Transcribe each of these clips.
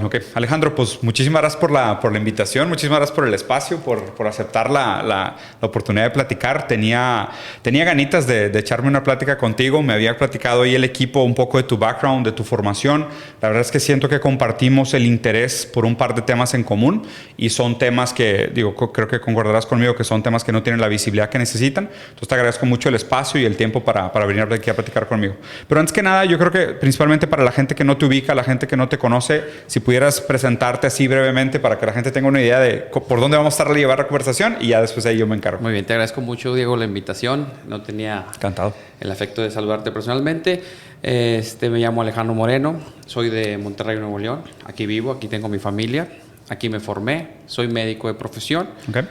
Ok, Alejandro, pues muchísimas gracias por la invitación, muchísimas gracias por el espacio, por aceptar la oportunidad de platicar. Tenía ganitas de echarme una plática contigo, me había platicado ahí el equipo un poco de tu background, de tu formación. La verdad es que siento que compartimos el interés por un par de temas en común y son temas que, creo que concordarás conmigo que son temas que no tienen la visibilidad que necesitan. Entonces te agradezco mucho el espacio y el tiempo para venir aquí a platicar conmigo. Pero antes que nada, yo creo que principalmente para la gente que no te ubica, la gente que no te conoce, si pudieras presentarte así brevemente para que la gente tenga una idea de por dónde vamos a estar a llevar la conversación y ya después ahí yo me encargo. Muy bien, te agradezco mucho, Diego, la invitación. No tenía Encantado. el afecto de saludarte personalmente. Me llamo Alejandro Moreno, soy de Monterrey, Nuevo León. Aquí vivo, aquí tengo mi familia, aquí me formé, soy médico de profesión. Okay.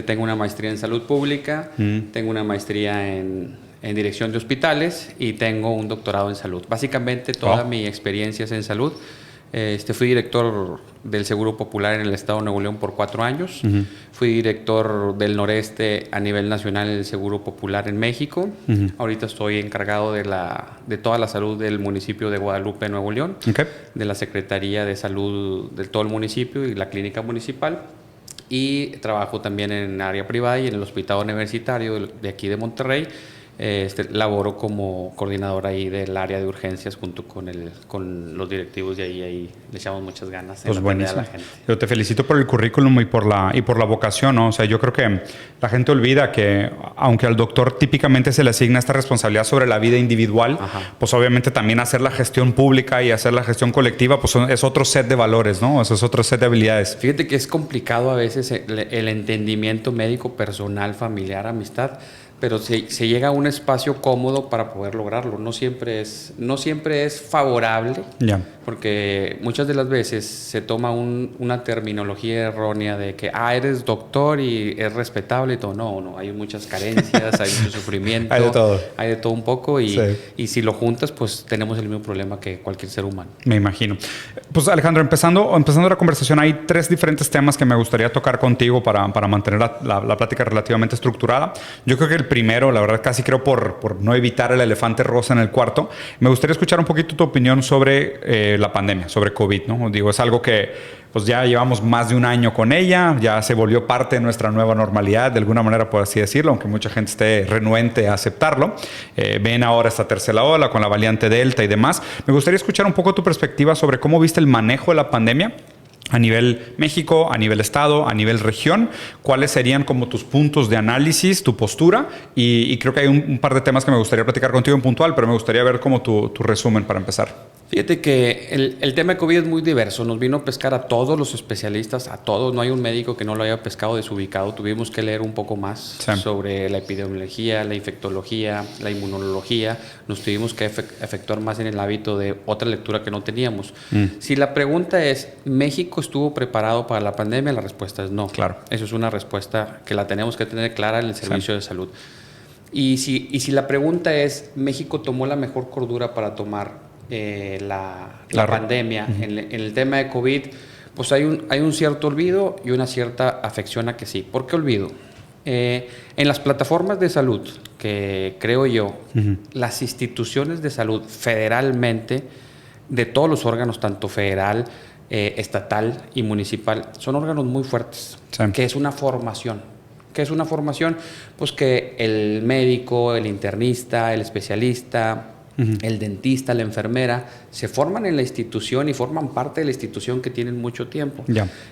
Tengo una maestría en salud pública, tengo una maestría en dirección de hospitales y tengo un doctorado en salud. Básicamente toda mi experiencia es en salud. Fui director del Seguro Popular en el estado de Nuevo León por 4 años. Fui director del Noreste a nivel nacional en el Seguro Popular en México. Ahorita estoy encargado de toda la salud del municipio de Guadalupe, Nuevo León. Okay. De la Secretaría de Salud de todo el municipio y la clínica municipal. Y trabajo también en área privada y en el hospital universitario de aquí de Monterrey. Laboro como coordinador ahí del área de urgencias junto con los directivos de ahí le echamos muchas ganas pues en atender a la gente. Yo te felicito por el currículum y por la vocación, ¿no? O sea, yo creo que la gente olvida que aunque al doctor típicamente se le asigna esta responsabilidad sobre la vida individual, pues obviamente también hacer la gestión pública y hacer la gestión colectiva, pues es otro set de valores, ¿no? Eso es otro set de habilidades. Fíjate que es complicado a veces el entendimiento médico, personal, familiar, amistad, pero se llega a un espacio cómodo para poder lograrlo. No siempre es favorable, porque muchas de las veces se toma una terminología errónea de que eres doctor y es respetable y todo. No, hay muchas carencias, hay mucho sufrimiento, hay de todo un poco y si lo juntas, pues tenemos el mismo problema que cualquier ser humano. Me imagino. Pues Alejandro, empezando la conversación, hay 3 diferentes temas que me gustaría tocar contigo para mantener la plática relativamente estructurada. Yo creo que el primero, la verdad casi creo por no evitar el elefante rosa en el cuarto, me gustaría escuchar un poquito tu opinión sobre la pandemia, sobre COVID, ¿no? Es algo que pues ya llevamos más de un año con ella, ya se volvió parte de nuestra nueva normalidad, de alguna manera por así decirlo, aunque mucha gente esté renuente a aceptarlo. Ven ahora esta tercera ola con la variante Delta y demás. Me gustaría escuchar un poco tu perspectiva sobre cómo viste el manejo de la pandemia a nivel México, a nivel estado, a nivel región. ¿Cuáles serían como tus puntos de análisis, tu postura? Y creo que hay un par de temas que me gustaría platicar contigo en puntual, pero me gustaría ver como tu resumen para empezar. Fíjate que el tema de COVID es muy diverso. Nos vino a pescar a todos los especialistas, a todos. No hay un médico que no lo haya pescado desubicado. Tuvimos que leer un poco más sobre la epidemiología, la infectología, la inmunología. Nos tuvimos que efectuar más en el hábito de otra lectura que no teníamos. Si la pregunta es, ¿México estuvo preparado para la pandemia? La respuesta es no. Claro. Eso es una respuesta que la tenemos que tener clara en el servicio de salud. Y si la pregunta es, ¿México tomó la mejor cordura para tomar la pandemia? En el tema de COVID, pues hay un cierto olvido y una cierta afección a que sí. ¿Por qué olvido? En las plataformas de salud, que creo yo, las instituciones de salud federalmente, de todos los órganos, tanto federal, estatal y municipal, son órganos muy fuertes, que es una formación. ¿Qué es una formación? Pues que el médico, el internista, el especialista, el dentista, la enfermera, se forman en la institución y forman parte de la institución que tienen mucho tiempo.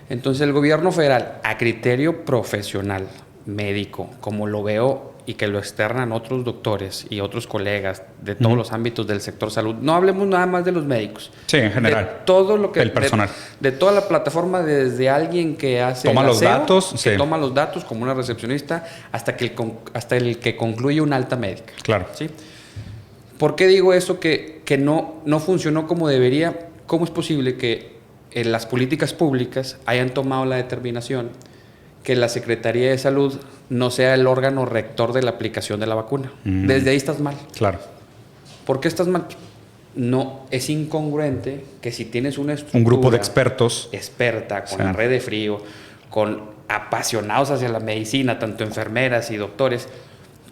Entonces el gobierno federal, a criterio profesional, médico, como lo veo y que lo externan otros doctores y otros colegas de todos los ámbitos del sector salud, no hablemos nada más de los médicos. Sí, en general. De todo lo que... El personal. De toda la plataforma, desde alguien que hace toma los datos, que toma los datos como una recepcionista, hasta el que concluye una alta médica. Claro. ¿Sí? ¿Por qué digo eso que no funcionó como debería? ¿Cómo es posible que las políticas públicas hayan tomado la determinación que la Secretaría de Salud no sea el órgano rector de la aplicación de la vacuna? Desde ahí estás mal. Claro. ¿Por qué estás mal? No, es incongruente que si tienes una estructura... Un grupo de expertos. Experta, con la red de frío, con apasionados hacia la medicina, tanto enfermeras y doctores,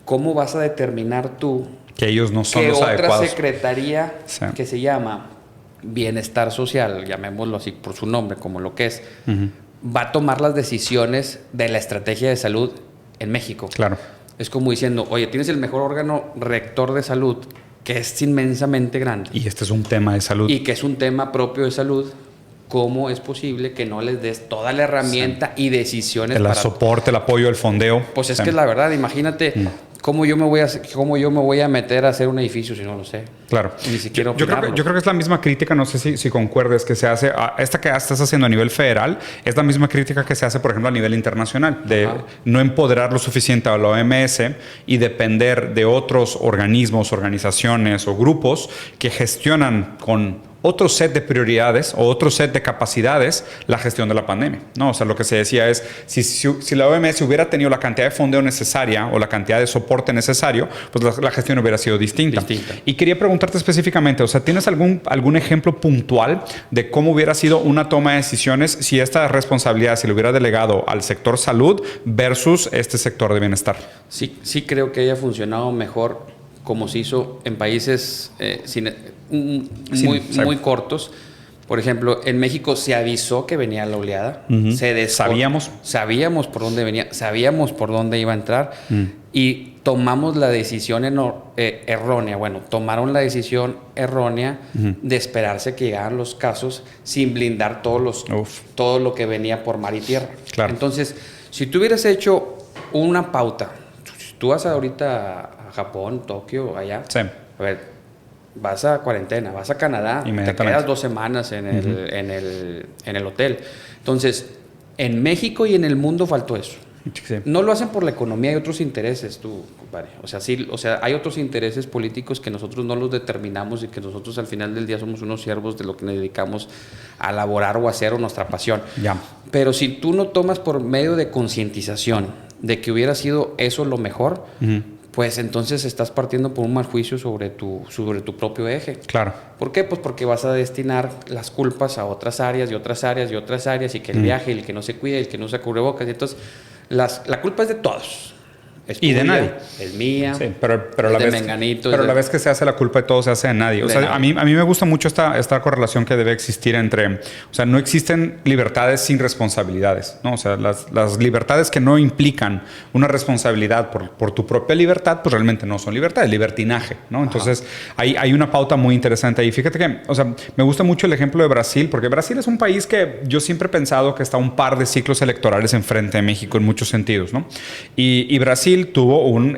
¿cómo vas a determinar tú que ellos no son que los otra adecuados? secretaría que se llama bienestar social, llamémoslo así por su nombre, como lo que es, va a tomar las decisiones de la estrategia de salud en México. Claro. Es como diciendo, oye, tienes el mejor órgano rector de salud, que es inmensamente grande. Y este es un tema de salud. Y que es un tema propio de salud. ¿Cómo es posible que no les des toda la herramienta y decisiones el soporte, el apoyo, el fondeo? Pues es que es la verdad, imagínate cómo yo me voy a meter a hacer un edificio si no lo sé. Claro. Ni siquiera yo creo que es la misma crítica, no sé si concuerdes, que se hace, esta que estás haciendo a nivel federal, es la misma crítica que se hace, por ejemplo, a nivel internacional, de no empoderar lo suficiente a la OMS y depender de otros organismos, organizaciones o grupos que gestionan con otro set de prioridades o otro set de capacidades la gestión de la pandemia, ¿no? O sea, lo que se decía es, si la OMS hubiera tenido la cantidad de fondeo necesaria o la cantidad de soporte necesario, pues la gestión hubiera sido distinta. Y quería preguntarte específicamente, o sea, ¿tienes algún ejemplo puntual de cómo hubiera sido una toma de decisiones si esta responsabilidad se le hubiera delegado al sector salud versus este sector de bienestar? Sí creo que haya funcionado mejor como se hizo en países muy cortos. Por ejemplo, en México se avisó que venía la oleada. Sabíamos por dónde venía, sabíamos por dónde iba a entrar y tomamos la decisión errónea. Bueno, tomaron la decisión errónea de esperarse que llegaran los casos sin blindar todo lo que venía por mar y tierra. Claro. Entonces, si tú hubieras hecho una pauta, si tú vas ahorita a Japón, Tokio, allá, a ver, vas a cuarentena, vas a Canadá, te quedas 2 semanas en el hotel. Entonces, en México y en el mundo faltó eso. Sí. No lo hacen por la economía, hay otros intereses, tú, compadre. O sea, hay otros intereses políticos que nosotros no los determinamos y que nosotros al final del día somos unos siervos de lo que nos dedicamos a laborar o a hacer o nuestra pasión. Ya. Pero si tú no tomas por medio de concientización de que hubiera sido eso lo mejor, pues entonces estás partiendo por un mal juicio sobre tu propio eje. Claro. ¿Por qué? Pues porque vas a destinar las culpas a otras áreas y otras áreas y otras áreas, y que el viaje, el que no se cuide, el que no se cubrebocas, y entonces la culpa es de todos. Es y de nadie. Es mía. Sí, pero la de vez, Menganito. Pero la vez que se hace la culpa de todo, se hace de nadie. O sea, a mí me gusta mucho esta correlación que debe existir entre... O sea, no existen libertades sin responsabilidades, ¿no? O sea, las libertades que no implican una responsabilidad por tu propia libertad, pues realmente no son libertades, libertinaje, ¿no? Entonces, hay una pauta muy interesante ahí. Fíjate que, o sea, me gusta mucho el ejemplo de Brasil, porque Brasil es un país que yo siempre he pensado que está un par de ciclos electorales enfrente de México en muchos sentidos, ¿no? Y Brasil tuvo un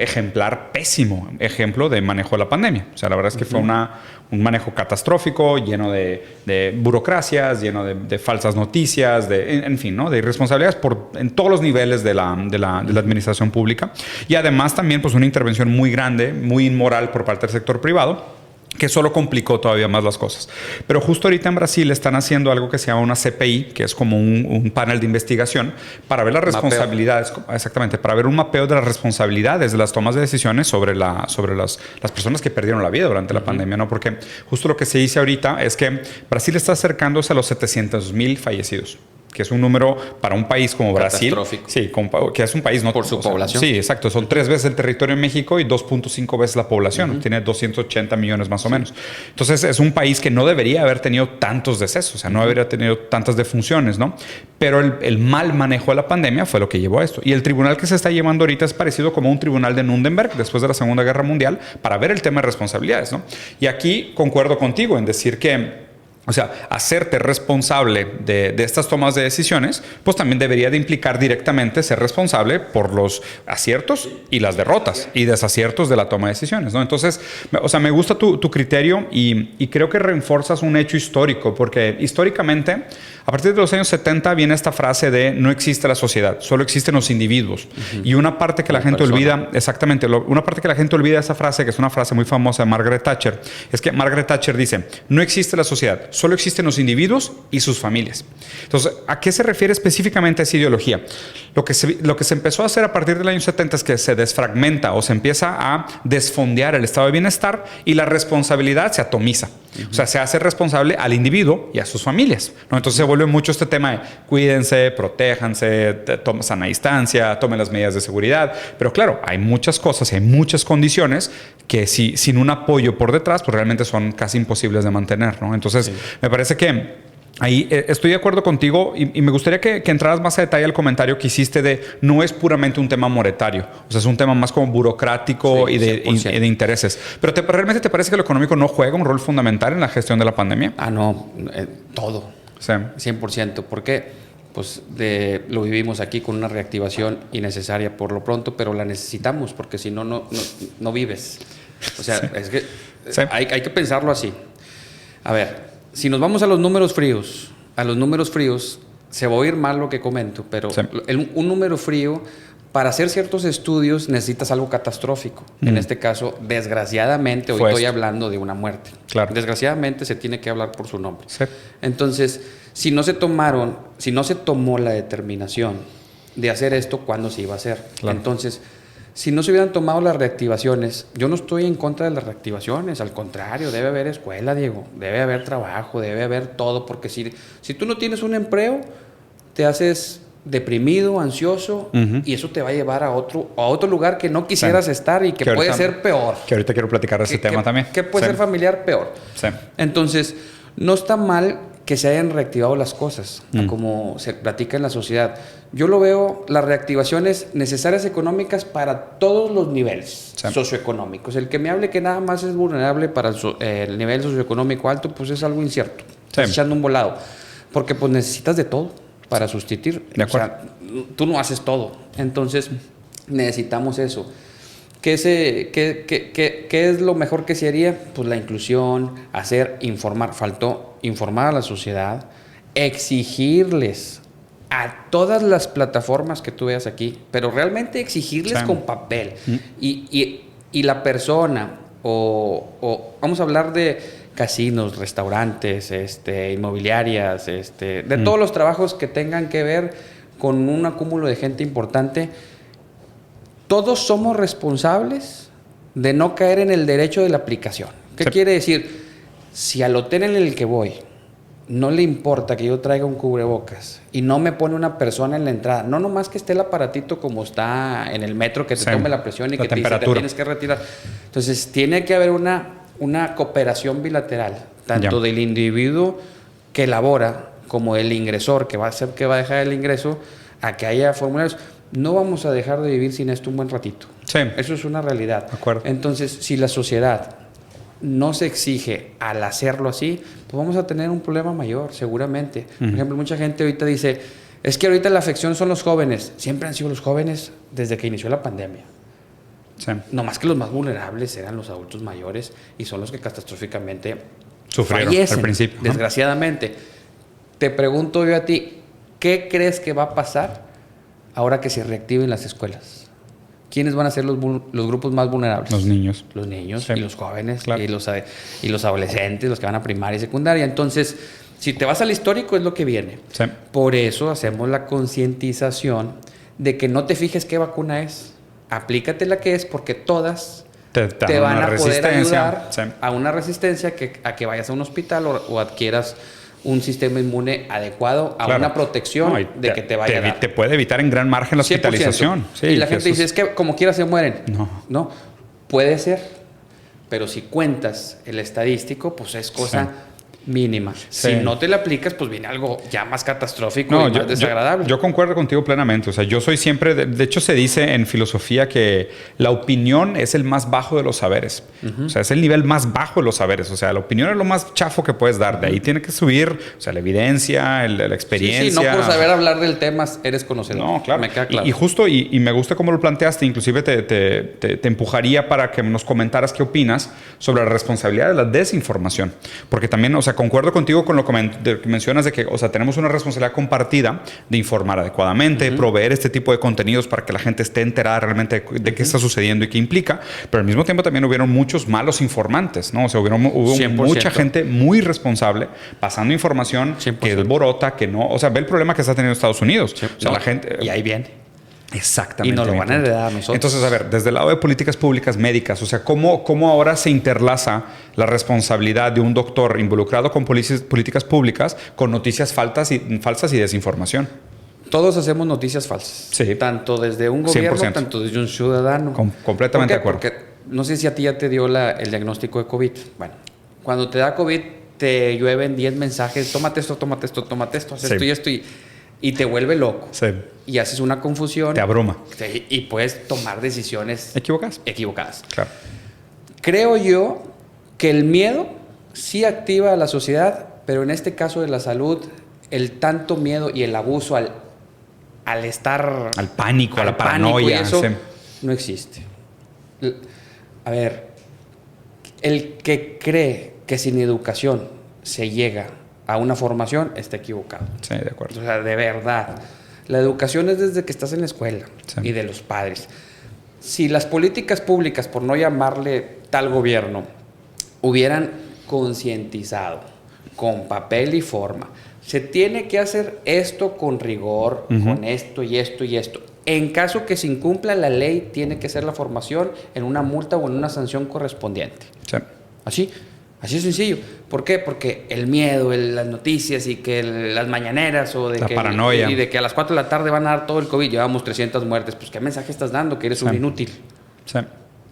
pésimo ejemplo de manejo de la pandemia. O sea, la verdad es que fue un manejo catastrófico, lleno de burocracias, lleno de falsas noticias, en fin, ¿no? De irresponsabilidades en todos los niveles de la administración pública. Y además también pues una intervención muy grande, muy inmoral por parte del sector privado, que solo complicó todavía más las cosas. Pero justo ahorita en Brasil están haciendo algo que se llama una CPI, que es como un panel de investigación para ver las responsabilidades, exactamente, para ver un mapeo de las responsabilidades de las tomas de decisiones sobre las personas que perdieron la vida durante la pandemia, ¿no? Porque justo lo que se dice ahorita es que Brasil está acercándose a los 700,000 fallecidos, que es un número para un país como Brasil. Sí, que es un país no por su población. Sí, exacto. Son 3 veces el territorio de México y 2.5 veces la población. Tiene 280 millones más o menos. Entonces, es un país que no debería haber tenido tantos decesos, o sea, no debería haber tenido tantas defunciones, ¿no? Pero el mal manejo de la pandemia fue lo que llevó a esto. Y el tribunal que se está llevando ahorita es parecido como un tribunal de Nuremberg después de la Segunda Guerra Mundial para ver el tema de responsabilidades, ¿no? Y aquí concuerdo contigo en decir que, o sea, hacerte responsable de estas tomas de decisiones, pues también debería de implicar directamente ser responsable por los aciertos y las derrotas y desaciertos de la toma de decisiones, ¿no? Entonces, o sea, me gusta tu criterio y creo que reforzas un hecho histórico, porque históricamente, a partir de los años 70 viene esta frase de no existe la sociedad, solo existen los individuos. Y una parte que la gente olvida, exactamente, una parte que la gente olvida de esa frase, que es una frase muy famosa de Margaret Thatcher, es que Margaret Thatcher dice, no existe la sociedad, solo existen los individuos y sus familias. Entonces, ¿a qué se refiere específicamente esa ideología? Lo que se empezó a hacer a partir del año 70 es que se desfragmenta o se empieza a desfondear el estado de bienestar y la responsabilidad se atomiza. O sea, se hace responsable al individuo y a sus familias, ¿no? Entonces se vuelve mucho este tema de cuídense, protéjanse, tomen sana distancia, tomen las medidas de seguridad. Pero claro, hay muchas cosas y hay muchas condiciones que sin un apoyo por detrás, pues realmente son casi imposibles de mantener, ¿no? Entonces, Me parece que ahí estoy de acuerdo contigo y me gustaría que entraras más a detalle al comentario que hiciste de no es puramente un tema monetario, o sea, es un tema más como burocrático Sí, y de intereses. Pero ¿realmente te parece que lo económico no juega un rol fundamental en la gestión de la pandemia? No, todo. Sí. 100%. ¿Por qué? Pues lo vivimos aquí con una reactivación innecesaria por lo pronto, pero la necesitamos porque si no, no vives. O sea, es que hay que pensarlo así. A ver, si nos vamos a los números fríos, se va a oír mal lo que comento, pero un número frío, para hacer ciertos estudios necesitas algo catastrófico. En este caso, desgraciadamente, hoy estoy hablando de una muerte. Claro. Desgraciadamente se tiene que hablar por su nombre. Sí. Entonces, si no se tomó la determinación de hacer esto, ¿cuándo se iba a hacer? Claro. Entonces, si no se hubieran tomado las reactivaciones, yo no estoy en contra de las reactivaciones, al contrario, debe haber escuela, Diego, debe haber trabajo, debe haber todo, porque si tú no tienes un empleo, te haces deprimido, ansioso, y eso te va a llevar a otro lugar que no quisieras estar y que puede ser peor. Que ahorita quiero platicar de ese tema también. Que puede ser familiar peor. Sí. Entonces, no está mal que se hayan reactivado las cosas, como se platica en la sociedad. Yo lo veo, las reactivaciones necesarias económicas para todos los niveles socioeconómicos. El que me hable que nada más es vulnerable para el nivel socioeconómico alto, pues es algo incierto. Estás echando un volado. Porque pues necesitas de todo para sustituir. De acuerdo. O sea, tú no haces todo. Entonces, necesitamos eso. ¿Qué es lo mejor que se haría? Pues la inclusión, informar. Faltó informar a la sociedad, exigirles a todas las plataformas que tú veas aquí, pero realmente exigirles con papel. Y la persona, o vamos a hablar de casinos, restaurantes, inmobiliarias, de todos los trabajos que tengan que ver con un acúmulo de gente importante. Todos somos responsables de no caer en el derecho de la aplicación. ¿Qué quiere decir? Si al hotel en el que voy no le importa que yo traiga un cubrebocas y no me pone una persona en la entrada, no nomás que esté el aparatito como está en el metro, que te tome la presión y que te dice te tienes que retirar. Entonces, tiene que haber una cooperación bilateral, tanto del individuo que labora como el ingresor, que va a dejar el ingreso, a que haya formularios. No vamos a dejar de vivir sin esto un buen ratito. Sí. Eso es una realidad. De acuerdo. Entonces, si la sociedad no se exige al hacerlo así, pues vamos a tener un problema mayor, seguramente. Por ejemplo, mucha gente ahorita dice, es que ahorita la afección son los jóvenes. Siempre han sido los jóvenes desde que inició la pandemia. Sí. No más que los más vulnerables eran los adultos mayores y son los que catastróficamente sufrieron fallecen, al principio. Desgraciadamente. Te pregunto yo a ti, ¿qué crees que va a pasar ahora que se reactiven las escuelas? ¿Quiénes van a ser los grupos más vulnerables? Los niños. Los niños Sí. y los jóvenes, Claro. y los adolescentes, los que van a primaria y secundaria. Entonces, si te vas al histórico, es lo que viene. Sí. Por eso hacemos la concientización de que no te fijes qué vacuna es. Aplícate la que es, porque todas te van a poder ayudar a una resistencia a que vayas a un hospital o adquieras un sistema inmune adecuado a una protección que te vaya a dar. Te puede evitar en gran margen la 100%. hospitalización. Sí, y la gente dice, es que como quiera se mueren. No. Puede ser, pero si cuentas el estadístico, pues es cosa mínima. Sí. Si no te la aplicas, pues viene algo ya más catastrófico y más desagradable. Yo concuerdo contigo plenamente. O sea, yo soy siempre... De hecho, se dice en filosofía que la opinión es el más bajo de los saberes. O sea, es el nivel más bajo de los saberes. O sea, la opinión es lo más chafo que puedes dar. De ahí tiene que subir, o sea, la evidencia, la experiencia. Sí, no por saber hablar del tema eres conocedor. No, claro. Me queda claro. Y justo, y me gusta cómo lo planteaste. Inclusive te empujaría para que nos comentaras qué opinas sobre la responsabilidad de la desinformación. Porque también, o sea, concuerdo contigo con lo que mencionas de que, o sea, tenemos una responsabilidad compartida de informar adecuadamente, proveer este tipo de contenidos para que la gente esté enterada realmente de qué está sucediendo y qué implica, pero al mismo tiempo también hubieron muchos malos informantes, ¿no? O sea, hubo 100%. mucha gente muy responsable pasando información 100%. que alborota, que no, o sea, ve el problema que está teniendo Estados Unidos. O sea, la gente... Y ahí viene. Exactamente. Y nos lo van a heredar a nosotros. Entonces, a ver, desde el lado de políticas públicas médicas, o sea, ¿cómo ahora se interlaza la responsabilidad de un doctor involucrado con políticas públicas con noticias falsas y desinformación? Todos hacemos noticias falsas. Sí. Tanto desde un gobierno, 100%. tanto desde un ciudadano. Completamente de acuerdo. Porque no sé si a ti ya te dio el diagnóstico de COVID. Bueno, cuando te da COVID, te llueven 10 mensajes, tómate esto, haz Sí. esto y esto, y te vuelve loco. Sí. Y haces una confusión. Te abruma. Y puedes tomar decisiones equivocadas. Claro. Creo yo que el miedo sí activa a la sociedad, pero en este caso de la salud, el tanto miedo y el abuso al estar... Al pánico, a la pánico paranoia. y eso Sí. no existe. A ver, el que cree que sin educación se llega a una formación está equivocado. Sí, de acuerdo. O sea, de verdad. La educación es desde que estás en la escuela Sí. y de los padres. Si las políticas públicas, por no llamarle tal gobierno, hubieran concientizado con papel y forma, se tiene que hacer esto con rigor, con esto y esto y esto. En caso que se incumpla la ley, tiene que ser la formación en una multa o en una sanción correspondiente. Sí. Así es sencillo. ¿Por qué? Porque el miedo, las noticias y que las mañaneras o de la que paranoia. y de que a las 4 de la tarde van a dar todo el COVID, llevamos 300 muertes. Pues ¿qué mensaje estás dando? Que eres un inútil. Sí.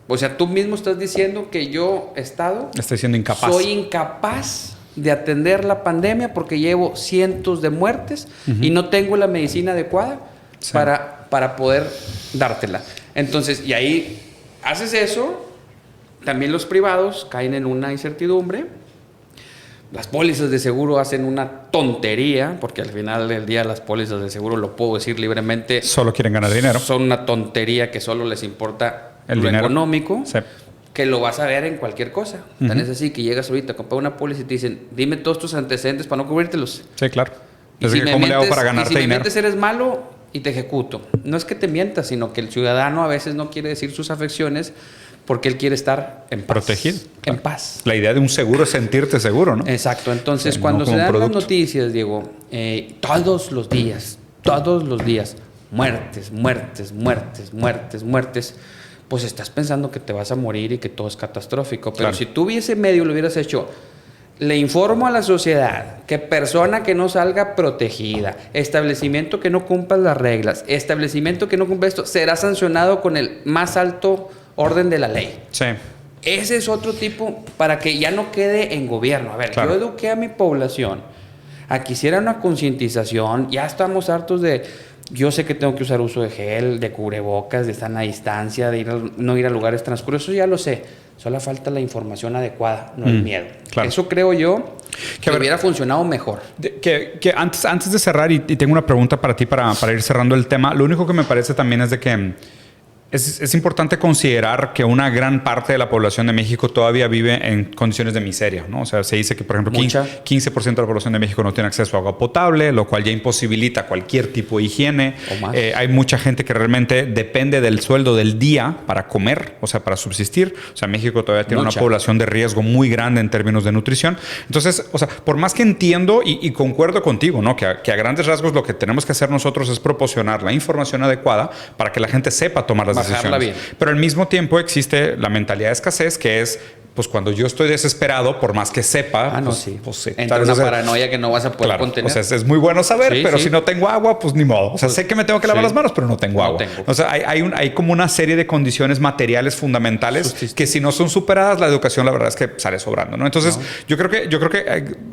O sea, tú mismo estás diciendo que yo, Estado, Estoy siendo incapaz. soy incapaz de atender la pandemia porque llevo cientos de muertes y no tengo la medicina adecuada para poder dártela. Entonces, y ahí haces eso, también los privados caen en una incertidumbre. Las pólizas de seguro hacen una tontería, porque al final del día las pólizas de seguro, lo puedo decir libremente, Solo quieren ganar dinero. son una tontería que solo les importa El lo dinero. económico, Sí. que lo vas a ver en cualquier cosa. Tan es así que llegas ahorita a comprar una póliza y te dicen, dime todos tus antecedentes para no cubrírtelos. Sí, claro. Y Es si que me ¿cómo le hago para mientes- ganarte y si me dinero? mientes eres malo y te ejecuto. No es que te mientas, sino que el ciudadano a veces no quiere decir sus afecciones porque él quiere estar en paz. Protegido. En paz. La idea de un seguro es sentirte seguro, ¿no? Exacto. Entonces, Sí, cuando no se como un dan las producto. noticias, Diego, todos los días, muertes, pues estás pensando que te vas a morir y que todo es catastrófico. Pero Claro. si tú ese medio lo hubieras hecho, le informo a la sociedad que persona que no salga protegida, establecimiento que no cumpla las reglas, establecimiento que no cumpla esto, será sancionado con el más alto orden de la ley. Sí. Ese es otro tipo para que ya no quede en gobierno. A ver, Claro. yo eduqué a mi población a que hiciera una concientización. Ya estamos hartos de... Yo sé que tengo que usar uso de gel, de cubrebocas, de estar a distancia, de no ir a lugares transcurridos. Eso ya lo sé. Solo falta la información adecuada, no el miedo. claro. Eso creo yo que a ver, hubiera funcionado mejor. Que antes de cerrar, y tengo una pregunta para ti para ir cerrando el tema, lo único que me parece también es de que es importante considerar que una gran parte de la población de México todavía vive en condiciones de miseria, ¿no? O sea, se dice que, por ejemplo, 15% de la población de México no tiene acceso a agua potable, lo cual ya imposibilita cualquier tipo de higiene. O más. Hay mucha gente que realmente depende del sueldo del día para comer, o sea, para subsistir. O sea, México todavía tiene una población de riesgo muy grande en términos de nutrición. Entonces, o sea, por más que entiendo y concuerdo contigo, ¿no? Que a grandes rasgos lo que tenemos que hacer nosotros es proporcionar la información adecuada para que la gente sepa tomar las Bajarla decisiones. bien. Pero al mismo tiempo existe la mentalidad de escasez, que es, pues cuando yo estoy desesperado, por más que sepa, No, pues, sí. pues sí. Entra una paranoia que no vas a poder Claro, contener. o sea, es muy bueno saber, Sí, pero sí. si no tengo agua, pues ni modo. O sea, sé que me tengo que lavar Sí. las manos, pero no tengo No agua. tengo. O sea, hay como una serie de condiciones materiales fundamentales que si no son superadas, la educación, la verdad es que sale sobrando, ¿no? Entonces, yo creo que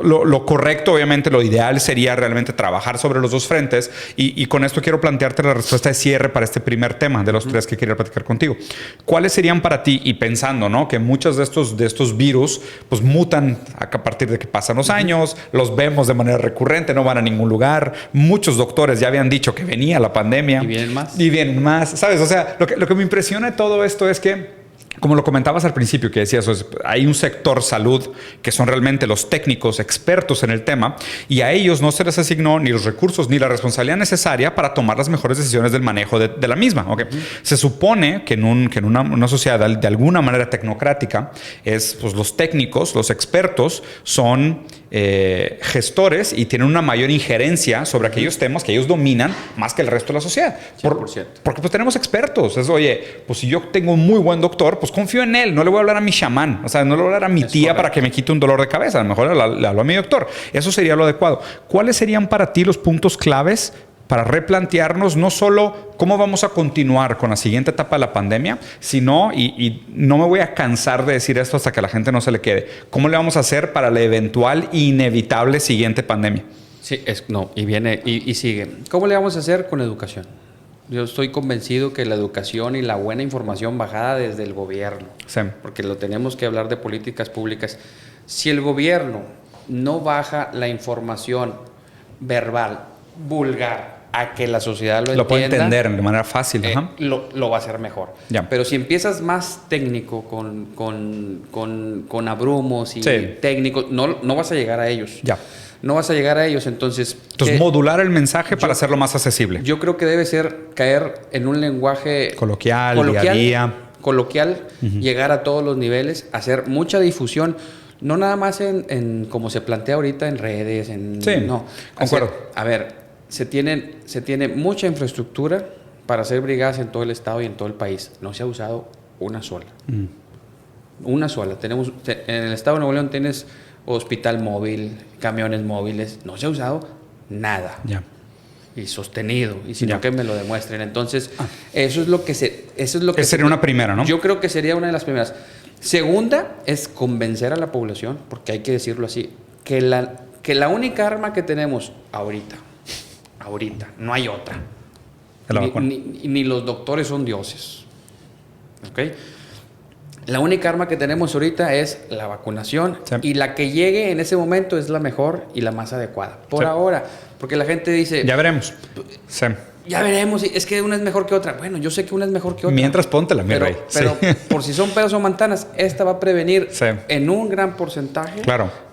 lo correcto, obviamente, lo ideal sería realmente trabajar sobre los dos frentes y con esto quiero plantearte la respuesta de cierre para este primer tema de los tres que quería platicar contigo. ¿Cuáles serían para ti, y pensando, ¿no? Que muchos de estos virus pues mutan a partir de que pasan los años, los vemos de manera recurrente, no van a ningún lugar. Muchos doctores ya habían dicho que venía la pandemia. Y vienen más. Y vienen más, ¿sabes? O sea, lo que me impresiona de todo esto es que, como lo comentabas al principio, que decías, hay un sector salud que son realmente los técnicos expertos en el tema y a ellos no se les asignó ni los recursos ni la responsabilidad necesaria para tomar las mejores decisiones del manejo de la misma. ¿Okay? Se supone que en una sociedad de alguna manera tecnocrática, pues, los técnicos, los expertos son gestores y tienen una mayor injerencia sobre aquellos temas que ellos dominan más que el resto de la sociedad. 100%. Porque pues tenemos expertos. Oye, pues si yo tengo un muy buen doctor, pues confío en él. No le voy a hablar a mi chamán. O sea, no le voy a hablar a mi tía para que me quite un dolor de cabeza. A lo mejor le hablo a mi doctor. Eso sería lo adecuado. ¿Cuáles serían para ti los puntos claves para replantearnos no solo cómo vamos a continuar con la siguiente etapa de la pandemia, sino, y no me voy a cansar de decir esto hasta que a la gente no se le quede, cómo le vamos a hacer para la eventual e inevitable siguiente pandemia. Sí, y viene y sigue. ¿Cómo le vamos a hacer con educación? Yo estoy convencido que la educación y la buena información bajada desde el gobierno, Sí. porque lo tenemos que hablar de políticas públicas. Si el gobierno no baja la información verbal, vulgar, a que la sociedad lo puede entienda, entender de manera fácil. lo va a hacer mejor. Ya. Pero si empiezas más técnico con abrumos y técnicos, no vas a llegar a ellos. Ya. No vas a llegar a ellos, entonces modular el mensaje para hacerlo más accesible. Yo creo que debe ser caer en un lenguaje coloquial, día a día. Coloquial, llegar a todos los niveles, hacer mucha difusión, no nada más en como se plantea ahorita en redes, no. Concuerdo. Se tiene mucha infraestructura para hacer brigadas en todo el estado y en todo el país. No se ha usado una sola. Una sola. En el estado de Nuevo León tienes hospital móvil, camiones móviles, no se ha usado nada. Ya. Y sostenido, y sino que me lo demuestren. Entonces, eso es lo que sería una primera, ¿no? Yo creo que sería una de las primeras. Segunda es convencer a la población, porque hay que decirlo así, que la única arma que tenemos ahorita, no hay otra. Ni los doctores son dioses. ¿Ok? La única arma que tenemos ahorita es la vacunación, y la que llegue en ese momento es la mejor y la más adecuada. Por ahora, porque la gente dice... Ya veremos. Ya veremos, es que una es mejor que otra. Bueno, yo sé que una es mejor que otra. Mientras póntela, mi rey. Pero por si son peras o manzanas, esta va a prevenir en un gran porcentaje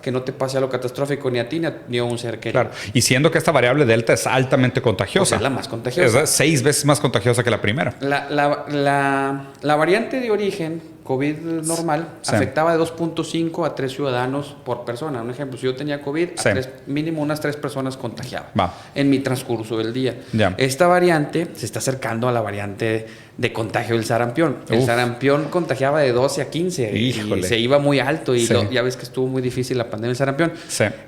que no te pase algo catastrófico ni a ti ni a un ser querido. Claro. Y siendo que esta variable delta es altamente contagiosa. Pues es la más contagiosa. Es 6 veces más contagiosa que la primera. La variante de origen COVID normal afectaba de 2.5 a 3 ciudadanos por persona. Un ejemplo, si yo tenía COVID, mínimo unas 3 personas contagiaban en mi transcurso del día. Esta variante se está acercando a la variante de contagio del sarampión. El sarampión contagiaba de 12 a 15. Híjole. Y se iba muy alto y ya ves que estuvo muy difícil la pandemia del sarampión.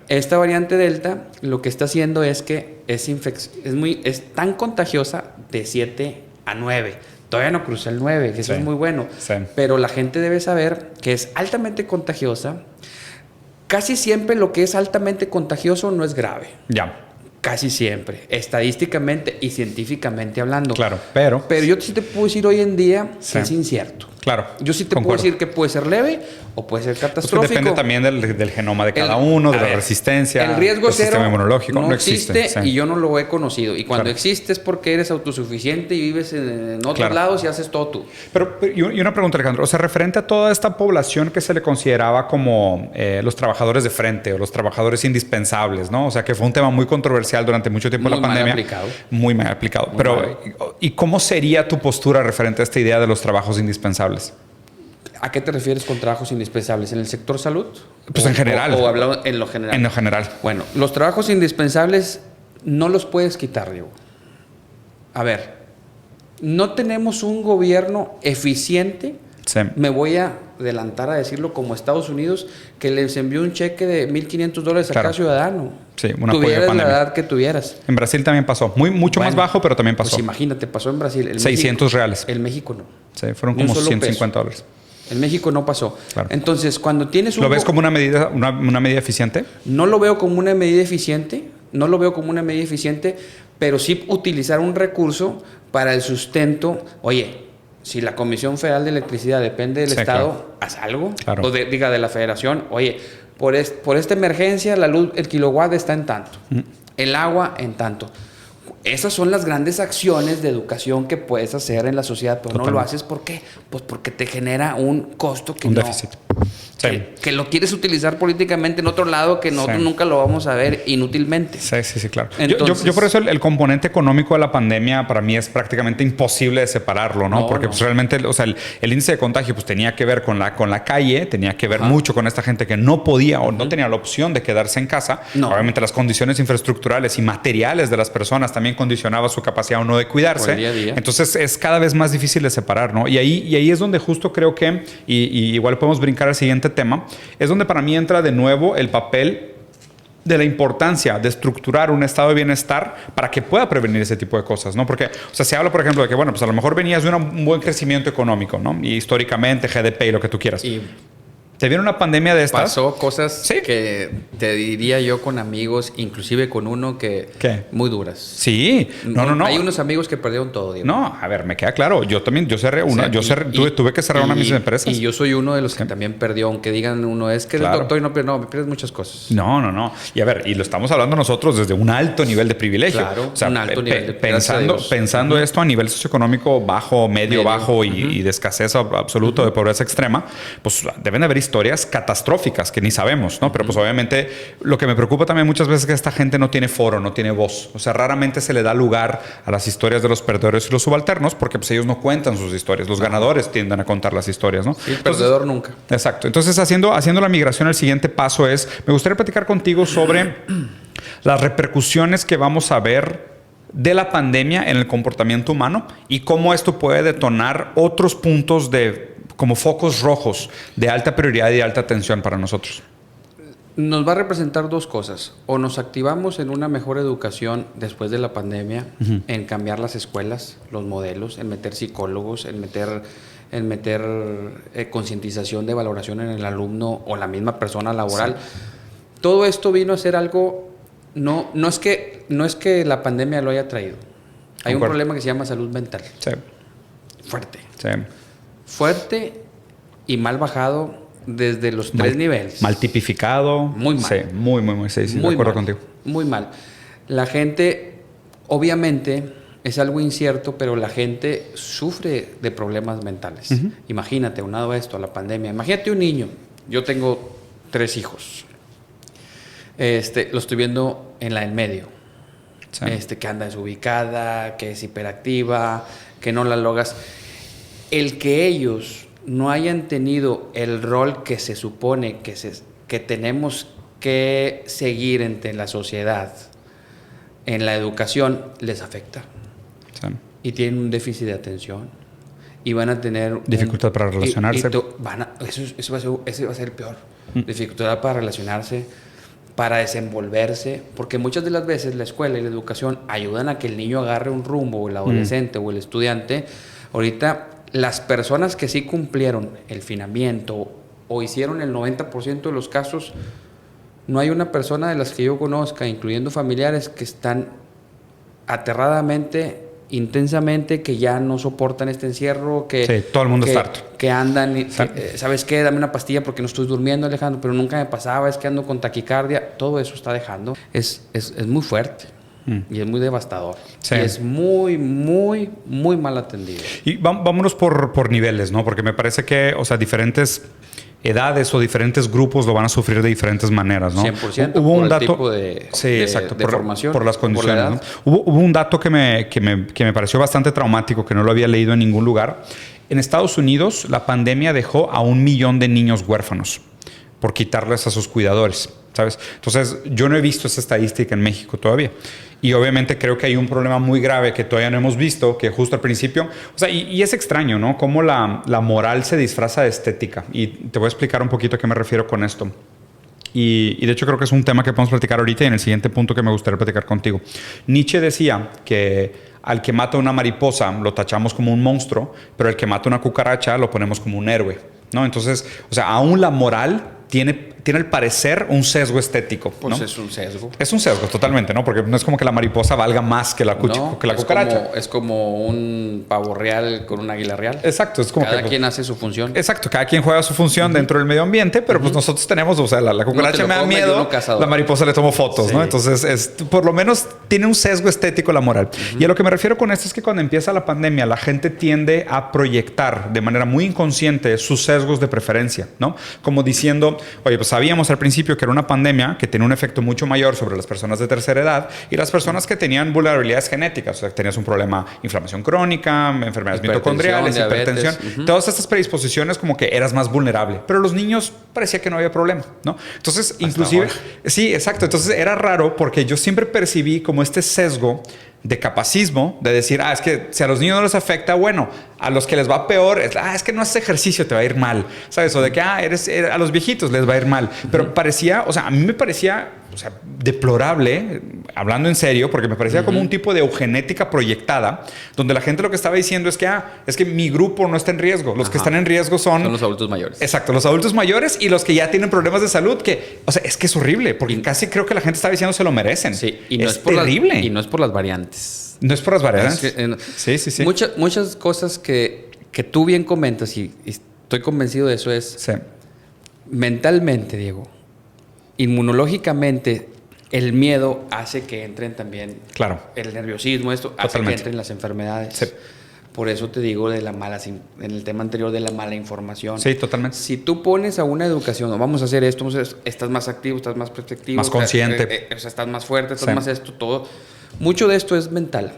Esta variante Delta lo que está haciendo es que es tan contagiosa de 7 a 9. Todavía no cruza el 9, que eso es muy bueno. Pero la gente debe saber que es altamente contagiosa. Casi siempre lo que es altamente contagioso no es grave. Casi siempre, estadísticamente y científicamente hablando. Claro, pero yo sí te puedo decir hoy en día que es incierto. Claro. Yo sí te puedo decir que puede ser leve o puede ser catastrófico. Pues depende también del genoma de cada uno, de la resistencia, el riesgo del cero sistema inmunológico. no existe y yo no lo he conocido. Y cuando existe es porque eres autosuficiente y vives en otros lados y haces todo tú. Pero y una pregunta, Alejandro. O sea, referente a toda esta población que se le consideraba como los trabajadores de frente o los trabajadores indispensables, ¿no? O sea, que fue un tema muy controversial durante mucho tiempo la pandemia. Muy mal aplicado. ¿Y cómo sería tu postura referente a esta idea de los trabajos indispensables? ¿A qué te refieres con trabajos indispensables? ¿En el sector salud? Pues en general. ¿O hablando en lo general? En lo general. Bueno, los trabajos indispensables no los puedes quitar, Diego. A ver, no tenemos un gobierno eficiente. Me voy a adelantar a decirlo como Estados Unidos, que les envió un cheque de $1,500 a cada ciudadano. Tuvieras la edad que tuvieras. En Brasil también pasó. Mucho más bajo, pero también pasó. Pues imagínate, pasó en Brasil. 600 reales. El México no. Sí, fueron como $150. En México no pasó. Entonces, cuando tienes un... ¿Lo ves como una medida eficiente? No lo veo como una medida eficiente. Pero sí utilizar un recurso para el sustento. Oye, si la Comisión Federal de Electricidad depende del Estado, haz algo. O diga de la Federación, oye, por esta emergencia la luz, el kilowatt está en tanto, el agua en tanto. Esas son las grandes acciones de educación que puedes hacer en la sociedad, pero no lo haces. ¿Por qué? Pues porque te genera un costo que déficit. Que lo quieres utilizar políticamente en otro lado que nosotros nunca lo vamos a ver inútilmente. Sí, claro. Entonces, yo por eso el componente económico de la pandemia para mí es prácticamente imposible de separarlo, ¿no? Porque pues, realmente, o sea, el índice de contagio pues tenía que ver con la calle, tenía que ver mucho con esta gente que no podía o no tenía la opción de quedarse en casa. Obviamente las condiciones infraestructurales y materiales de las personas también condicionaba su capacidad o no de cuidarse. Día a día. Entonces es cada vez más difícil de separar, ¿no? Y ahí es donde justo creo que, y igual podemos brincar al siguiente tema, es donde para mí entra de nuevo el papel de la importancia de estructurar un estado de bienestar para que pueda prevenir ese tipo de cosas, ¿no? Porque, o sea, se habla, por ejemplo, de que, bueno, pues a lo mejor venías de un buen crecimiento económico, ¿no? Y históricamente, GDP y lo que tú quieras. Y te viene una pandemia de estas. pasó cosas ¿Sí? que te diría yo con amigos, inclusive con uno que... ¿Qué? Muy duras. Sí. No. Hay unos amigos que perdieron todo, Diego. No, a ver, me queda claro. Yo también, yo cerré una, O sea, tuve que cerrar una de mis empresas. Y yo soy uno de los que también perdió, aunque digan uno, es que eres Claro. doctor y no, pero no, me pierdes muchas cosas. No. Y a ver, y lo estamos hablando nosotros desde un alto nivel de privilegio. Claro, o sea, un alto nivel de privilegio. Pensando esto a nivel socioeconómico bajo, medio. bajo y de escasez absoluto, de pobreza extrema, pues deben de haber historias catastróficas que ni sabemos, ¿no? Pero pues obviamente lo que me preocupa también muchas veces es que esta gente no tiene foro, no tiene voz. O sea, raramente se le da lugar a las historias de los perdedores y los subalternos porque pues ellos no cuentan sus historias. Los ganadores tienden a contar las historias, ¿no? Sí, el perdedor nunca. Exacto. Entonces, haciendo la migración, el siguiente paso es, me gustaría platicar contigo sobre las repercusiones que vamos a ver de la pandemia en el comportamiento humano y cómo esto puede detonar otros puntos como focos rojos de alta prioridad y de alta atención para nosotros. Nos va a representar dos cosas. O nos activamos en una mejor educación después de la pandemia, en cambiar las escuelas, los modelos, en meter psicólogos, en meter concientización de valoración en el alumno o la misma persona laboral. Sí. Todo esto vino a ser algo, no es que la pandemia lo haya traído. Hay un problema que se llama salud mental. Sí. Fuerte. Sí. Fuerte y mal bajado desde los tres niveles. Mal tipificado. Muy mal. Sí, muy. Sí, muy de acuerdo contigo. Muy mal. La gente, obviamente, es algo incierto, pero la gente sufre de problemas mentales. Imagínate, unado a esto, a la pandemia. Imagínate un niño. Yo tengo 3 hijos. Lo estoy viendo en la en medio. Sí. Que anda desubicada, que es hiperactiva, que no la logras. El que ellos no hayan tenido el rol que se supone que tenemos que seguir entre la sociedad en la educación, les afecta. Sí. Y tienen un déficit de atención. Y van a tener... dificultad para relacionarse. Eso va a ser el peor. Dificultad para relacionarse, para desenvolverse. Porque muchas de las veces la escuela y la educación ayudan a que el niño agarre un rumbo, o el adolescente o el estudiante. Ahorita... las personas que sí cumplieron el finamiento o hicieron el 90% de los casos, no hay una persona de las que yo conozca, incluyendo familiares, que están aterradamente, intensamente, que ya no soportan este encierro, que... Sí, todo el mundo está harto. Que andan, ¿sabes qué? Dame una pastilla porque no estoy durmiendo, Alejandro, pero nunca me pasaba, es que ando con taquicardia. Todo eso está dejando. Es muy fuerte. Y es muy devastador. Sí. Y es muy mal atendido. Y vámonos por niveles, ¿no? Porque me parece que, o sea, diferentes edades o diferentes grupos lo van a sufrir de diferentes maneras, ¿no? 100% hubo un dato, el tipo de formación. Por las condiciones, ¿no? Hubo un dato que me pareció bastante traumático, que no lo había leído en ningún lugar. En Estados Unidos, la pandemia dejó a 1 millón de niños huérfanos por quitarles a sus cuidadores, ¿sabes? Entonces, yo no he visto esa estadística en México todavía. Y obviamente creo que hay un problema muy grave que todavía no hemos visto, que justo al principio... O sea, y es extraño, ¿no? Cómo la moral se disfraza de estética. Y te voy a explicar un poquito a qué me refiero con esto. Y de hecho creo que es un tema que podemos platicar ahorita y en el siguiente punto que me gustaría platicar contigo. Nietzsche decía que al que mata una mariposa lo tachamos como un monstruo, pero al que mata una cucaracha lo ponemos como un héroe, ¿no? Entonces, o sea, aún la moral tiene al parecer un sesgo estético, ¿no? Pues es un sesgo. Es un sesgo, totalmente, ¿no? Porque no es como que la mariposa valga más que la cucaracha. Es como un pavo real con un águila real. Exacto. Es como cada quien hace su función. Exacto. Cada quien juega su función dentro del medio ambiente, pero pues nosotros tenemos, o sea, la cucaracha me da miedo, la mariposa le tomo fotos, sí, ¿no? Entonces, por lo menos tiene un sesgo estético la moral. Y a lo que me refiero con esto es que cuando empieza la pandemia, la gente tiende a proyectar de manera muy inconsciente sus sesgos de preferencia, ¿no? Como diciendo, oye, pues sabíamos al principio que era una pandemia que tenía un efecto mucho mayor sobre las personas de tercera edad y las personas que tenían vulnerabilidades genéticas. O sea, tenías un problema, inflamación crónica, enfermedades mitocondriales, hipertensión. Todas estas predisposiciones como que eras más vulnerable. Pero los niños parecía que no había problema, ¿no? Entonces, inclusive... Sí, exacto. Entonces, era raro porque yo siempre percibí como este sesgo de capacismo, de decir, es que si a los niños no les afecta, bueno, a los que les va peor, es que no haces ejercicio, te va a ir mal, ¿sabes? O de que, a los viejitos les va a ir mal. Pero parecía, o sea, a mí me parecía o sea, deplorable, hablando en serio, porque me parecía como un tipo de eugenética proyectada, donde la gente lo que estaba diciendo es que mi grupo no está en riesgo. Los que están en riesgo son los adultos mayores. Exacto, los adultos mayores y los que ya tienen problemas de salud, que, o sea, es que es horrible, porque casi creo que la gente estaba diciendo se lo merecen. Sí, y no es terrible. y no es por las variantes. No es por las variantes. Sí. Muchas cosas que tú bien comentas y estoy convencido de eso es... Sí. Mentalmente, Diego, inmunológicamente, el miedo hace que entren también... Claro. El nerviosismo, esto hace que entren las enfermedades. Sí. Por eso te digo en el tema anterior de la mala información. Sí, totalmente. Si tú pones a una educación, vamos a hacer esto, estás más activo, estás más perspectivo. Más consciente. O sea, estás más fuerte, estás más esto, todo. Mucho de esto es mental.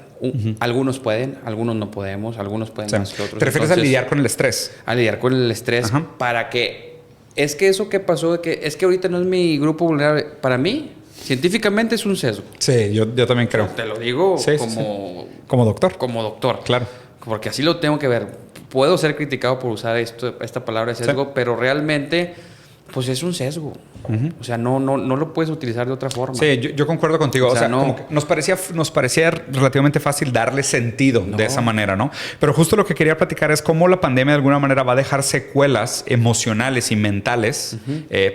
Algunos pueden, algunos no podemos, algunos pueden más que otros. ¿Te refieres a lidiar con el estrés? A lidiar con el estrés para que... Es que eso que pasó, es que ahorita no es mi grupo vulnerable. Para mí, científicamente es un sesgo. Sí, yo también creo. Te lo digo como doctor. Como doctor. Claro. Porque así lo tengo que ver. Puedo ser criticado por usar esta palabra sesgo, pero realmente, pues es un sesgo. O sea, no lo puedes utilizar de otra forma. Sí, yo concuerdo contigo. O sea como que nos parecía relativamente fácil darle sentido de esa manera, ¿no? Pero justo lo que quería platicar es cómo la pandemia de alguna manera va a dejar secuelas emocionales y mentales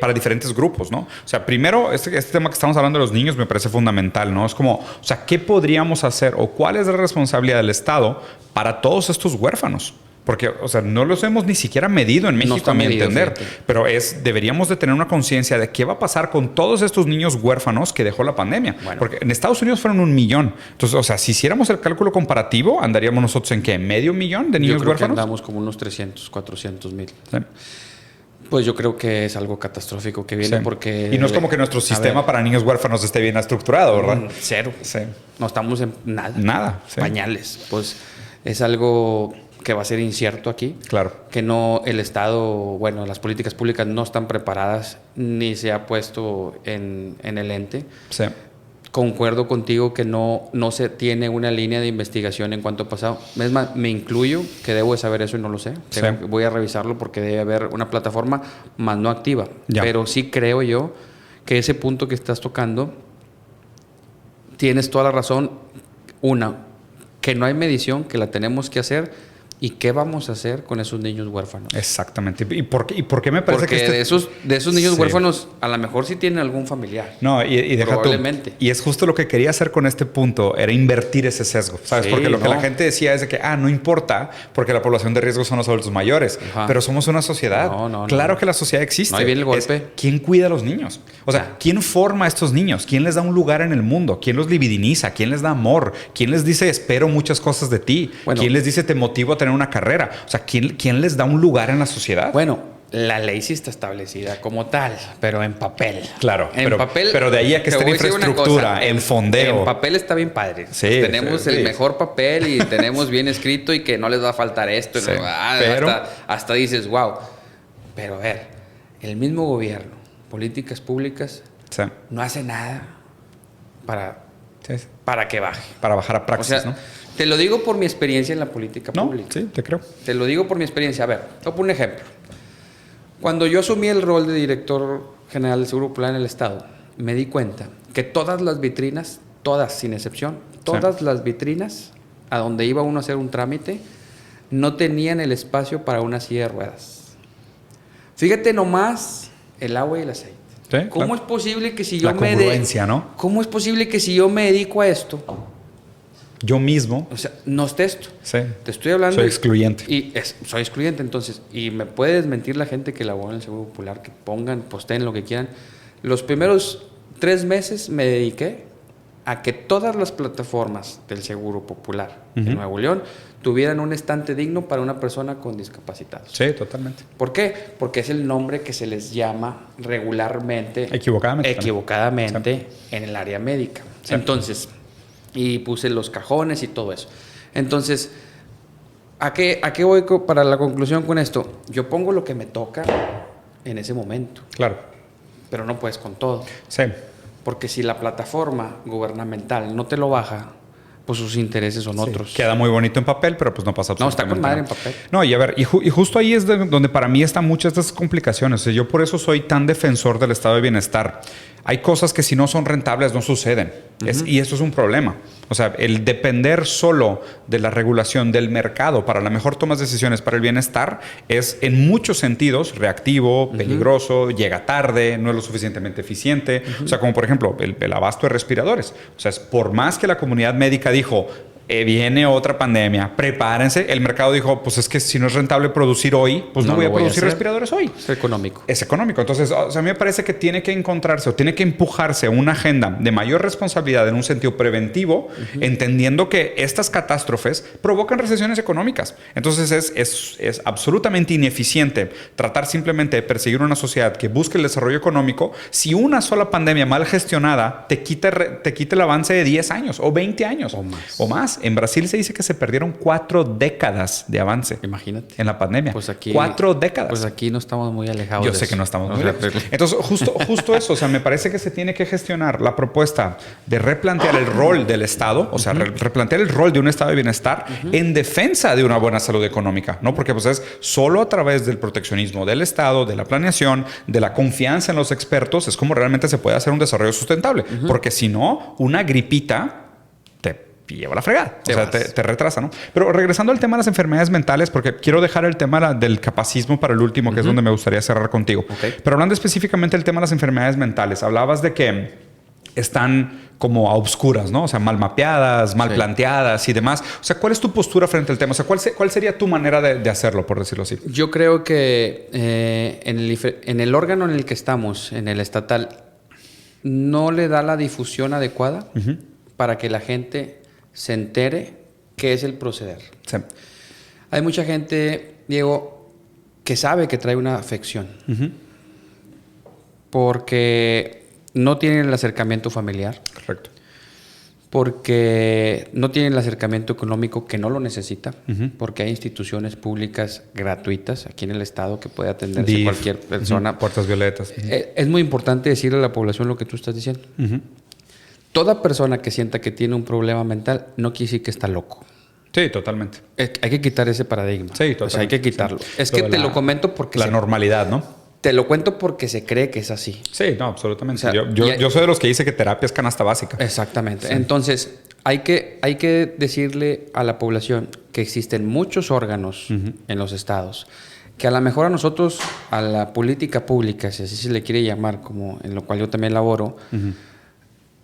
para diferentes grupos, ¿no? O sea, primero, este tema que estamos hablando de los niños me parece fundamental, ¿no? Es como, o sea, ¿qué podríamos hacer o cuál es la responsabilidad del Estado para todos estos huérfanos? Porque, o sea, no los hemos ni siquiera medido en México, a mi entender. Pero deberíamos de tener una conciencia de qué va a pasar con todos estos niños huérfanos que dejó la pandemia. Bueno. Porque en Estados Unidos fueron 1 millón. Entonces, o sea, si hiciéramos el cálculo comparativo, andaríamos nosotros en ¿qué? ¿Medio millón de niños huérfanos? Que andamos como unos 300, 400 mil. Sí. Pues yo creo que es algo catastrófico que viene porque... Y no es como que nuestro sistema para niños huérfanos esté bien estructurado, ¿verdad? Cero. Sí. No estamos en nada. Nada. Sí. Pañales. Pues es algo... que va a ser incierto aquí. Claro. Que no, el Estado, bueno, las políticas públicas no están preparadas ni se ha puesto en el ente. Sí. Concuerdo contigo que no se tiene una línea de investigación en cuanto ha pasado. Es más, me incluyo, que debo de saber eso y no lo sé. Voy a revisarlo porque debe haber una plataforma más no activa. Ya. Pero sí creo yo que ese punto que estás tocando, tienes toda la razón. Que no hay medición, que la tenemos que hacer. ¿Y qué vamos a hacer con esos niños huérfanos? Exactamente. ¿Y por qué me parece que de esos niños huérfanos, a lo mejor sí tienen algún familiar? No, y deja probablemente. Y es justo lo que quería hacer con este punto, era invertir ese sesgo, ¿sabes? Porque lo que la gente decía es de que, no importa, porque la población de riesgo son los adultos mayores. Ajá. Pero somos una sociedad. Claro que la sociedad existe. No, ahí viene el golpe. ¿Quién cuida a los niños? O sea, ¿quién forma a estos niños? ¿Quién les da un lugar en el mundo? ¿Quién los libidiniza? ¿Quién les da amor? ¿Quién les dice, espero muchas cosas de ti? Bueno, ¿quién les dice, te motivo a tener una carrera? O sea, ¿quién les da un lugar en la sociedad? Bueno, la ley sí está establecida como tal, pero en papel. Claro, pero de ahí a que esté en infraestructura, en fondeo. En papel está bien padre. Sí, pues tenemos el mejor papel y tenemos bien escrito y que no les va a faltar esto. Sí, pero hasta dices, wow. Pero a ver, el mismo gobierno, políticas públicas, no hace nada para que baje. Para bajar a praxis, o sea, ¿no? Te lo digo por mi experiencia en la política pública. Sí, te creo. Te lo digo por mi experiencia. A ver, te voy a poner un ejemplo. Cuando yo asumí el rol de director general del Seguro Popular en el Estado, me di cuenta que todas las vitrinas, todas sin excepción, todas las vitrinas a donde iba uno a hacer un trámite, no tenían el espacio para una silla de ruedas. Fíjate nomás el agua y el aceite. ¿Sí? ¿Cómo es posible que si yo ¿Cómo es posible que si yo me dedico a esto, yo mismo, o sea, no es esto? Sí. Te estoy hablando. Soy excluyente. Soy excluyente, entonces. Y me puede desmentir la gente que labora en el Seguro Popular, que posteen lo que quieran. Los primeros 3 meses me dediqué a que todas las plataformas del Seguro Popular de Nuevo León tuvieran un estante digno para una persona con discapacitados. Sí, totalmente. ¿Por qué? Porque es el nombre que se les llama regularmente, equivocadamente en el área médica. Sí. Entonces, y puse los cajones y todo eso. Entonces, ¿a qué voy para la conclusión con esto? Yo pongo lo que me toca en ese momento. Claro. Pero no puedes con todo. Sí. Porque si la plataforma gubernamental no te lo baja, pues sus intereses son otros. Queda muy bonito en papel, pero pues no pasa No, absolutamente está con madre nada. en papel. No, y a ver, y justo ahí es donde para mí están muchas de estas complicaciones. O sea, yo por eso soy tan defensor del estado de bienestar. Hay cosas que si no son rentables no suceden. Y eso es un problema. O sea, el depender solo de la regulación del mercado para la mejor toma de decisiones para el bienestar es en muchos sentidos reactivo, peligroso, llega tarde, no es lo suficientemente eficiente. O sea, como por ejemplo el abasto de respiradores. O sea, es por más que la comunidad médica dijo, viene otra pandemia, prepárense. El mercado dijo, pues es que si no es rentable producir hoy, pues no voy a producir respiradores hoy. Es económico. Es económico. Entonces, o sea, a mí me parece que tiene que encontrarse o tiene que empujarse una agenda de mayor responsabilidad en un sentido preventivo, entendiendo que estas catástrofes provocan recesiones económicas. Entonces, es absolutamente ineficiente tratar simplemente de perseguir una sociedad que busque el desarrollo económico si una sola pandemia mal gestionada te quita el avance de 10 años o 20 años o más. En Brasil se dice que se perdieron 4 décadas de avance. Imagínate. En la pandemia. Pues aquí, 4 décadas. Pues aquí no estamos muy alejados. Yo sé que no estamos muy lejos. Entonces, justo eso. O sea, me parece que se tiene que gestionar la propuesta de replantear el rol del Estado, o sea, replantear el rol de un estado de bienestar en defensa de una buena salud económica, ¿no? Porque pues es solo a través del proteccionismo del Estado, de la planeación, de la confianza en los expertos, es como realmente se puede hacer un desarrollo sustentable. Porque si no, una gripita lleva la fregada. O sea, te retrasa, ¿no? Pero regresando al tema de las enfermedades mentales, porque quiero dejar el tema del capacismo para el último, que es donde me gustaría cerrar contigo. Okay. Pero hablando específicamente del tema de las enfermedades mentales, hablabas de que están como a obscuras, ¿no? O sea, mal mapeadas, mal planteadas y demás. O sea, ¿cuál es tu postura frente al tema? O sea, ¿cuál sería tu manera de hacerlo, por decirlo así? Yo creo que en el órgano en el que estamos, en el estatal, no le da la difusión adecuada para que la gente se entere qué es el proceder. Sí. Hay mucha gente, Diego, que sabe que trae una afección porque no tienen el acercamiento familiar. Correcto. Porque no tienen el acercamiento económico que no lo necesita, porque hay instituciones públicas gratuitas aquí en el estado que puede atenderse DIF, cualquier persona. Puertas violetas. Es muy importante decirle a la población lo que tú estás diciendo. Toda persona que sienta que tiene un problema mental no quiere decir que está loco. Sí, totalmente. Hay que quitar ese paradigma. Sí, totalmente. O sea, hay que quitarlo. Sí. Es que te lo comento porque... La normalidad, ¿no? Te lo cuento porque se cree que es así. Sí, no, absolutamente. O sea, yo soy de los que dice que terapia es canasta básica. Exactamente. Sí. Entonces, hay que decirle a la población que existen muchos órganos en los estados, que a lo mejor a nosotros, a la política pública, si así se le quiere llamar, como en lo cual yo también laboro,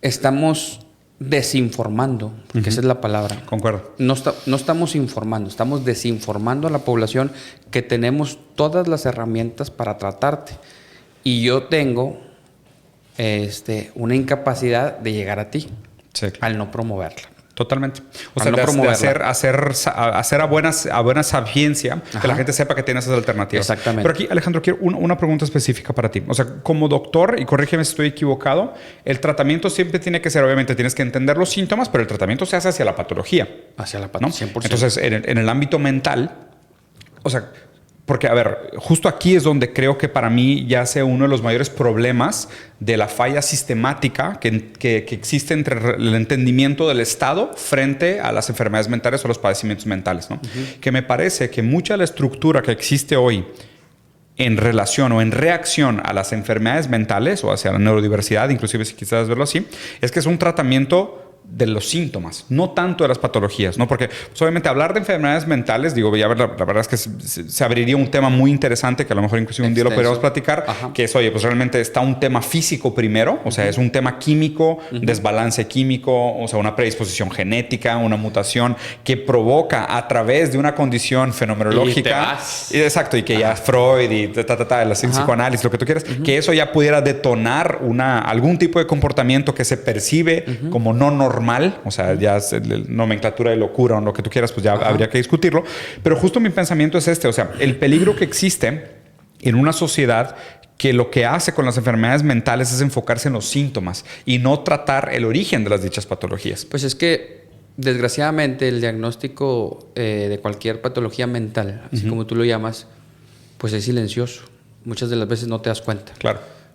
estamos desinformando, porque esa es la palabra. Concuerdo. No estamos informando, estamos desinformando a la población que tenemos todas las herramientas para tratarte. Y yo tengo una incapacidad de llegar a ti al no promoverla. Totalmente. O sea, de hacer a buena sapiencia que la gente sepa que tiene esas alternativas. Exactamente. Pero aquí, Alejandro, quiero una pregunta específica para ti. O sea, como doctor, y corrígeme si estoy equivocado, el tratamiento siempre tiene que ser, obviamente, tienes que entender los síntomas, pero el tratamiento se hace hacia la patología. Hacia la patología, ¿no? 100%. Entonces, en el ámbito mental, o sea, porque, a ver, justo aquí es donde creo que para mí ya sea uno de los mayores problemas de la falla sistemática que existe entre el entendimiento del Estado frente a las enfermedades mentales o los padecimientos mentales, ¿no? Que me parece que mucha de la estructura que existe hoy en relación o en reacción a las enfermedades mentales o hacia la neurodiversidad, inclusive si quisieras verlo así, es que es un tratamiento de los síntomas, no tanto de las patologías, ¿no? Porque pues, obviamente hablar de enfermedades mentales, digo, ya la verdad es que se abriría un tema muy interesante que a lo mejor inclusive un día lo podríamos platicar, que es, oye, pues realmente está un tema físico primero, o sea, es un tema químico, desbalance químico, o sea, una predisposición genética, una mutación que provoca a través de una condición fenomenológica. Exacto, y que ya Freud y el psicoanálisis, lo que tú quieras, que eso ya pudiera detonar algún tipo de comportamiento que se percibe como no normal, o sea, ya nomenclatura de locura o lo que tú quieras, pues ya habría que discutirlo. Pero justo mi pensamiento es o sea, el peligro que existe en una sociedad que lo que hace con las enfermedades mentales es enfocarse en los síntomas y no tratar el origen de las dichas patologías. Pues es que, desgraciadamente, el diagnóstico de cualquier patología mental, así como tú lo llamas, pues es silencioso. Muchas de las veces no te das cuenta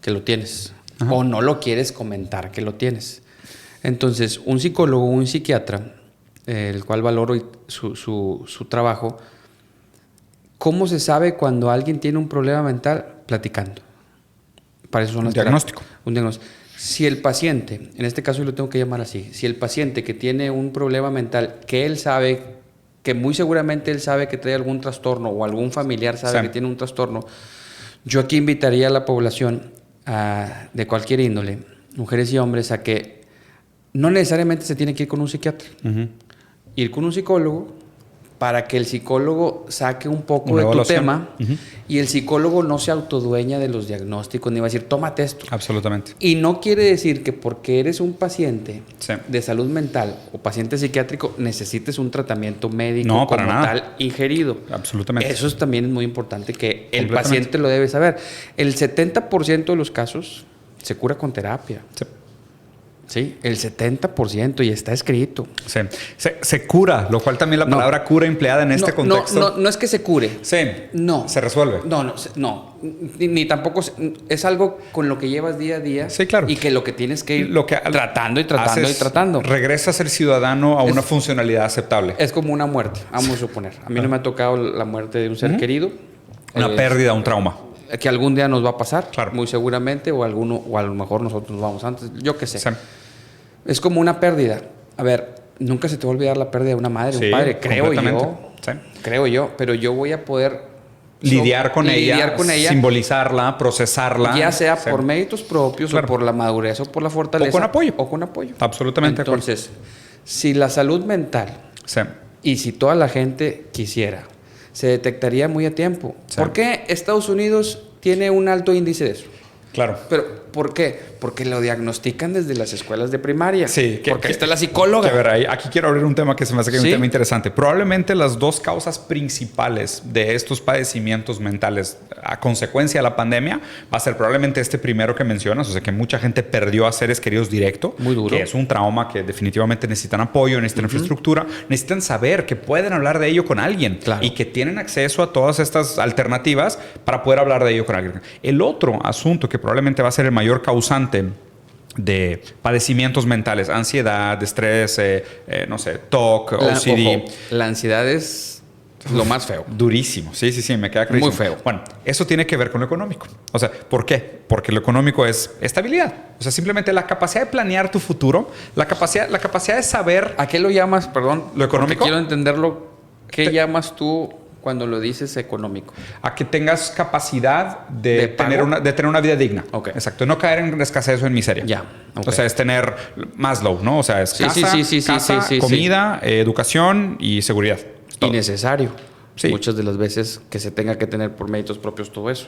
que lo tienes. O no lo quieres comentar que lo tienes. Entonces, un psicólogo o un psiquiatra el cual valoro su trabajo. ¿Cómo se sabe cuando alguien tiene un problema mental? Platicando. Para eso son las diagnóstico. Un diagnóstico. Si el paciente, en este caso yo lo tengo que llamar así, si el paciente que tiene un problema mental, que él sabe, que muy seguramente él sabe que trae algún trastorno o algún familiar sabe que tiene un trastorno, yo aquí invitaría a la población de cualquier índole, mujeres y hombres, a que no necesariamente se tiene que ir con un psiquiatra. Ir con un psicólogo para que el psicólogo saque un poco de tu tema y el psicólogo no se autodueña de los diagnósticos ni va a decir, tómate esto. Absolutamente. Y no quiere decir que porque eres un paciente de salud mental o paciente psiquiátrico necesites un tratamiento médico como tal ingerido. Absolutamente. Eso también es muy importante que el paciente lo debe saber. El 70% de los casos se cura con terapia. Sí, el 70% y está escrito. Sí. Se cura, lo cual también la palabra cura empleada en este contexto. No es que se cure. Sí. No. Se resuelve. No. Ni tampoco es algo con lo que llevas día a día. Sí, claro. Y que lo que tienes que ir tratando. Regresas el ciudadano a una funcionalidad aceptable. Es como una muerte, vamos a suponer. A mí no me ha tocado la muerte de un ser querido. Una pérdida, un trauma. Que algún día nos va a pasar, claro. Muy seguramente, o a lo mejor nosotros nos vamos antes, yo qué sé. Sí. Es como una pérdida. A ver, nunca se te va a olvidar la pérdida de una madre, un padre, creo yo. Sí. Creo yo, pero yo voy a poder lidiar con ella, simbolizarla, procesarla. Ya sea por méritos propios o por la madurez o por la fortaleza. O con apoyo. Absolutamente. Entonces, si la salud mental y si toda la gente quisiera, se detectaría muy a tiempo. ¿Por qué Estados Unidos tiene un alto índice de eso? Claro. ¿Pero por qué? Porque lo diagnostican desde las escuelas de primaria. Sí. Porque ahí está la psicóloga. A ver, aquí quiero abrir un tema que se me hace que es un tema interesante. Probablemente las dos causas principales de estos padecimientos mentales a consecuencia de la pandemia va a ser probablemente este primero que mencionas, o sea, que mucha gente perdió a seres queridos directo. Muy duro. Que es un trauma que definitivamente necesitan apoyo, necesitan infraestructura, necesitan saber que pueden hablar de ello con alguien y que tienen acceso a todas estas alternativas para poder hablar de ello con alguien. El otro asunto que probablemente va a ser el mayor causante de padecimientos mentales, ansiedad, estrés, no sé, TOC, OCD. Ojo, la ansiedad es lo más feo. Durísimo. Sí, me queda clarísimo. Muy feo. Bueno, eso tiene que ver con lo económico. O sea, ¿por qué? Porque lo económico es estabilidad. O sea, simplemente la capacidad de planear tu futuro, la capacidad de saber... ¿A qué lo llamas, perdón? ¿Lo económico? Quiero entenderlo. ¿Qué llamas tú cuando lo dices económico? A que tengas capacidad de tener una vida digna. Okay. Exacto. No caer en escasez o en miseria. Ya. Okay. O sea, es tener Maslow, ¿no? O sea, es casa, comida, educación y seguridad. Y necesario. Sí. Muchas de las veces que se tenga que tener por méritos propios todo eso.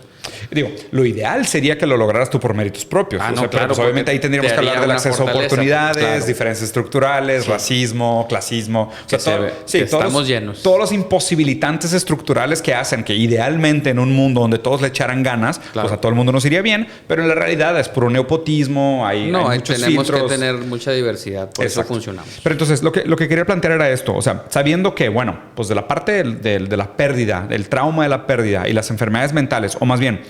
Digo, lo ideal sería que lo lograras tú por méritos propios. Claro. Pues obviamente ahí tendríamos que hablar del acceso a oportunidades, diferencias estructurales, racismo, clasismo. O sea, estamos llenos. Todos los imposibilitantes estructurales que hacen que idealmente en un mundo donde todos le echaran ganas, pues a todo el mundo nos iría bien, pero en la realidad es puro neopotismo, hay muchos tenemos filtros. Que tener mucha diversidad, por eso funcionamos. Pero entonces, lo que quería plantear era esto, o sea, sabiendo que, bueno, pues de la parte de la pérdida, del trauma de la pérdida y las enfermedades mentales, o más bien,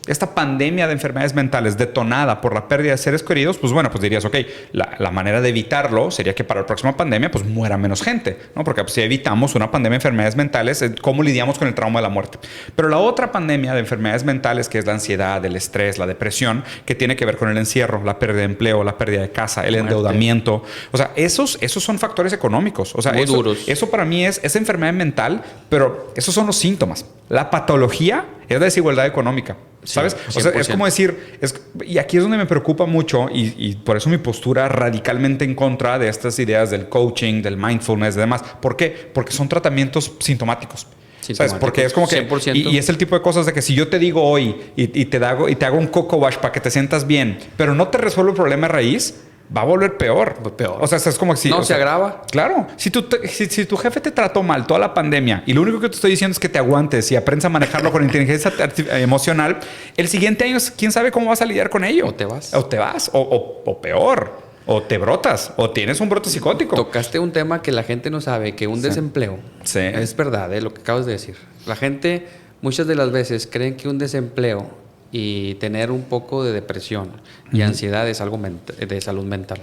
esta pandemia de enfermedades mentales detonada por la pérdida de seres queridos, pues bueno, pues dirías, ok, la manera de evitarlo sería que para la próxima pandemia, pues muera menos gente, ¿no? Porque pues, si evitamos una pandemia de enfermedades mentales, ¿cómo lidiamos con el trauma de la muerte? Pero la otra pandemia de enfermedades mentales, que es la ansiedad, el estrés, la depresión, que tiene que ver con el encierro, la pérdida de empleo, la pérdida de casa, el endeudamiento, o sea, esos son factores económicos, o sea, muy duros. Eso para mí es enfermedad mental, pero esos son los síntomas. La patología es la desigualdad económica, ¿sabes? Sí, o sea, es como decir, y aquí es donde me preocupa mucho y por eso mi postura radicalmente en contra de estas ideas del coaching, del mindfulness y demás. ¿Por qué? Porque son tratamientos sintomáticos. ¿Sabes? Porque es como que 100%. Y es el tipo de cosas de que si yo te digo hoy y te hago un coco wash para que te sientas bien, pero no te resuelvo el problema de raíz, va a volver peor. Peor. O sea, es como si... se agrava. Claro. Si tu jefe te trató mal toda la pandemia y lo único que te estoy diciendo es que te aguantes y aprendas a manejarlo con inteligencia emocional, el siguiente año, ¿quién sabe cómo vas a lidiar con ello? O te vas. O peor. O te brotas. O tienes un brote psicótico. Tocaste un tema que la gente no sabe, que un desempleo. Sí. Es verdad, lo que acabas de decir. La gente muchas de las veces creen que un desempleo Sí. y tener un poco de depresión y ansiedad es algo de salud mental.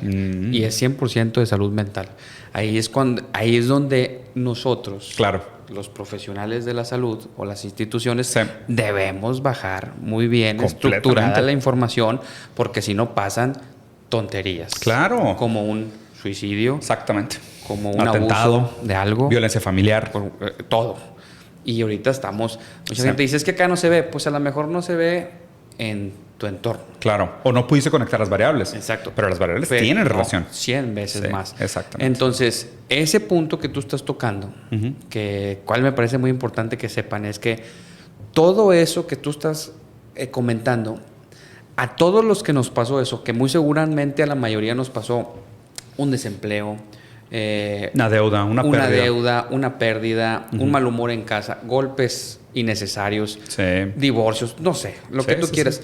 Y es 100% de salud mental. Ahí es donde nosotros, Claro, los profesionales de la salud o las instituciones, sí, debemos bajar muy bien completamente estructurada la información, porque si no pasan tonterías. Claro. Como un suicidio, exactamente. como un Atentado, abuso de algo, violencia familiar. todo. Y ahorita mucha Sí. gente dice, es que acá no se ve. Pues a lo mejor no se ve en tu entorno. Claro. O no pudiste conectar las variables. Exacto. Pero las variables Pero tienen no, relación. 100 veces Sí, más. exactamente. Entonces, ese punto que tú estás tocando, cual me parece muy importante que sepan, es que todo eso que tú estás comentando, a todos los que nos pasó eso, que muy seguramente a la mayoría nos pasó un desempleo, Una deuda, una pérdida. una pérdida, un mal humor en casa, golpes innecesarios, Sí. divorcios, no sé, lo Sí, que tú sí, quieras.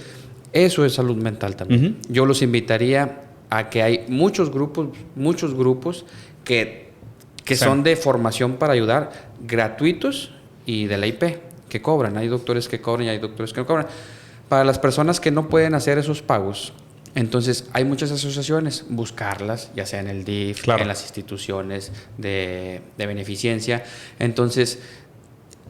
Eso es salud mental también. Yo los invitaría a que hay muchos grupos que Sí. son de formación para ayudar, gratuitos y de la IP, que cobran. Hay doctores que cobran y hay doctores que no cobran. Para las personas que no pueden hacer esos pagos, entonces hay muchas asociaciones, buscarlas, ya sea en el DIF, Claro. en las instituciones de beneficencia. Entonces,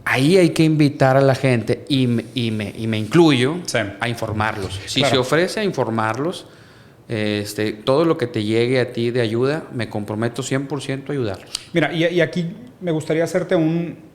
ahí hay que invitar a la gente y me incluyo Sí. a informarlos. Si Claro. se ofrece a informarlos, todo lo que te llegue a ti de ayuda, me comprometo 100% a ayudarlos. Mira, y aquí me gustaría hacerte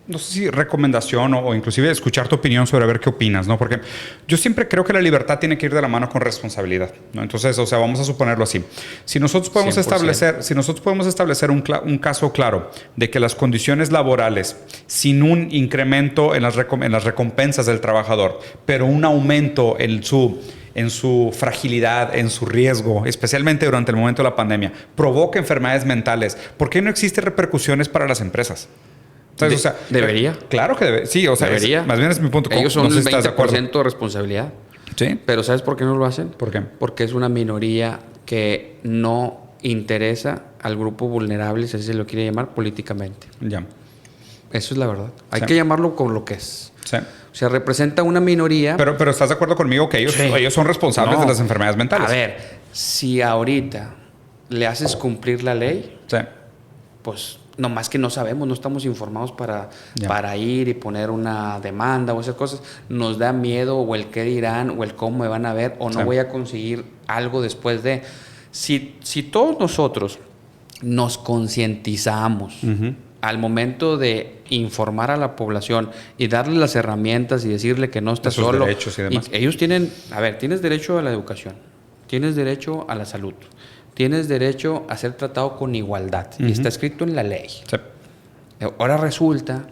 no sé si recomendación o inclusive escuchar tu opinión sobre ver qué opinas, ¿no? Porque yo siempre creo que la libertad tiene que ir de la mano con responsabilidad, ¿no? Entonces, o sea, vamos a suponerlo así. Si nosotros podemos 100%. establecer un caso claro de que las condiciones laborales, sin un incremento en las recompensas del trabajador, pero un aumento en su fragilidad, en su riesgo, especialmente durante el momento de la pandemia, provoca enfermedades mentales, ¿por qué no existen repercusiones para las empresas? ¿Sabes? O sea, debería. Claro que debe. Sí, o sea, debería. Más bien es mi punto. Ellos son no sé el si estás de 20% de responsabilidad. Sí. Pero ¿sabes por qué no lo hacen? ¿Por qué? Porque es una minoría que no interesa al grupo vulnerable, si así se lo quiere llamar, políticamente. Ya. Eso es la verdad. Hay Sí. que llamarlo con lo que es. Sí. O sea, representa una minoría. Pero ¿estás de acuerdo conmigo que ellos, Sí. ellos son responsables No. de las enfermedades mentales? A ver, si ahorita le haces cumplir la ley, Sí. pues nomás que no sabemos, no estamos informados Ya. para ir y poner una demanda o esas cosas. Nos da miedo o el qué dirán o el cómo me van a ver o no Sí. voy a conseguir algo después de... Si todos nosotros nos concientizamos al momento de informar a la población y darle las herramientas y decirle que no está De sus solo. derechos y demás. Ellos tienen, tienes derecho a la educación, tienes derecho a la salud, tienes derecho a ser tratado con igualdad y está escrito en la ley. Sí. Ahora resulta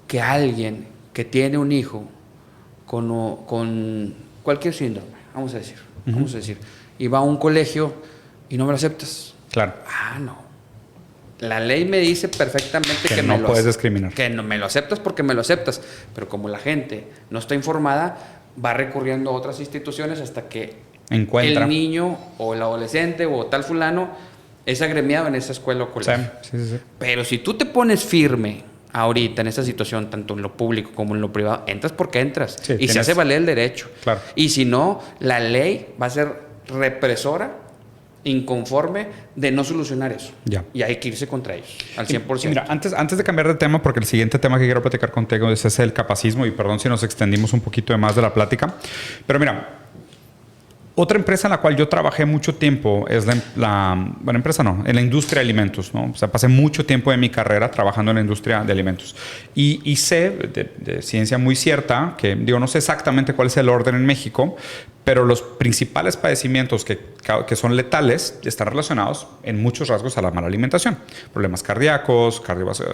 que alguien que tiene un hijo con cualquier síndrome, vamos a decir, y va a un colegio y no me lo aceptas. Claro. Ah, no. La ley me dice perfectamente Que no puedes discriminar. Que no me lo aceptas porque me lo aceptas. Pero como la gente no está informada, va recurriendo a otras instituciones hasta que Encuentra. el niño o el adolescente o tal fulano es agremiado en esa escuela o colegio. Sí. Pero si tú te pones firme ahorita en esa situación, tanto en lo público como en lo privado, entras porque entras. Sí, y se hace valer el derecho. Claro. Y si no, la ley va a ser represora, inconforme de no solucionar eso. Ya. Y hay que irse contra ellos, al 100%. Y mira, antes de cambiar de tema, porque el siguiente tema que quiero platicar contigo es el capacismo, y perdón si nos extendimos un poquito de más de la plática, pero mira, otra empresa en la cual yo trabajé mucho tiempo es en la industria de alimentos, ¿no? O sea, pasé mucho tiempo de mi carrera trabajando en la industria de alimentos. Y sé de ciencia muy cierta, que digo, no sé exactamente cuál es el orden en México, pero los principales padecimientos que son letales están relacionados en muchos rasgos a la mala alimentación. Problemas cardíacos,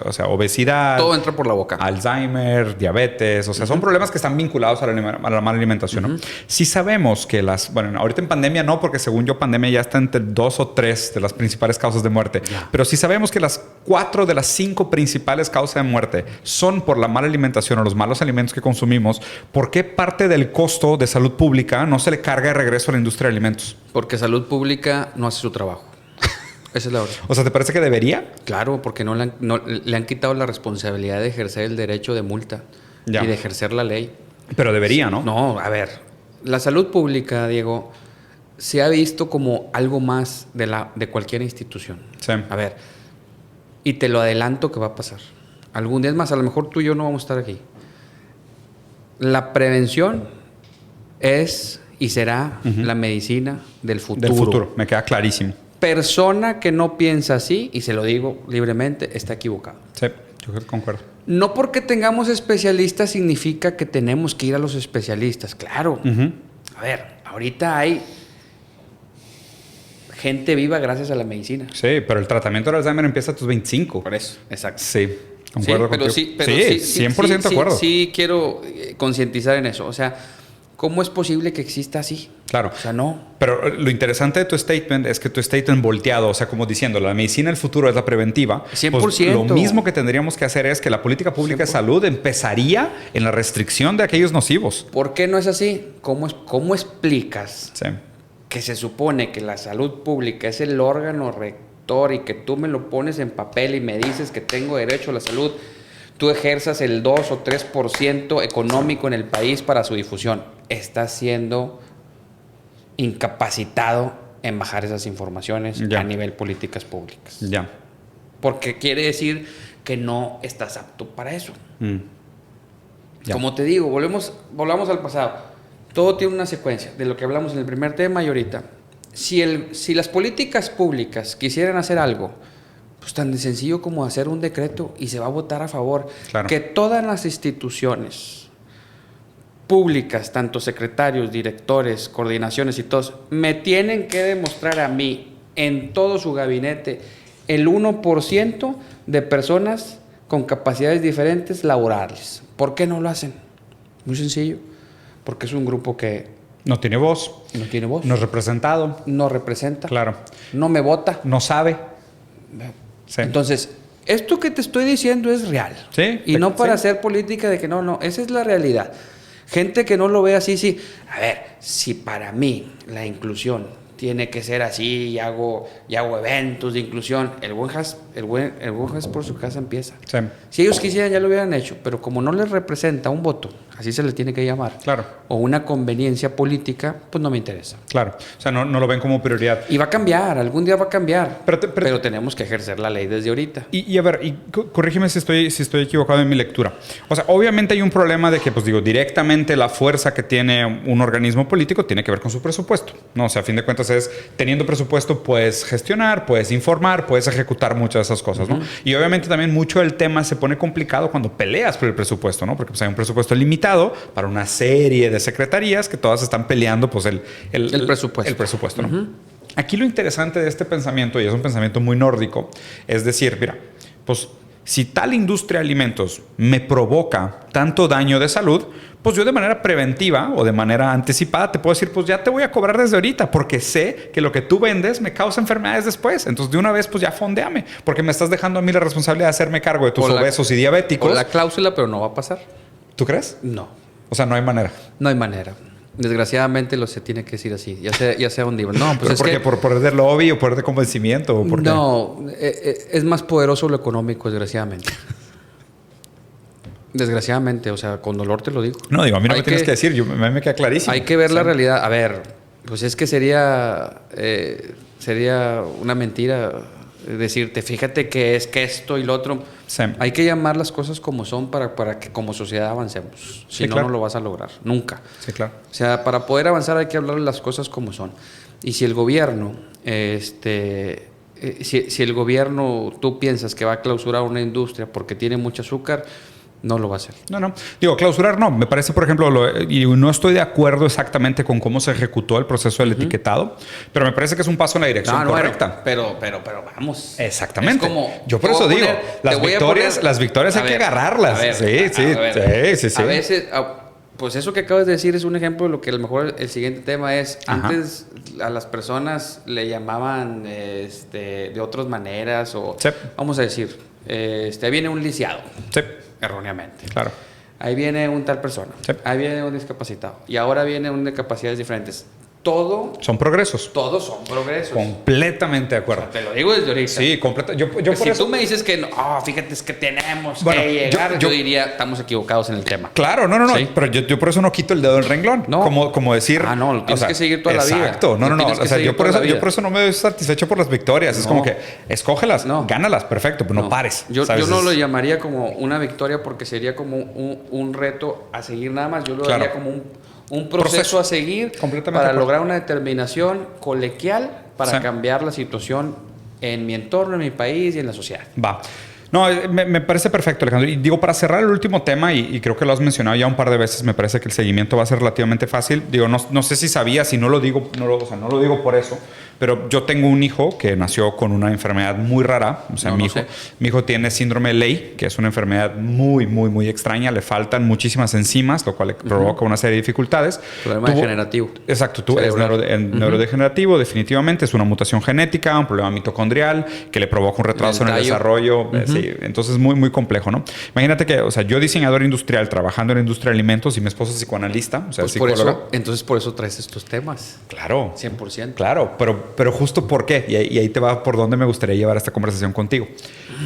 o sea, obesidad. Todo entra por la boca. Alzheimer, diabetes, o sea, son problemas que están vinculados a la mala alimentación, ¿no? Si sabemos que ahorita en pandemia no, porque según yo pandemia ya está entre 2 o 3 de las principales causas de muerte, pero si sabemos que las 4 de las 5 principales causas de muerte son por la mala alimentación o los malos alimentos que consumimos, ¿por qué parte del costo de salud pública no se le carga de regreso a la industria de alimentos? Porque salud pública no hace su trabajo. Esa es la verdad. O sea, ¿te parece que debería? Claro, porque no le han quitado la responsabilidad de ejercer el derecho de multa Ya. y de ejercer la ley. Pero debería, ¿no? No, a ver, la salud pública, Diego, se ha visto como algo más de cualquier institución. Sí. A ver, y te lo adelanto que va a pasar. Algún día, es más, a lo mejor tú y yo no vamos a estar aquí. La prevención es y será la medicina del futuro. Del futuro, me queda clarísimo. Persona que no piensa así, y se lo digo libremente, está equivocado. Sí, yo creo que concuerdo. No porque tengamos especialistas significa que tenemos que ir a los especialistas. Claro. A ver, ahorita hay gente viva gracias a la medicina. Sí, pero el tratamiento del Alzheimer empieza a tus 25. Por eso, exacto. Sí, concuerdo contigo. Sí, 100% de acuerdo. Sí, quiero concientizar en eso. O sea, ¿cómo es posible que exista así? Claro. O sea, no. Pero lo interesante de tu statement es que tu statement volteado, o sea, como diciendo, la medicina del futuro es la preventiva. 100%. Pues lo mismo que tendríamos que hacer es que la política pública 100%. De salud empezaría en la restricción de aquellos nocivos. ¿Por qué no es así? ¿Cómo explicas que se supone que la salud pública es el órgano rector y que tú me lo pones en papel y me dices que tengo derecho a la salud? Tú ejerzas el 2 o 3% económico en el país para su difusión. Estás siendo incapacitado en bajar esas informaciones a nivel políticas públicas. Ya. Porque quiere decir que no estás apto para eso. Como te digo, volvamos al pasado. Todo tiene una secuencia de lo que hablamos en el primer tema y ahorita. Si las políticas públicas quisieran hacer algo, pues tan de sencillo como hacer un decreto y se va a votar a favor. Claro. Que todas las instituciones públicas, tanto secretarios, directores, coordinaciones y todos, me tienen que demostrar a mí, en todo su gabinete, el 1% de personas con capacidades diferentes laborales. ¿Por qué no lo hacen? Muy sencillo. Porque es un grupo que no tiene voz. No tiene voz. No es representado. No representa. Claro. No me vota. No sabe. Sí. Entonces, esto que te estoy diciendo es real. Sí. Y no para hacer política de que no, esa es la realidad. Gente que no lo ve así, sí. A ver, si para mí la inclusión tiene que ser así y hago eventos de inclusión, el buen jas por su casa empieza. Sí. Si ellos quisieran ya lo hubieran hecho, pero como no les representa un voto, así se le tiene que llamar. Claro. O una conveniencia política, pues no me interesa. Claro. O sea, no lo ven como prioridad. Y va a cambiar, algún día va a cambiar. Pero tenemos que ejercer la ley desde ahorita. Y a ver, corrígeme si estoy equivocado en mi lectura. O sea, obviamente hay un problema de que, pues digo, directamente la fuerza que tiene un organismo político tiene que ver con su presupuesto, ¿no? O sea, a fin de cuentas es, teniendo presupuesto, puedes gestionar, puedes informar, puedes ejecutar muchas de esas cosas, ¿no? Y obviamente también mucho del tema se pone complicado cuando peleas por el presupuesto, ¿no? Porque pues, hay un presupuesto limitado para una serie de secretarías que todas están peleando, pues, el presupuesto. El presupuesto, ¿no? Aquí lo interesante de este pensamiento, y es un pensamiento muy nórdico, es decir, mira, pues si tal industria de alimentos me provoca tanto daño de salud, pues yo de manera preventiva o de manera anticipada te puedo decir, pues ya te voy a cobrar desde ahorita porque sé que lo que tú vendes me causa enfermedades después. Entonces de una vez pues ya fondéame porque me estás dejando a mí la responsabilidad de hacerme cargo de tus obesos y diabéticos. O la cláusula, pero no va a pasar. ¿Tú crees? No. O sea, no hay manera. No hay manera. Desgraciadamente se tiene que decir así, ya sea un libro. No, pues ¿pero por qué? ¿Por poder de lobby o poder de convencimiento? ¿O por qué? Es más poderoso lo económico, desgraciadamente. Desgraciadamente, o sea, con dolor te lo digo. No, digo, a mí no me tienes que decir, a mí me queda clarísimo. Hay que ver la realidad. A ver, pues es que sería una mentira decirte, fíjate que es que esto y lo otro. Sí. Hay que llamar las cosas como son para que como sociedad avancemos. Si no, no lo vas a lograr. Nunca. Sí, claro. O sea, para poder avanzar hay que hablar las cosas como son. Y si el gobierno, si el gobierno tú piensas que va a clausurar una industria porque tiene mucho azúcar, no lo va a hacer. No. Digo, clausurar no. Me parece, por ejemplo, y no estoy de acuerdo exactamente con cómo se ejecutó el proceso del etiquetado, pero me parece que es un paso en la dirección correcta. Pero vamos. Exactamente. Es como, yo por eso digo, las victorias hay que agarrarlas. Sí. A veces, pues eso que acabas de decir es un ejemplo de lo que a lo mejor el siguiente tema es. Ajá. Antes a las personas le llamaban de otras maneras o vamos a decir, ahí viene un lisiado. Sí. Erróneamente. Claro. Ahí viene un tal persona. Sí. Ahí viene un discapacitado. Y ahora viene un de capacidades diferentes. todo... Son progresos. Todos son progresos. Completamente de acuerdo. O sea, te lo digo desde ahorita. Sí, yo por si eso... tú me dices que no, fíjate, es que tenemos Bueno, que llegar, yo diría, estamos equivocados en el tema. Claro, no. ¿Sí? Pero yo por eso no quito el dedo del renglón. No. Como decir... No, lo tienes que seguir toda la vida. Exacto. No. O sea, yo por eso no me doy satisfecho por las victorias. Es como que escógelas, gánalas, perfecto, pero no pares. Yo no lo llamaría como una victoria porque sería como un reto a seguir nada más. Yo lo daría como un proceso a seguir para lograr una determinación colegial para cambiar la situación en mi entorno, en mi país y en la sociedad. Va. No, me parece perfecto, Alejandro. Y digo, para cerrar el último tema, y creo que lo has mencionado ya un par de veces, me parece que el seguimiento va a ser relativamente fácil. Digo, no sé si sabías, si no lo digo, no lo digo por eso, pero yo tengo un hijo que nació con una enfermedad muy rara. O sea, mi hijo tiene síndrome de Leigh, que es una enfermedad muy, muy, muy extraña. Le faltan muchísimas enzimas, lo cual le provoca una serie de dificultades. Problema degenerativo. Exacto, es neurodegenerativo, definitivamente. Es una mutación genética, un problema mitocondrial que le provoca un retraso en el desarrollo. Sí, entonces muy, muy complejo, ¿no? Imagínate que, o sea, yo diseñador industrial, trabajando en la industria de alimentos y mi esposa es psicoanalista, o sea, pues psicóloga. Entonces por eso traes estos temas. Claro. 100%. Claro, pero justo por qué, y ahí te va por dónde me gustaría llevar esta conversación contigo.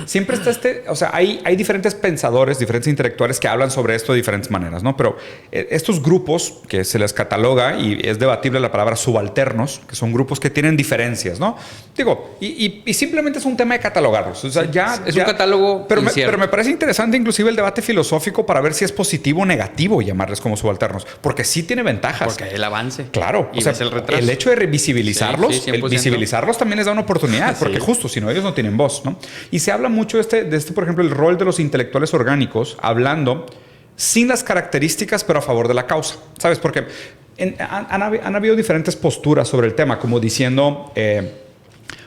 Siempre está o sea, hay diferentes pensadores, diferentes intelectuales que hablan sobre esto de diferentes maneras, ¿no? Pero estos grupos que se les cataloga, y es debatible la palabra subalternos, que son grupos que tienen diferencias, ¿no? Digo, y simplemente es un tema de catalogarlos. O sea, es un catálogo pero me parece interesante inclusive el debate filosófico para ver si es positivo o negativo llamarles como subalternos, porque sí tiene ventajas. Porque hay el avance. Claro. Y o sea, el hecho de visibilizarlos, visibilizarlos también les da una oportunidad, porque justo, si no, ellos no tienen voz, ¿no? Y se habla mucho de este, por ejemplo, el rol de los intelectuales orgánicos, hablando sin las características, pero a favor de la causa, ¿sabes? Porque han habido diferentes posturas sobre el tema, como diciendo,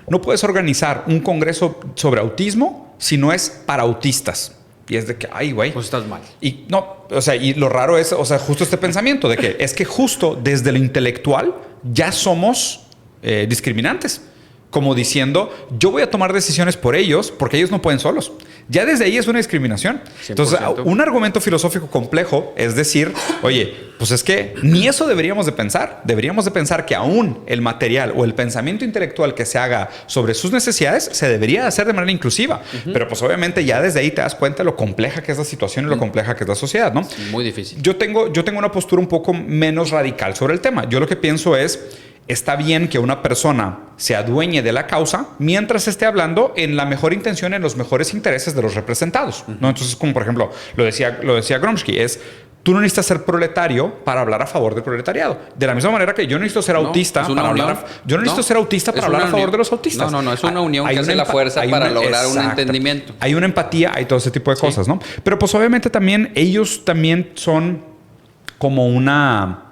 no puedes organizar un congreso sobre autismo si no es para autistas. Y es de que, ay, güey. Pues estás mal. Y no, o sea, y lo raro es, o sea, justo este pensamiento de que es que justo desde lo intelectual ya somos discriminantes. Como diciendo, yo voy a tomar decisiones por ellos porque ellos no pueden solos. Ya desde ahí es una discriminación. 100%. Entonces, un argumento filosófico complejo es decir, oye, pues es que ni eso deberíamos de pensar. Deberíamos de pensar que aún el material o el pensamiento intelectual que se haga sobre sus necesidades se debería hacer de manera inclusiva. Pero pues obviamente ya desde ahí te das cuenta de lo compleja que es la situación y lo compleja que es la sociedad, ¿no? Muy difícil. Yo tengo una postura un poco menos radical sobre el tema. Yo lo que pienso es, está bien que una persona se adueñe de la causa mientras esté hablando en la mejor intención, en los mejores intereses de los representados, ¿no? Entonces, como por ejemplo, lo decía Gramsci, tú no necesitas ser proletario para hablar a favor del proletariado. De la misma manera que yo no necesito ser autista para hablar a favor de los autistas. No, es una unión que hace la fuerza para lograr un entendimiento. Hay una empatía, hay todo ese tipo de cosas, ¿no? Pero pues obviamente ellos también son como una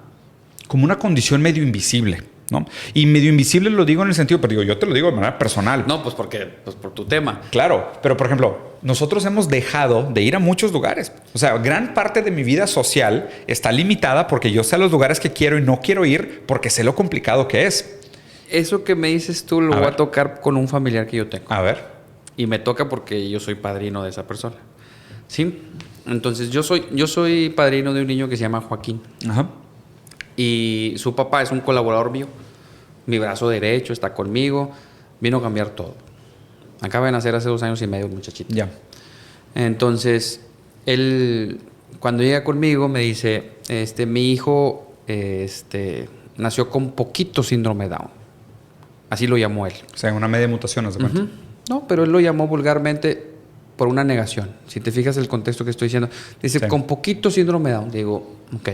condición medio invisible, ¿no? Y medio invisible lo digo en el sentido, pero digo, yo te lo digo de manera personal. No, pues por tu tema. Claro, pero por ejemplo, nosotros hemos dejado de ir a muchos lugares. O sea, gran parte de mi vida social está limitada porque yo sé los lugares que quiero y no quiero ir porque sé lo complicado que es. Eso que me dices tú lo voy a tocar con un familiar que yo tengo. A ver. Y me toca porque yo soy padrino de esa persona. ¿Sí? Entonces, yo soy padrino de un niño que se llama Joaquín. Ajá. Y su papá es un colaborador mío. Mi brazo derecho está conmigo. Vino a cambiar todo. Acaba de nacer hace 2 años y medio el muchachito. Ya. Entonces, él, cuando llega conmigo, me dice, mi hijo nació con poquito síndrome Down. Así lo llamó él. O sea, una media mutación, ¿no se cuenta? No, pero él lo llamó vulgarmente por una negación. Si te fijas el contexto que estoy diciendo. Dice, con poquito síndrome Down. Digo, ok.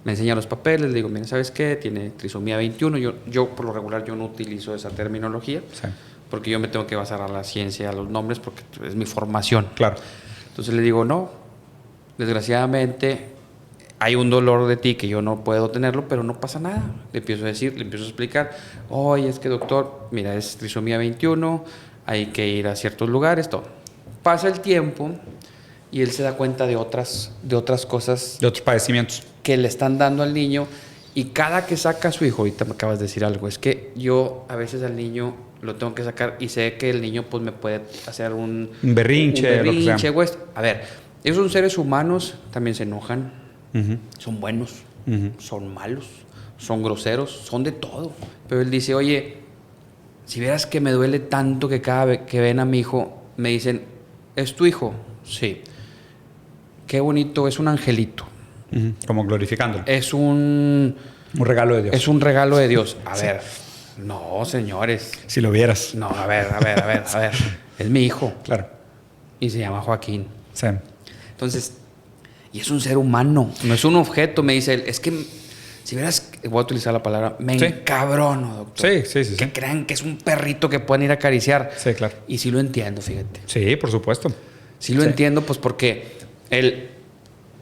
Me enseña los papeles, le digo, mira, ¿sabes qué? Tiene trisomía 21. Yo por lo regular, yo no utilizo esa terminología. Sí. Porque yo me tengo que basar a la ciencia, a los nombres, porque es mi formación. Claro. Entonces le digo, no, desgraciadamente hay un dolor de ti que yo no puedo tenerlo, pero no pasa nada. Le empiezo a explicar, oye, es que doctor, mira, es trisomía 21, hay que ir a ciertos lugares, todo. Pasa el tiempo y él se da cuenta de otras cosas. De otros padecimientos. Que le están dando al niño, y cada que saca a su hijo, ahorita me acabas de decir algo, es que yo a veces al niño lo tengo que sacar y sé que el niño pues me puede hacer un berrinche, lo que sea. A ver, ellos son seres humanos, también se enojan, son buenos, son malos, son groseros, son de todo. Pero él dice, oye, si vieras que me duele tanto que cada vez que ven a mi hijo, me dicen, ¿es tu hijo? Sí. Qué bonito, es un angelito. Como glorificándolo. Es un regalo de Dios. Es un regalo de Dios. A ver, no, señores. Si lo vieras. No, a ver. Es mi hijo. Claro. Y se llama Joaquín. Sí. Entonces, y es un ser humano, no es un objeto. Me dice él, es que, si vieras, voy a utilizar la palabra, me encabrono, doctor. Sí. Que crean que es un perrito que pueden ir a acariciar. Sí, claro. Y sí lo entiendo, fíjate. Sí, por supuesto. Sí lo entiendo, pues porque él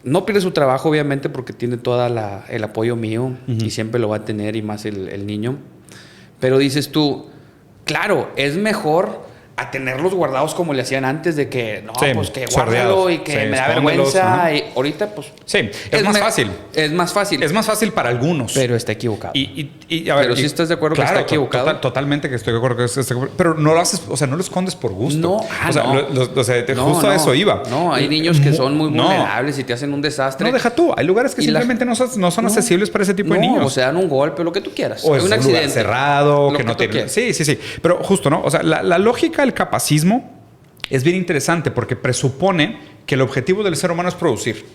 no pierde su trabajo, obviamente, porque tiene todo el apoyo mío y siempre lo va a tener, y más el niño. Pero dices tú, claro, es mejor a tenerlos guardados como le hacían antes, de que no, pues que guárdalo y que me da vergüenza. Y ahorita, pues. Sí, es más fácil. Es más fácil. Es más fácil para algunos. Pero está equivocado. A ver, pero sí estás de acuerdo, claro, que está equivocado. Totalmente que estoy de acuerdo que está equivocado. Pero no lo haces, o sea, no lo escondes por gusto. No, justo a eso iba. No, hay niños que son muy vulnerables y te hacen un desastre. No, deja tú. Hay lugares que simplemente no son accesibles para ese tipo de niños. O se dan un golpe, lo que tú quieras. O es un accidente cerrado, que no tiene. Sí. Pero justo, ¿no? O sea, la lógica del capacismo es bien interesante porque presupone que el objetivo del ser humano es producir.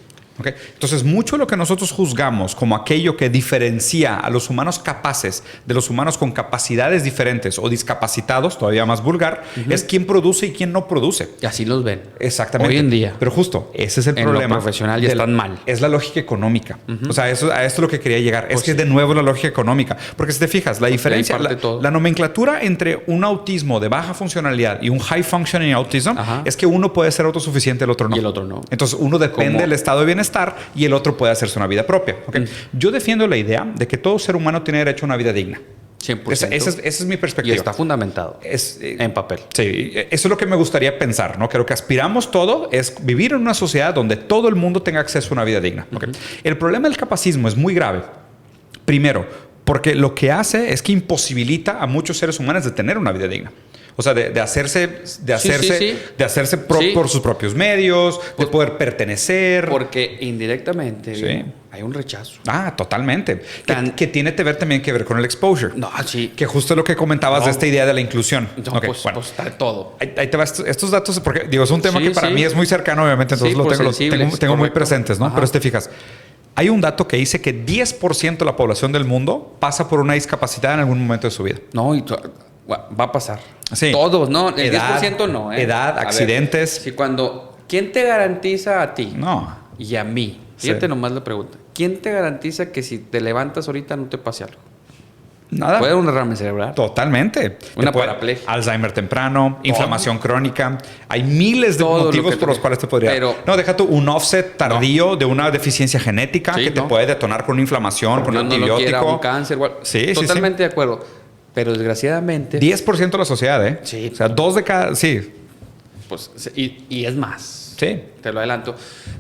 ¿Okay? Entonces, mucho de lo que nosotros juzgamos como aquello que diferencia a los humanos capaces de los humanos con capacidades diferentes o discapacitados, todavía más vulgar, es quién produce y quién no produce. Y así los ven. Exactamente. Hoy en día. Pero justo, ese es el problema. En lo profesional ya están mal. Es la lógica económica. O sea, a esto es lo que quería llegar. Pues es que es de nuevo la lógica económica. Porque si te fijas, la diferencia, la nomenclatura entre un autismo de baja funcionalidad y un high functioning autism es que uno puede ser autosuficiente, el otro no. Y el otro no. Entonces, uno depende del estado de bienestar y el otro puede hacerse una vida propia. ¿Okay? Yo defiendo la idea de que todo ser humano tiene derecho a una vida digna. 100%. Esa es mi perspectiva. Y está fundamentado en papel. Sí, eso es lo que me gustaría pensar, ¿no? Creo que aspiramos todo es vivir en una sociedad donde todo el mundo tenga acceso a una vida digna. ¿Okay? El problema del capacismo es muy grave. Primero, porque lo que hace es que imposibilita a muchos seres humanos de tener una vida digna. O sea, de hacerse por sus propios medios, de poder pertenecer. Porque indirectamente hay un rechazo. Totalmente. Que tiene que ver con el exposure. No, sí. Que justo lo que comentabas de esta idea de la inclusión. No, pues está de todo. Ahí te va estos datos, porque digo, es un tema que para mí es muy cercano, obviamente, entonces tengo muy presentes, ¿no? Ajá. Pero si te fijas, hay un dato que dice que 10% de la población del mundo pasa por una discapacidad en algún momento de su vida. No, va a pasar. Sí. Todos, ¿no? El 10% no, ¿eh? Edad, accidentes. ¿Quién te garantiza a ti? No. Y a mí. Fíjate nomás la pregunta. ¿Quién te garantiza que si te levantas ahorita no te pase algo? Nada. Puede un derrame cerebral. Totalmente. Una paraplegia. Alzheimer temprano, inflamación crónica. Hay miles de motivos por los cuales te podría... No, deja tú un offset tardío de una deficiencia genética que te puede detonar con una inflamación, con un antibiótico. Un cáncer. Totalmente de acuerdo. Pero desgraciadamente... 10% de la sociedad, ¿eh? Sí. O sea, 2 de cada... Sí. Pues, y es más. Sí. Te lo adelanto.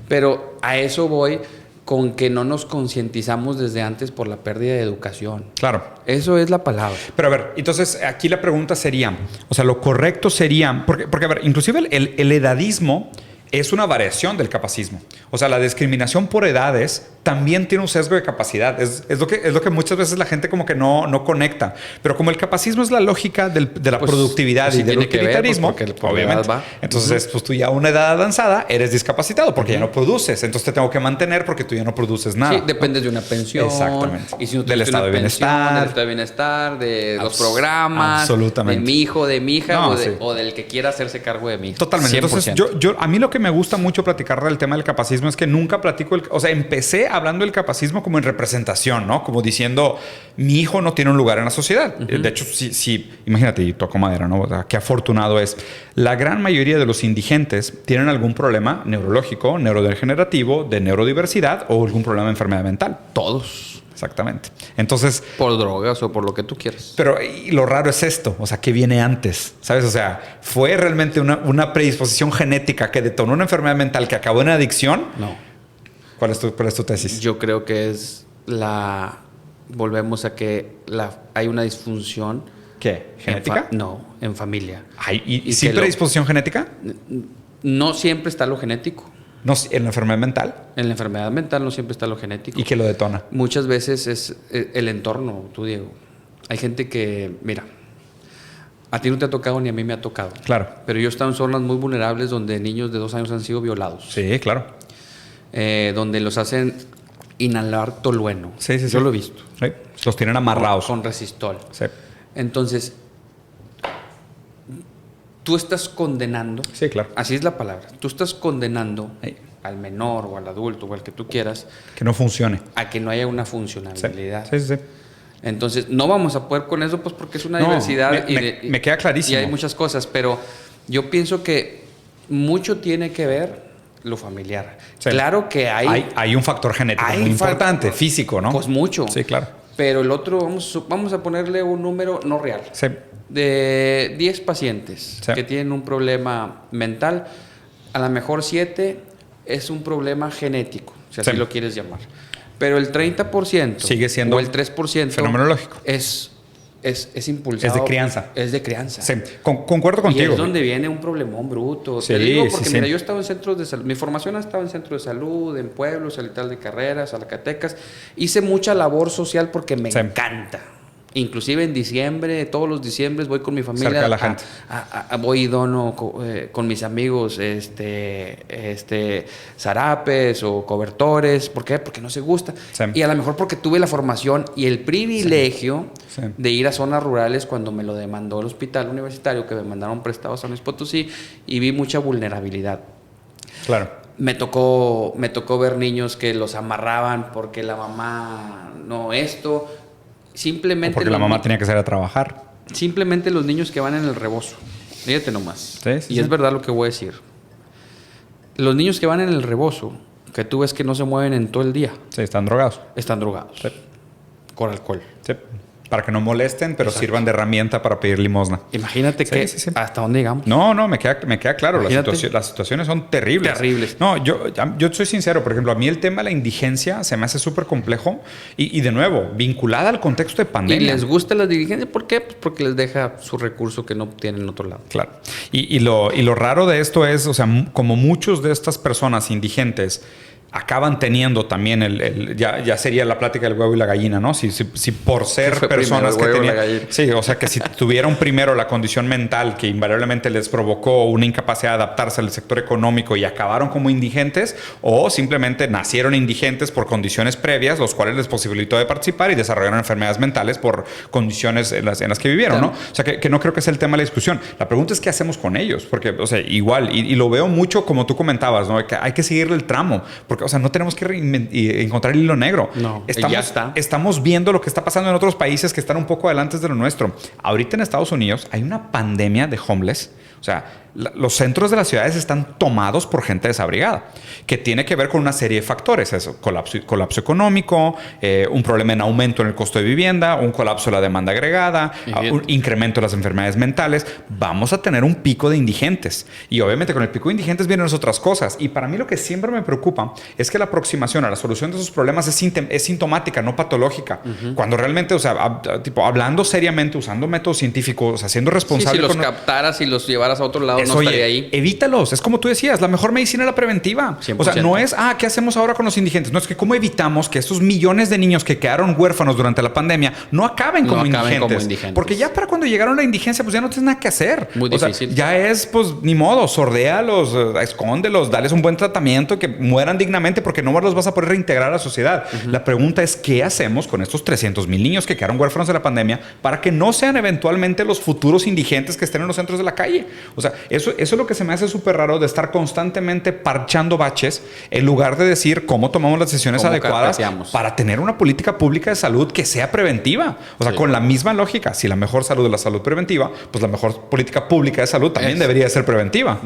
Pero a eso voy con que no nos concientizamos desde antes por la pérdida de educación. Claro. Eso es la palabra. Pero a ver, entonces aquí la pregunta sería, o sea, lo correcto sería... Porque a ver, inclusive el edadismo es una variación del capacismo. O sea, la discriminación por edades también tiene un sesgo de capacidad. Es lo que muchas veces la gente como que no conecta. Pero como el capacismo es la lógica de la productividad y del utilitarismo, obviamente. Entonces, pues tú ya a una edad avanzada eres discapacitado porque ya no produces. Entonces te tengo que mantener porque tú ya no produces nada. Sí, dependes de una pensión. Exactamente. Y si no del estado de bienestar. Del estado de bienestar, de los programas. Absolutamente. De mi hijo, de mi hija o del que quiera hacerse cargo de mí. Totalmente. 100%. Entonces, a mí lo que me gusta mucho platicar del tema del capacismo es que nunca platico o sea, empecé hablando del capacismo como en representación, ¿no? Como diciendo, mi hijo no tiene un lugar en la sociedad. De hecho, sí, imagínate, y toco madera, ¿no? O sea, qué afortunado es. La gran mayoría de los indigentes tienen algún problema neurológico, neurodegenerativo, de neurodiversidad o algún problema de enfermedad mental. Todos. Exactamente. Entonces... Por drogas o por lo que tú quieras. Pero lo raro es esto, o sea, ¿qué viene antes? ¿Sabes? O sea, ¿fue realmente una predisposición genética que detonó una enfermedad mental que acabó en adicción? No. ¿Cuál es tu tesis? Yo creo que es volvemos a que hay una disfunción. ¿Qué? ¿Genética? En familia. ¿Y sí predisposición genética? No siempre está lo genético. No, en la enfermedad mental. En la enfermedad mental no siempre está lo genético. ¿Y qué lo detona? Muchas veces es el entorno, tú, Diego. Hay gente que, mira, a ti no te ha tocado ni a mí me ha tocado. Claro. Pero yo he estado en zonas muy vulnerables donde niños de 2 años han sido violados. Sí, claro. Donde los hacen inhalar tolueno. Sí. Yo lo he visto. Sí. Los tienen amarrados. Con resistol. Sí. Entonces, tú estás condenando. Sí, claro. Así es la palabra. Tú estás condenando Sí. al menor o al adulto o al que tú quieras Que no funcione. a que no haya una Sí. funcionalidad. Sí. Entonces, no vamos a poder con eso, pues porque es una No, diversidad. me queda clarísimo. Y hay muchas cosas, pero yo pienso que mucho tiene que ver lo familiar. Sí. Claro que Hay un factor genético muy importante, físico, ¿no? Pues mucho. Sí, claro. Pero el otro, vamos a ponerle un número no real. Sí. De 10 pacientes Sí. que tienen un problema mental, a lo mejor 7 es un problema genético, si así Sí. lo quieres llamar. Pero el 30% Sigue siendo o el 3% fenomenológico. es impulsado. Es de crianza. Es de crianza. Sí, concuerdo contigo. Y es donde viene un problemón bruto. Sí, Te digo porque, sí, mira, sí. yo he estado en centros de salud. Mi formación ha estado en centros de salud, en pueblos, Salital de Carreras, Zacatecas. Hice mucha labor social porque me Sí. encanta. Inclusive en diciembre, todos los diciembres voy con mi familia. Cerca de la gente. Voy y dono con mis amigos zarapes o cobertores. ¿Por qué? Porque no se gusta. Sí. Y a lo mejor porque tuve la formación y el privilegio Sí. de ir a zonas rurales cuando me lo demandó el hospital universitario, que me mandaron prestado a San Luis Potosí, y vi mucha vulnerabilidad. Claro. Me tocó ver niños que los amarraban porque la mamá no esto. Simplemente Porque la mamá tenía que salir a trabajar. Simplemente los niños que van en el rebozo. Fíjate nomás. Sí, y es verdad lo que voy a decir. Los niños que van en el rebozo, que tú ves que no se mueven en todo el día, Sí, están drogados. están drogados. Sí. Con alcohol. Sí. Para que no molesten, pero Exacto. sirvan de herramienta para pedir limosna. Imagínate Sí, que sí. hasta dónde llegamos. No, me queda claro. Imagínate. Las situaciones son terribles. Terribles. No, yo soy sincero. Por ejemplo, a mí el tema de la indigencia se me hace súper complejo. Y de nuevo, vinculada al contexto de Y pandemia. les gusta la dirigencia, ¿por qué? Pues porque les deja su recurso que no tienen en otro lado. Claro. Y lo raro de esto es, o sea, como muchos de estas personas indigentes acaban teniendo también ya sería la plática del huevo y la gallina, ¿no? Si por ser fue personas que primero, el huevo o la tenían... gallina? Sí, o sea, que si tuvieron primero la condición mental que invariablemente les provocó una incapacidad de adaptarse al sector económico y acabaron como indigentes, o simplemente nacieron indigentes por condiciones previas, los cuales les posibilitó de participar y desarrollaron enfermedades mentales por condiciones en las que vivieron, ¿no? O sea, que no creo que sea el tema de la discusión. La pregunta es qué hacemos con ellos, porque, o sea, igual, y lo veo mucho como tú comentabas, ¿no? Que hay que seguirle el tramo, porque, o sea, no tenemos que encontrar el hilo negro. No, ya está. Estamos viendo lo que está pasando en otros países que están un poco adelante de lo nuestro. Ahorita en Estados Unidos hay una pandemia de homeless. O sea, los centros de las ciudades están tomados por gente desabrigada, que tiene que ver con una serie de factores. Eso, colapso económico, un problema en aumento en el costo de vivienda, un colapso de la demanda agregada, un incremento de las enfermedades mentales. Vamos a tener un pico de indigentes. Y obviamente con el pico de indigentes vienen las otras cosas. Y para mí lo que siempre me preocupa es que la aproximación a la solución de esos problemas es sintomática, no patológica. Cuando realmente, o sea, hablando seriamente, usando métodos científicos, o sea, siendo responsable. Si los captaras y los llevaras a otro lado, no estaría ahí. Evítalos. Es como tú decías, la mejor medicina es la preventiva. 100%. O sea, no es, ¿qué hacemos ahora con los indigentes? No, es que cómo evitamos que estos millones de niños que quedaron huérfanos durante la pandemia no acaben como indigentes. Porque ya para cuando llegaron a la indigencia, pues ya no tienes nada que hacer. Muy difícil. Ya es, pues, ni modo, sordéalos, escóndelos, dales un buen tratamiento, que mueran dignamente, porque no los vas a poder reintegrar a la sociedad. La pregunta es, ¿qué hacemos con estos 300,000 niños que quedaron huérfanos de la pandemia para que no sean eventualmente los futuros indigentes que estén en los centros de la calle? O sea, eso es lo que se me hace súper raro, de estar constantemente parchando baches en lugar de decir cómo tomamos las decisiones adecuadas para tener una política pública de salud que sea preventiva. O sea, con la misma lógica, si la mejor salud es la salud preventiva, pues la mejor política pública de salud también debería ser preventiva.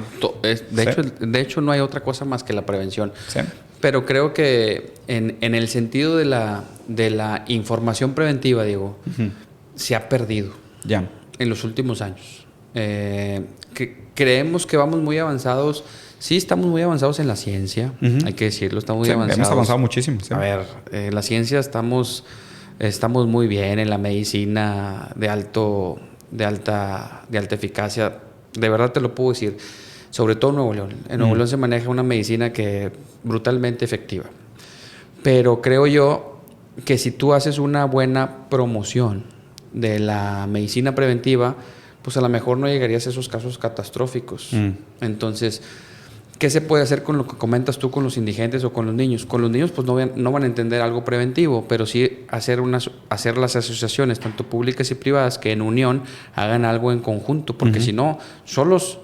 De hecho, no hay otra cosa más que la prevención. Sí. Pero creo que en el sentido de la información preventiva, Diego, se ha perdido en los últimos años. Creemos que vamos muy avanzados. Sí, estamos muy avanzados en la ciencia, hay que decirlo, estamos muy avanzados. Hemos avanzado muchísimo. A ver, en la ciencia estamos muy bien, en la medicina de alta eficacia. De verdad te lo puedo decir. sobre todo en Nuevo León. En Nuevo León se maneja una medicina que es brutalmente efectiva. Pero creo yo que si tú haces una buena promoción de la medicina preventiva, pues a lo mejor no llegarías a esos casos catastróficos. Entonces, ¿qué se puede hacer con lo que comentas tú con los indigentes o con los niños? Con los niños pues no van a entender algo preventivo, pero sí hacer las asociaciones, tanto públicas y privadas, que en unión hagan algo en conjunto, porque si no, solos,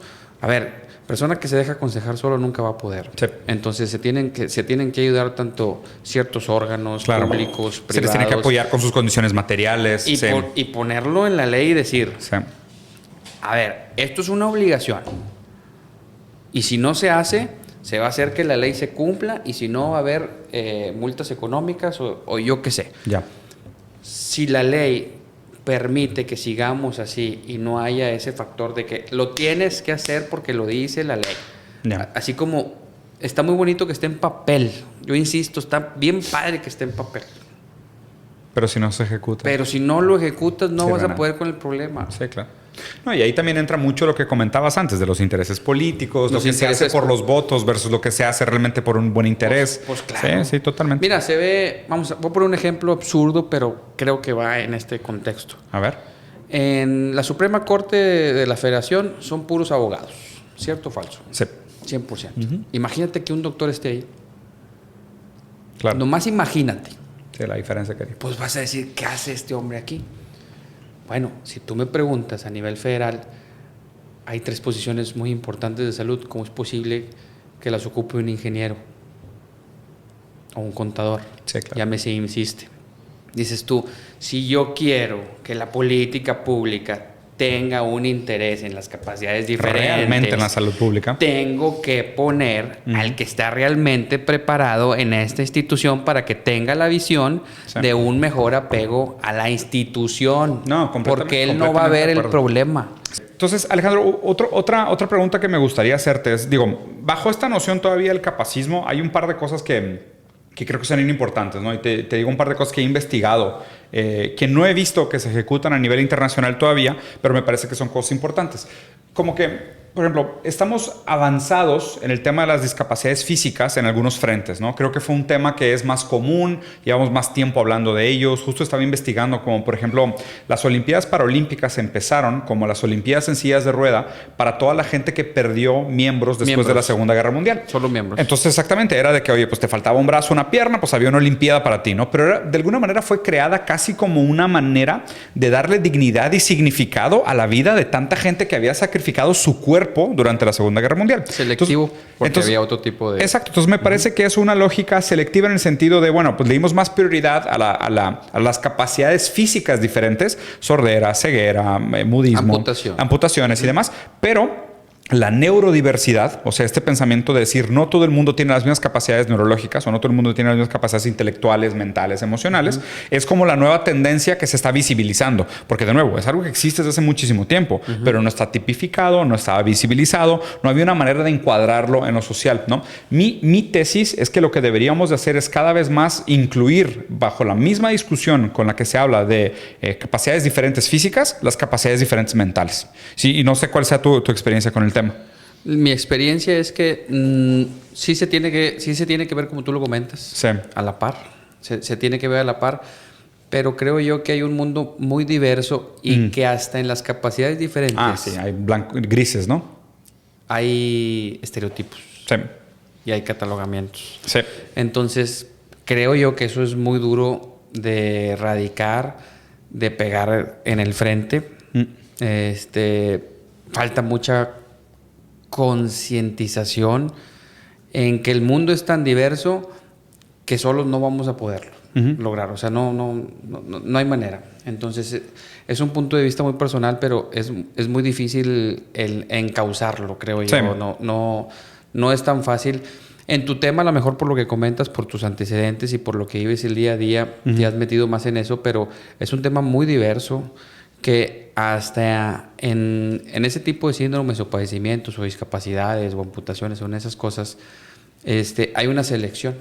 persona que se deja aconsejar solo nunca va a poder. Sí. Entonces se tienen que ayudar tanto ciertos órganos públicos, privados. Se les tiene que apoyar con sus condiciones materiales. Y ponerlo en la ley y decir, esto es una obligación. Y si no se hace, se va a hacer que la ley se cumpla, y si no, va a haber multas económicas o yo qué sé. Ya. Si la ley permite que sigamos así y no haya ese factor de que lo tienes que hacer porque lo dice la ley. Ya. Así como está muy bonito que esté en papel. Yo insisto, está bien padre que esté en papel. Pero si no se ejecuta. Pero si no lo ejecutas, no vas a poder con el problema. Sí, claro. No, y ahí también entra mucho lo que comentabas antes de los intereses políticos, lo que se hace por los votos versus lo que se hace realmente por un buen interés. Pues claro. Sí, totalmente. Mira, se ve, voy a poner un ejemplo absurdo, pero creo que va en este contexto. A ver. En la Suprema Corte de la Federación son puros abogados, ¿cierto o falso? Sí. 100%. Imagínate que un doctor esté ahí. Claro. Nomás imagínate. Sí, la diferencia que hay. Pues vas a decir, ¿qué hace este hombre aquí? Bueno, si tú me preguntas a nivel federal, hay 3 posiciones muy importantes de salud. ¿Cómo es posible que las ocupe un ingeniero o un contador? Sí, claro. Ya me insiste. Dices tú, si yo quiero que la política pública tenga un interés en las capacidades diferentes, realmente en la salud pública, tengo que poner al que está realmente preparado en esta institución para que tenga la visión de un mejor apego a la institución, porque él no va a ver el problema. Entonces, Alejandro, otra pregunta que me gustaría hacerte es, bajo esta noción todavía del capacismo, hay un par de cosas que creo que son importantes, ¿no? Y te digo un par de cosas que he investigado, que no he visto que se ejecutan a nivel internacional todavía, pero me parece que son cosas importantes. Como que, por ejemplo, estamos avanzados en el tema de las discapacidades físicas en algunos frentes, ¿no? Creo que fue un tema que es más común, llevamos más tiempo hablando de ellos. Justo estaba investigando como, por ejemplo, las Olimpiadas Paralímpicas empezaron como las Olimpiadas en sillas de rueda para toda la gente que perdió miembros después de la Segunda Guerra Mundial. Solo miembros. Entonces, exactamente, era de que, oye, pues te faltaba un brazo, una pierna, pues había una Olimpiada para ti, ¿no? Pero de alguna manera fue creada casi como una manera de darle dignidad y significado a la vida de tanta gente que había sacrificado su cuerpo durante la Segunda Guerra Mundial. Selectivo, porque había otro tipo de... Exacto. Entonces me parece que es una lógica selectiva en el sentido de, pues le dimos más prioridad a las capacidades físicas diferentes, sordera, ceguera, mudismo, amputaciones y demás, pero la neurodiversidad, o sea, este pensamiento de decir no todo el mundo tiene las mismas capacidades neurológicas o no todo el mundo tiene las mismas capacidades intelectuales, mentales, emocionales, es como la nueva tendencia que se está visibilizando. Porque de nuevo, es algo que existe desde hace muchísimo tiempo, pero no está tipificado, no estaba visibilizado, no había una manera de encuadrarlo en lo social, ¿no? Mi tesis es que lo que deberíamos de hacer es cada vez más incluir bajo la misma discusión con la que se habla de capacidades diferentes físicas, las capacidades diferentes mentales. Sí, y no sé cuál sea tu experiencia con el tema. Mi experiencia es que sí se tiene que ver como tú lo comentas, a la par. Se tiene que ver a la par, pero creo yo que hay un mundo muy diverso y que hasta en las capacidades diferentes... hay grises, ¿no? Hay estereotipos. Sí. Y hay catalogamientos. Sí. Entonces, creo yo que eso es muy duro de erradicar, de pegar en el frente. Falta mucha concientización en que el mundo es tan diverso que solos no vamos a poderlo lograr. O sea, no hay manera. Entonces, es un punto de vista muy personal, pero es muy difícil el encauzarlo, creo yo. Sí. No es tan fácil. En tu tema, a lo mejor por lo que comentas, por tus antecedentes y por lo que vives el día a día, te has metido más en eso, pero es un tema muy diverso que hasta en ese tipo de síndromes o padecimientos o discapacidades o amputaciones o en esas cosas, hay una selección.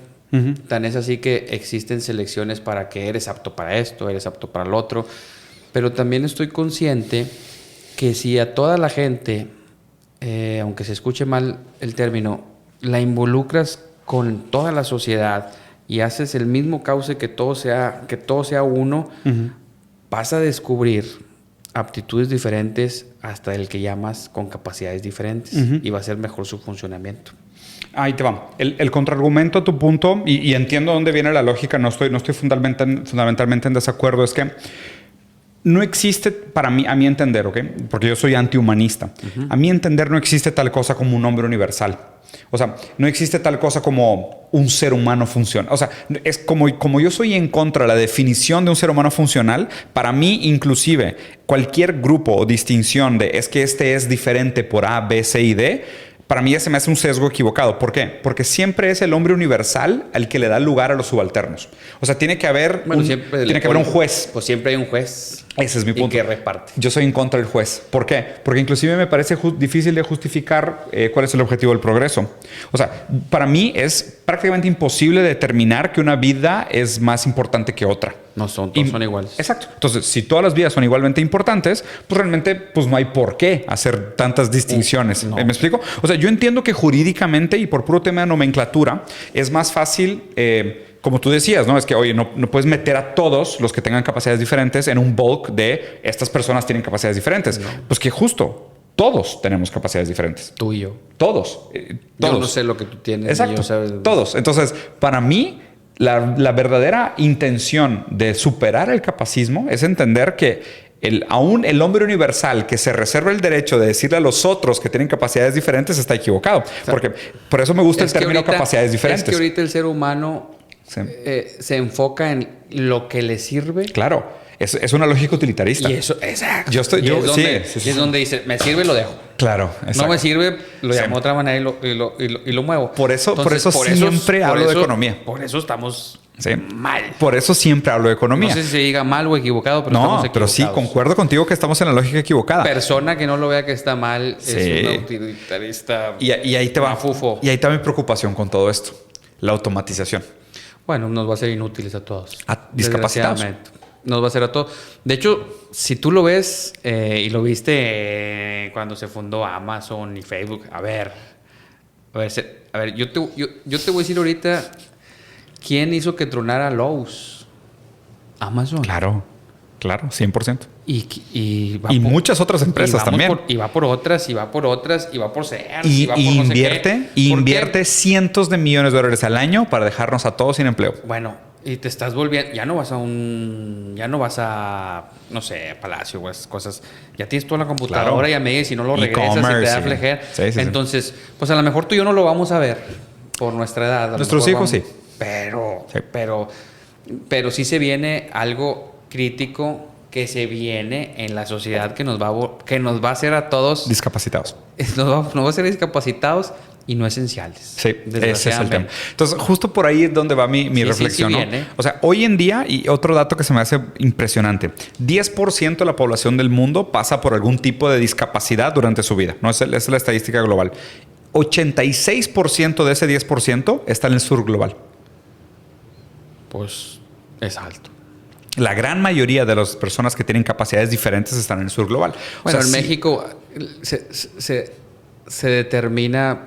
Tan es así que existen selecciones para que eres apto para esto, eres apto para lo otro, pero también estoy consciente que si a toda la gente aunque se escuche mal el término, la involucras con toda la sociedad y haces el mismo cauce que todo sea uno, vas a descubrir aptitudes diferentes hasta el que llamas con capacidades diferentes y va a ser mejor su funcionamiento. Ahí te va. El contraargumento a tu punto, y entiendo dónde viene la lógica, no estoy fundamentalmente en desacuerdo, es que no existe, para mí, a mi entender, ¿ok? Porque yo soy antihumanista. A mi entender no existe tal cosa como un hombre universal. O sea, no existe tal cosa como un ser humano funcional. O sea, es como yo soy en contra de la definición de un ser humano funcional, para mí, inclusive, cualquier grupo o distinción de es que este es diferente por A, B, C y D, para mí ya se me hace un sesgo equivocado. ¿Por qué? Porque siempre es el hombre universal al que le da lugar a los subalternos. O sea, tiene que haber, un juez. Pues siempre hay un juez. Ese es mi punto. Y que reparte. Yo soy en contra del juez. ¿Por qué? Porque inclusive me parece difícil de justificar cuál es el objetivo del progreso. O sea, para mí es prácticamente imposible determinar que una vida es más importante que otra. No son, todos son iguales. Exacto. Entonces, si todas las vidas son igualmente importantes, pues realmente pues no hay por qué hacer tantas distinciones. No. ¿Me explico? O sea, yo entiendo que jurídicamente y por puro tema de nomenclatura es más fácil... como tú decías, ¿no? Es que, oye, no puedes meter a todos los que tengan capacidades diferentes en un bulk de estas personas tienen capacidades diferentes. No. Pues que justo todos tenemos capacidades diferentes. Tú y yo. Todos. Yo no sé lo que tú tienes. Exacto. Yo todos. Entonces, para mí, la verdadera intención de superar el capacismo es entender que aún el hombre universal que se reserva el derecho de decirle a los otros que tienen capacidades diferentes está equivocado. Porque por eso me gusta el término capacidades diferentes. Es que ahorita el ser humano... Sí. Se enfoca en lo que le sirve. Claro, es una lógica utilitarista. Y eso, exacto. Es donde dice, me sirve, lo dejo. Claro, exacto. No me sirve, lo llamo de otra manera y lo muevo. Por eso siempre hablo de economía. Por eso estamos mal. Por eso siempre hablo de economía. No sé si se diga mal o equivocado, pero estamos equivocados. Pero sí, concuerdo contigo que estamos en la lógica equivocada. Persona que no lo vea que está mal es una utilitarista. Y ahí te va. Fufo. Y ahí está mi preocupación con todo esto. La automatización. Bueno, nos va a ser inútiles a todos. A discapacitados. Nos va a ser a todos. De hecho, si tú lo ves y lo viste cuando se fundó Amazon y Facebook, a ver, yo te voy a decir ahorita quién hizo que tronara Lowe's. Amazon. Claro, 100%. Y muchas otras empresas también. Y va por otras, y va por otras, y va por Sears, y va por invierte cientos de millones de dólares al año para dejarnos a todos sin empleo. Bueno, y te estás volviendo, ya no vas a, no sé, Palacio o esas cosas. Ya tienes toda la computadora y a medio, si no lo regresas y te da flejera. Sí. Entonces, pues a lo mejor tú y yo no lo vamos a ver por nuestra edad. Nuestros hijos sí. Pero sí se viene algo crítico que se viene en la sociedad que nos va a hacer a todos discapacitados. Nos va a hacer discapacitados y no esenciales. Sí, ese es el tema. Entonces, justo por ahí es donde va mi reflexión. Sí, ¿no? O sea, hoy en día, y otro dato que se me hace impresionante, 10% de la población del mundo pasa por algún tipo de discapacidad durante su vida. ¿No? Esa es la estadística global. 86% de ese 10% está en el sur global. Pues es alto. La gran mayoría de las personas que tienen capacidades diferentes están en el sur global. Bueno, en México se determina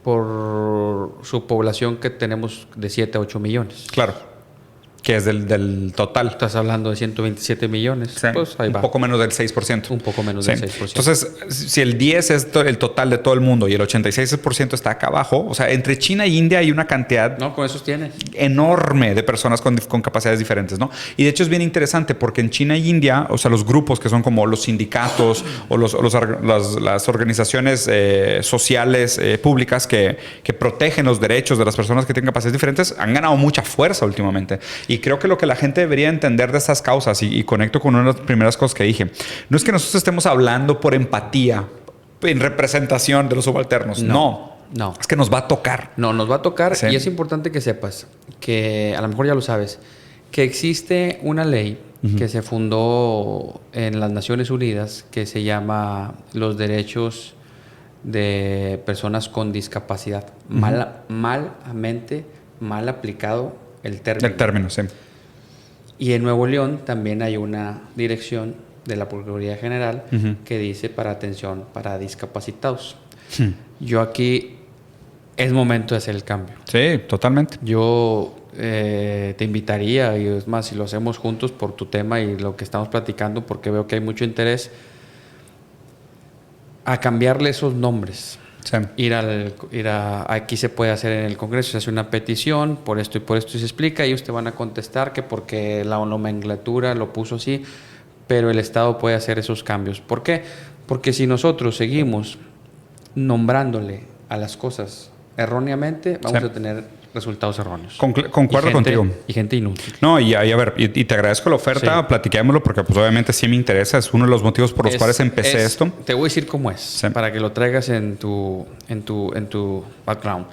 por su población que tenemos de 7 a 8 millones. Claro. Que es del total. Estás hablando de 127 millones. Sí, pues ahí va. Un poco menos del 6%. Un poco menos del 6%. Entonces, si el 10 es el total de todo el mundo y el 86% está acá abajo, o sea, entre China e India hay una cantidad... No, con esos tiene. Enorme de personas con capacidades diferentes, ¿no? Y de hecho es bien interesante porque en China e India, o sea, los grupos que son como los sindicatos o las organizaciones sociales públicas que protegen los derechos de las personas que tienen capacidades diferentes han ganado mucha fuerza últimamente. Y creo que lo que la gente debería entender de estas causas, y conecto con una de las primeras cosas que dije, no es que nosotros estemos hablando por empatía, en representación de los subalternos. No. Es que nos va a tocar. No, nos va a tocar. Sí. Y es importante que sepas, que a lo mejor ya lo sabes, que existe una ley que se fundó en las Naciones Unidas que se llama los derechos de personas con discapacidad. Mal aplicado el término, sí. Y en Nuevo León también hay una dirección de la Procuraduría General que dice para atención para discapacitados. Yo aquí es momento de hacer el cambio. Sí, totalmente. Yo te invitaría, y es más, si lo hacemos juntos por tu tema y lo que estamos platicando, porque veo que hay mucho interés, a cambiarle esos nombres. Sí. Aquí se puede hacer en el Congreso, se hace una petición por esto y se explica, y ellos te van a contestar que porque la nomenclatura lo puso así, pero el Estado puede hacer esos cambios. ¿Por qué? Porque si nosotros seguimos nombrándole a las cosas erróneamente, vamos a tener resultados erróneos. Concuerdo contigo. Y gente inútil. No, y a ver, y te agradezco la oferta, platiquémoslo, porque pues obviamente sí me interesa, es uno de los motivos por los cuales empecé esto. Te voy a decir cómo es, para que lo traigas en tu background.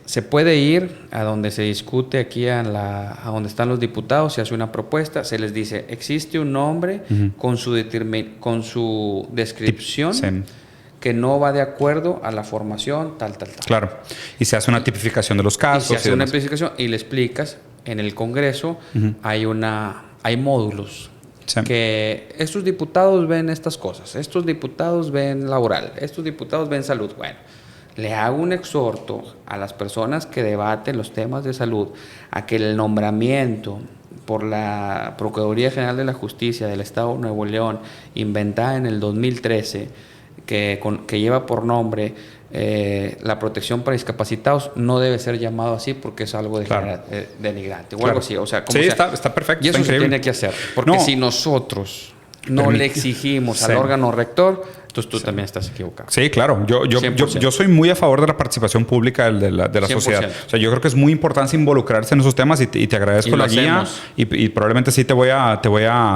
Se puede ir a donde se discute aquí a donde están los diputados, se hace una propuesta, se les dice, existe un nombre con su descripción que no va de acuerdo a la formación, tal. Claro. Y se hace una tipificación de los casos. Y se hace una tipificación y le explicas, en el Congreso hay módulos. Sí. Que estos diputados ven estas cosas, estos diputados ven laboral, estos diputados ven salud. Bueno, le hago un exhorto a las personas que debaten los temas de salud a que el nombramiento por la Procuraduría General de la Justicia del Estado de Nuevo León, inventada en el 2013, que lleva por nombre la protección para discapacitados, no debe ser llamado así porque es algo denigrante o algo así. O sea, sí, está perfecto. Y eso se tiene que hacer. Porque si nosotros no le exigimos al órgano rector, entonces tú también estás equivocado. Sí, claro. Yo soy muy a favor de la participación pública de la sociedad. O sea, yo creo que es muy importante involucrarse en esos temas y te agradezco la guía y probablemente sí te voy a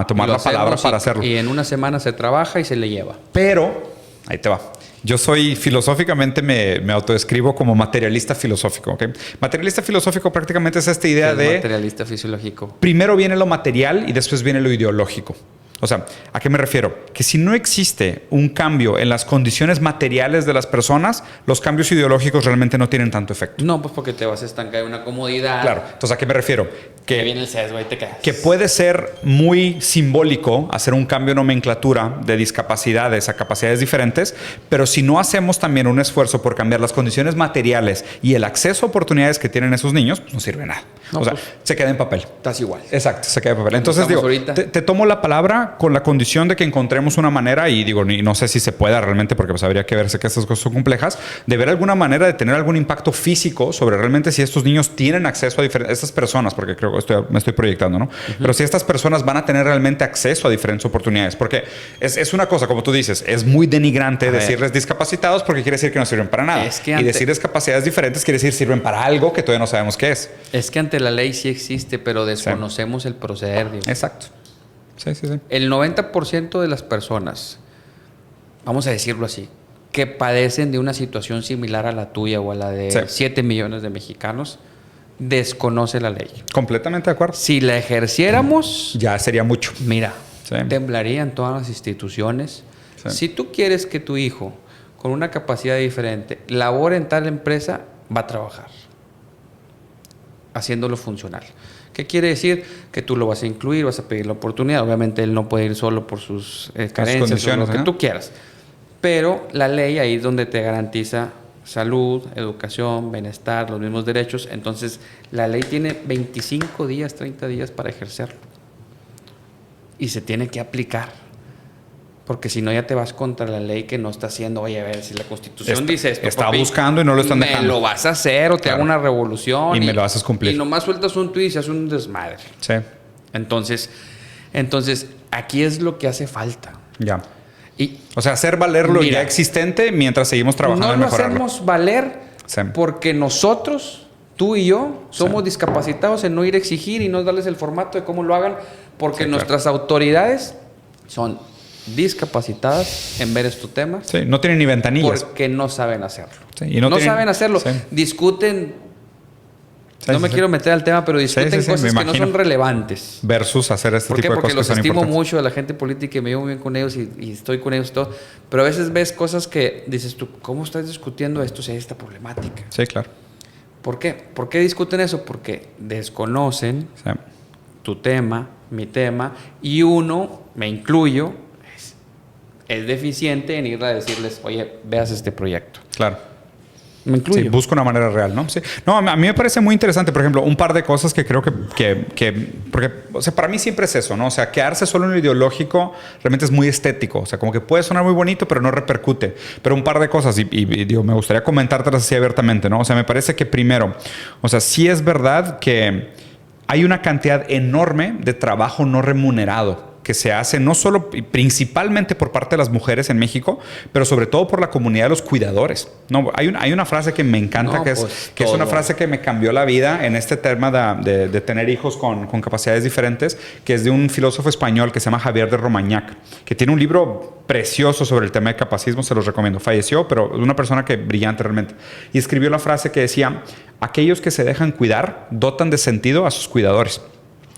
tomar la palabra para hacerlo. Y en una semana se trabaja y se le lleva. Pero, ahí te va. Yo soy filosóficamente, me autodescribo como materialista filosófico. ¿Okay? Materialista filosófico prácticamente es esta idea de... Materialista fisiológico. Primero viene lo material y después viene lo ideológico. O sea, ¿a qué me refiero? Que si no existe un cambio en las condiciones materiales de las personas, los cambios ideológicos realmente no tienen tanto efecto. No, pues porque te vas a estancar en una comodidad. Claro. Entonces, ¿a qué me refiero? Que viene el sesgo y te quedas. Que puede ser muy simbólico hacer un cambio de nomenclatura de discapacidades a capacidades diferentes, pero si no hacemos también un esfuerzo por cambiar las condiciones materiales y el acceso a oportunidades que tienen esos niños, pues no sirve nada. No, o sea, pues, se queda en papel. Estás igual. Exacto, se queda en papel. Entonces digo, te tomo la palabra con la condición de que encontremos una manera, y digo, no sé si se pueda realmente, porque pues habría que verse que estas cosas son complejas, de ver alguna manera de tener algún impacto físico sobre realmente si estos niños tienen acceso a estas personas, porque creo que me estoy proyectando, ¿no? Pero si estas personas van a tener realmente acceso a diferentes oportunidades, porque es una cosa, como tú dices, es muy denigrante decirles discapacitados porque quiere decir que no sirven para nada. Y decir discapacidades diferentes quiere decir sirven para algo que todavía no sabemos qué es. Es que ante la ley sí existe, pero desconocemos el proceder. Digo. Exacto. Sí. El 90% de las personas, vamos a decirlo así, que padecen de una situación similar a la tuya o a la de 7 millones de mexicanos, desconoce la ley. Completamente de acuerdo. Si la ejerciéramos, ya sería mucho. Mira, temblarían todas las instituciones. Sí. Si tú quieres que tu hijo, con una capacidad diferente, labore en tal empresa, va a trabajar haciéndolo funcional. ¿Qué quiere decir? Que tú lo vas a incluir, vas a pedir la oportunidad. Obviamente él no puede ir solo por sus carencias o lo que tú quieras. Pero la ley ahí es donde te garantiza salud, educación, bienestar, los mismos derechos. Entonces la ley tiene 25 días, 30 días para ejercerlo. Y se tiene que aplicar. Porque si no ya te vas contra la ley que no está haciendo. Oye, a ver, si la Constitución dice esto, está buscando y no lo están dejando. Me lo vas a hacer o te hago una revolución. Y me lo haces cumplir. Y nomás sueltas un tuit y se hace un desmadre. Sí. Entonces, aquí es lo que hace falta. Ya. O sea, hacer valer lo ya existente mientras seguimos trabajando en mejorarlo. No lo hacemos valer porque nosotros, tú y yo, somos discapacitados en no ir a exigir y no darles el formato de cómo lo hagan, porque nuestras autoridades son discapacitadas en ver estos temas. Sí, no tienen ni ventanillas. Porque no saben hacerlo. Sí, y no saben hacerlo. Sí. Discuten. No me quiero meter al tema, pero discuten cosas que no son relevantes. Versus hacer este tipo de cosas. Porque los estimo mucho a la gente política y me llevo bien con ellos y estoy con ellos y todo. Pero a veces ves cosas que dices tú, ¿cómo estás discutiendo esto si hay esta problemática? Sí, claro. ¿Por qué? ¿Por qué discuten eso? Porque desconocen tu tema, mi tema, y uno, me incluyo, es deficiente en ir a decirles, oye, veas este proyecto. Claro. Me incluyo. Sí, busco una manera real, ¿no? Sí. No, a mí me parece muy interesante, por ejemplo, un par de cosas que creo porque, o sea, para mí siempre es eso, ¿no? O sea, quedarse solo en lo ideológico realmente es muy estético, o sea, como que puede sonar muy bonito, pero no repercute. Pero un par de cosas, y digo, me gustaría comentártelas así abiertamente, ¿no? O sea, me parece que primero, o sea, sí es verdad que hay una cantidad enorme de trabajo no remunerado que se hace no solo y principalmente por parte de las mujeres en México, pero sobre todo por la comunidad de los cuidadores. No, hay una frase que me encanta, No, que pues, es una frase que me cambió la vida en este tema de tener hijos con capacidades diferentes, que es de un filósofo español que se llama Javier de Romagnac, que tiene un libro precioso sobre el tema de capacismo, se los recomiendo. Falleció, pero es una persona que brillante realmente. Y escribió la frase que decía, aquellos que se dejan cuidar dotan de sentido a sus cuidadores.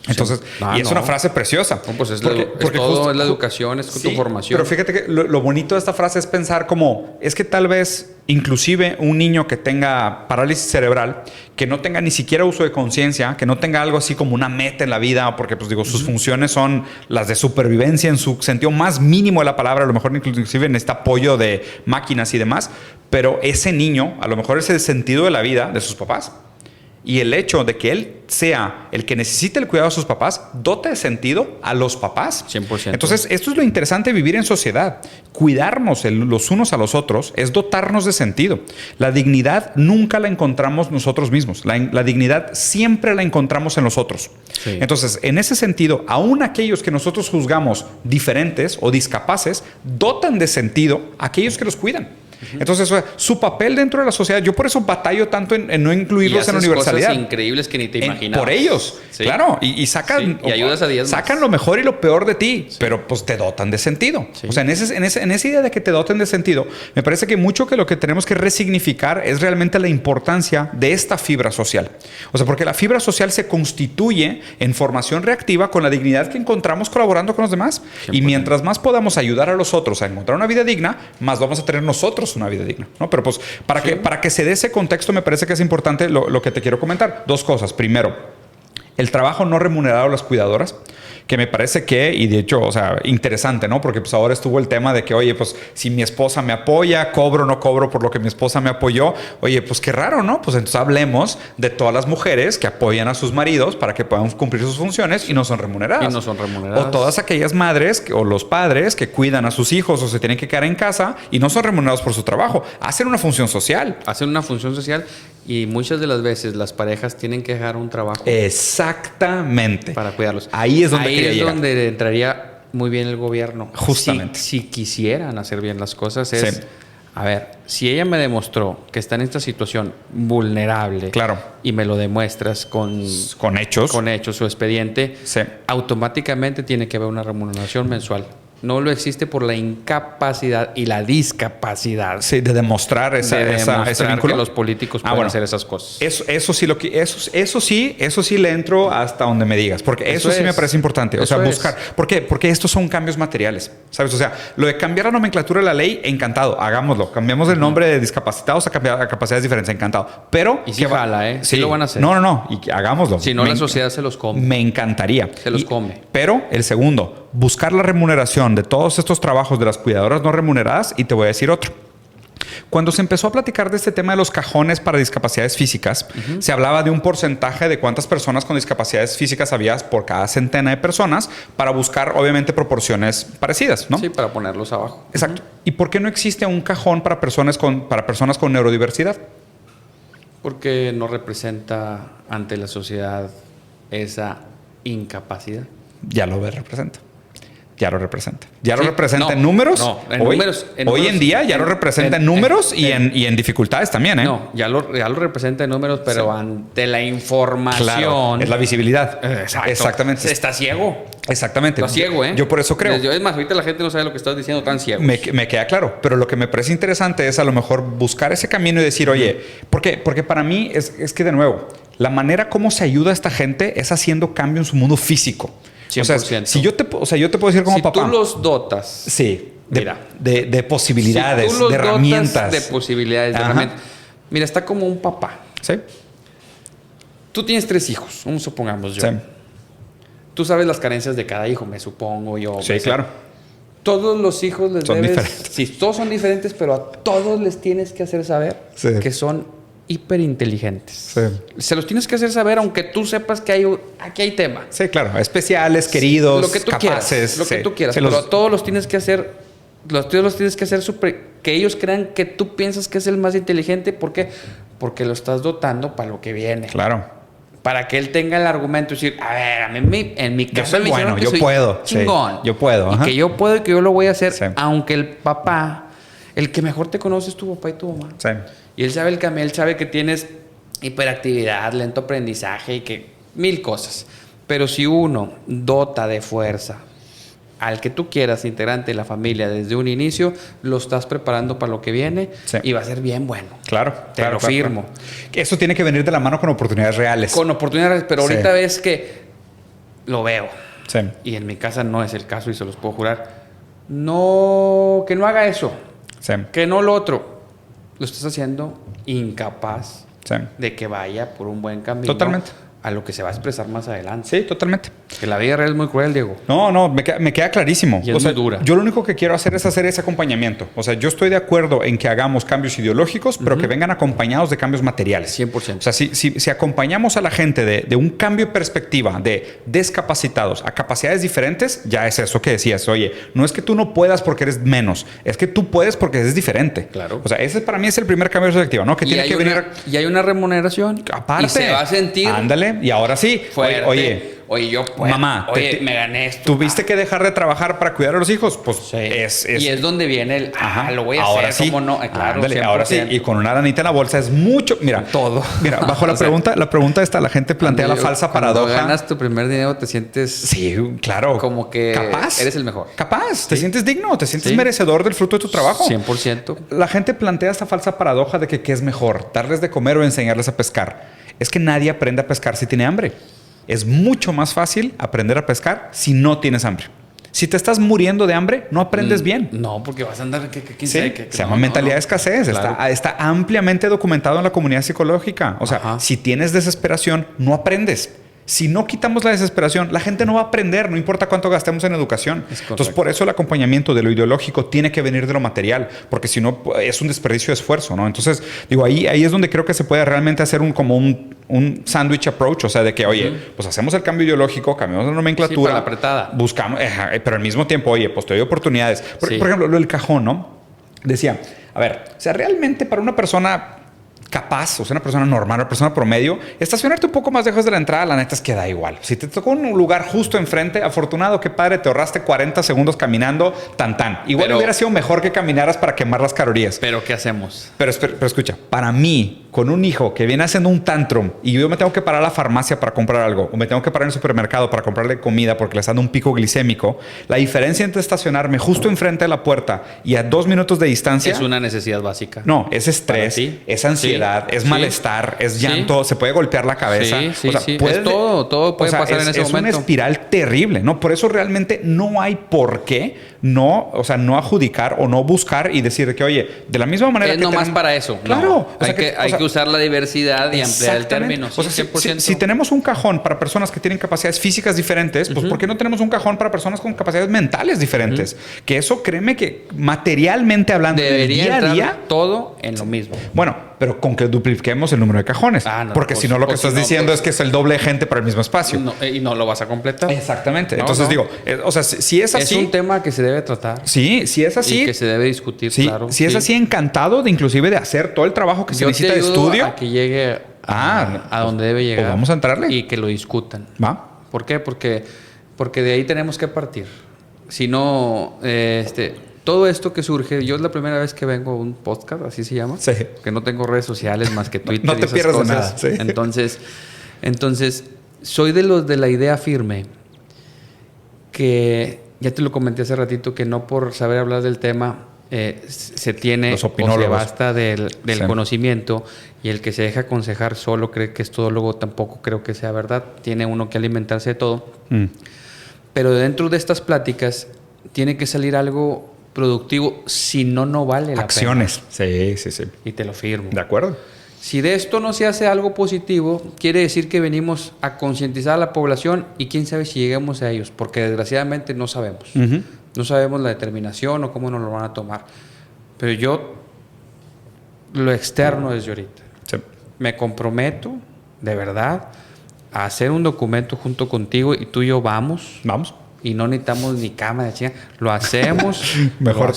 Entonces, y es una frase preciosa. No, pues es la educación, es tu formación. Pero fíjate que lo bonito de esta frase es pensar como, es que tal vez inclusive un niño que tenga parálisis cerebral, que no tenga ni siquiera uso de conciencia, que no tenga algo así como una meta en la vida, porque pues digo, sus funciones son las de supervivencia en su sentido más mínimo de la palabra, a lo mejor inclusive en este apoyo de máquinas y demás, pero ese niño, a lo mejor es el sentido de la vida de sus papás. Y el hecho de que él sea el que necesite el cuidado de sus papás, dota de sentido a los papás. 100%. Entonces, esto es lo interesante de vivir en sociedad. Cuidarnos los unos a los otros es dotarnos de sentido. La dignidad nunca la encontramos nosotros mismos. La dignidad siempre la encontramos en los otros. Sí. Entonces, en ese sentido, aún aquellos que nosotros juzgamos diferentes o discapaces, dotan de sentido a aquellos que los cuidan. Entonces, su papel dentro de la sociedad, yo por eso batallo tanto en no incluirlos en la universalidad. Cosas increíbles que ni te imaginabas. Por ellos, sí. Claro. Y sacan, sí. Y ayudas a 10 sacan lo mejor y lo peor de ti, sí. Pero pues te dotan de sentido. Sí. O sea, en esa idea de que te doten de sentido, me parece que mucho que lo que tenemos que resignificar es realmente la importancia de esta fibra social. O sea, porque la fibra social se constituye en formación reactiva con la dignidad que encontramos colaborando con los demás. 100%. Y mientras más podamos ayudar a los otros a encontrar una vida digna, más vamos a tener nosotros una vida digna, ¿no? Pero pues para que se dé ese contexto me parece que es importante lo que te quiero comentar. Dos cosas. Primero, el trabajo no remunerado a las cuidadoras, que me parece que, y de hecho, o sea, interesante, ¿no? Porque pues ahora estuvo el tema de que, oye, pues si mi esposa me apoya, cobro o no cobro por lo que mi esposa me apoyó. Oye, pues qué raro, ¿no? Pues entonces hablemos de todas las mujeres que apoyan a sus maridos para que puedan cumplir sus funciones y no son remuneradas. Y no son remuneradas. O todas aquellas madres o los padres que cuidan a sus hijos o se tienen que quedar en casa y no son remunerados por su trabajo. Hacen una función social. Hacen una función social y muchas de las veces las parejas tienen que dejar un trabajo. Exactamente. Para cuidarlos. Ahí es donde entraría muy bien el gobierno. Justamente. Si quisieran hacer bien las cosas, sí. A ver, si ella me demostró que está en esta situación vulnerable, claro, y me lo demuestras con hechos, su expediente, sí. Automáticamente tiene que haber una remuneración mensual. No lo existe por la incapacidad y la discapacidad. Sí, de demostrar ese vínculo. Que los políticos pueden hacer esas cosas. Eso sí le entro hasta donde me digas, porque eso sí me parece importante. O sea, buscar. ¿Por qué? Porque estos son cambios materiales, ¿sabes? O sea, lo de cambiar la nomenclatura de la ley, encantado, hagámoslo. Cambiamos el nombre de discapacitados a capacidades diferentes, encantado. Pero y si jala, ¿eh? Sí lo van a hacer. No, y hagámoslo. Si no, la sociedad se los come. Me encantaría. Se los come. Pero el segundo, buscar la remuneración de todos estos trabajos de las cuidadoras no remuneradas, y te voy a decir otro. Cuando se empezó a platicar de este tema de los cajones para discapacidades físicas, se hablaba de un porcentaje de cuántas personas con discapacidades físicas había por cada centena de personas para buscar, obviamente, proporciones parecidas, ¿no? Sí, para ponerlos abajo. Exacto. ¿Y por qué no existe un cajón para personas con neurodiversidad? Porque no representa ante la sociedad esa incapacidad. Ya lo representa. Ya lo representa. Ya lo representa en números. No, hoy en día ya lo representa en números y en dificultades también, ¿eh? No, ya lo representa en números, pero ante la información. Claro, es la visibilidad. Exacto. Exactamente. Está ciego. Exactamente. Está ciego, ¿eh? Yo por eso creo. Es más, ahorita la gente no sabe lo que estás diciendo, tan ciego. Me queda claro. Pero lo que me parece interesante es a lo mejor buscar ese camino y decir, oye, ¿por qué? Porque para mí es que, de nuevo, la manera como se ayuda a esta gente es haciendo cambio en su mundo físico. 100%. O sea, yo te puedo decir como papá. Si tú los dotas. Sí. De posibilidades, si tú los de herramientas. De posibilidades, de herramientas. Mira, está como un papá. Sí. Tú tienes 3 hijos, supongamos yo. Sí. Tú sabes las carencias de cada hijo, me supongo yo. Sí, claro. todos los hijos les son debes... diferentes. Sí, todos son diferentes, pero a todos les tienes que hacer saber que son hiperinteligentes. Sí. Se los tienes que hacer saber, aunque tú sepas que aquí hay tema. Sí, claro. Especiales, queridos, lo que tú capaces. Quieras, lo que tú quieras. Pero a todos los tienes que hacer... Los tienes que hacer que ellos crean que tú piensas que es el más inteligente. ¿Por qué? Porque lo estás dotando para lo que viene. Claro. Para que él tenga el argumento y decir, a ver, a mí, en mi casa yo soy bueno, yo soy puedo. chingón. Sí, yo puedo. Y que yo puedo y que yo lo voy a hacer. Sí. Aunque el papá, el que mejor te conoce es tu papá y tu mamá. Sí. Y él sabe que tienes hiperactividad, lento aprendizaje y que 1000 cosas. Pero si uno dota de fuerza al que tú quieras, integrante de la familia, desde un inicio, lo estás preparando para lo que viene y va a ser bien bueno. Claro. Te lo firmo. Claro. Eso tiene que venir de la mano con oportunidades reales. Con oportunidades, pero ahorita ves que lo veo. Sí. Y en mi casa no es el caso y se los puedo jurar. No, que no haga eso. Sí. Que no lo otro. Lo estás haciendo incapaz Sí. de que vaya por un buen camino. Totalmente. A lo que se va a expresar más adelante. Sí, totalmente. Que la vida real es muy cruel, Diego. No, me queda clarísimo. Y es muy dura. Yo lo único que quiero hacer es hacer ese acompañamiento. O sea, yo estoy de acuerdo en que hagamos cambios ideológicos, pero que vengan acompañados de cambios materiales. 100%. O sea, si acompañamos a la gente de un cambio de perspectiva, de discapacitados a capacidades diferentes, ya es eso que decías. Oye, no es que tú no puedas porque eres menos, es que tú puedes porque eres diferente. Claro. O sea, ese para mí es el primer cambio de perspectiva, ¿no? Que tiene que venir... Y hay una remuneración. Aparte. Y se va a sentir... Ándale. Y ahora sí. Fuerte. Oye, yo puedo. Mamá, me gané esto. ¿Tuviste que dejar de trabajar para cuidar a los hijos? Pues sí. es... Y es donde viene el... lo voy a ahora hacer, sí. ¿cómo no? Claro, Ándale, ahora sí. Y con una lanita en la bolsa es mucho... Mira, todo. Mira, bajo la pregunta esta, la gente plantea la falsa paradoja. Cuando ganas tu primer dinero te sientes... Sí, claro. Como que... Capaz. Eres el mejor. Capaz. Te sientes digno, te sientes merecedor del fruto de tu trabajo. 100%. La gente plantea esta falsa paradoja de que ¿qué es mejor? ¿Darles de comer o enseñarles a pescar? Es que nadie aprende a pescar si tiene hambre. Es mucho más fácil aprender a pescar si no tienes hambre. Si te estás muriendo de hambre, no aprendes bien. No, porque vas a andar... Se llama mentalidad de escasez. Claro. Está ampliamente documentado en la comunidad psicológica. O sea, si tienes desesperación, no aprendes. Si no quitamos la desesperación, la gente no va a aprender, no importa cuánto gastemos en educación. Entonces, por eso el acompañamiento de lo ideológico tiene que venir de lo material, porque si no, es un desperdicio de esfuerzo, ¿no? Entonces, digo, ahí es donde creo que se puede realmente hacer un sandwich approach, o sea, de que, oye, pues hacemos el cambio ideológico, cambiamos la nomenclatura. Sí, para la apretada. Buscamos, pero al mismo tiempo, oye, pues te doy oportunidades. Por ejemplo, lo del cajón, ¿no? Decía, a ver, o sea, realmente para una persona capaz, o sea, una persona normal, una persona promedio, estacionarte un poco más lejos de la entrada, la neta es que da igual. Si te tocó un lugar justo enfrente, afortunado, qué padre, te ahorraste 40 segundos caminando, tan. Igual hubiera sido mejor que caminaras para quemar las calorías. Pero, ¿qué hacemos? Pero escucha, para mí, con un hijo que viene haciendo un tantrum y yo me tengo que parar a la farmacia para comprar algo, o me tengo que parar en el supermercado para comprarle comida porque le está dando un pico glicémico, la diferencia entre estacionarme justo enfrente de la puerta y a 2 minutos de distancia... Es una necesidad básica. No, es estrés, es ansiedad, es malestar, es llanto, se puede golpear la cabeza. Sí. Es todo puede pasar en ese momento. Es una espiral terrible, ¿no? Por eso realmente no hay por qué no adjudicar o no buscar y decir que, oye, de la misma manera es nomás para eso. Claro. No. Hay que usar la diversidad y ampliar el término. O sea, si tenemos un cajón para personas que tienen capacidades físicas diferentes, pues ¿por qué no tenemos un cajón para personas con capacidades mentales diferentes? Que eso, créeme que materialmente hablando, debería día a día, todo en lo mismo. Bueno, pero con que dupliquemos el número de cajones. Porque si no, lo que estás diciendo es que es el doble de gente para el mismo espacio. Y no lo vas a completar. Exactamente. Entonces digo, o sea, si es así... Es un tema que se debe tratar. Sí, si es así... Y que se debe discutir, claro. Si es así, encantado de inclusive de hacer todo el trabajo que se necesita de estudio. A que llegue a donde debe llegar. Pues vamos a entrarle. Y que lo discutan. ¿Va? ¿Por qué? Porque de ahí tenemos que partir. Si no, todo esto que surge, yo es la primera vez que vengo a un podcast, así se llama. Sí. Que no tengo redes sociales más que Twitter. No te pierdas de nada. Sí. Entonces, soy de los de la idea firme que, ya te lo comenté hace ratito, que no por saber hablar del tema se tiene o se basta del conocimiento, y el que se deja aconsejar solo cree que es todólogo, tampoco creo que sea verdad. Tiene uno que alimentarse de todo. Pero dentro de estas pláticas tiene que salir algo productivo, si no vale la pena. Acciones. Sí. Y te lo firmo. De acuerdo. Si de esto no se hace algo positivo, quiere decir que venimos a concientizar a la población y quién sabe si lleguemos a ellos, porque desgraciadamente no sabemos. No sabemos la determinación o cómo nos lo van a tomar. Pero yo, lo externo desde ahorita. Sí. Me comprometo, de verdad, a hacer un documento junto contigo y tú y yo vamos. Vamos. Y no necesitamos ni cama de chinga. Lo hacemos, Mejor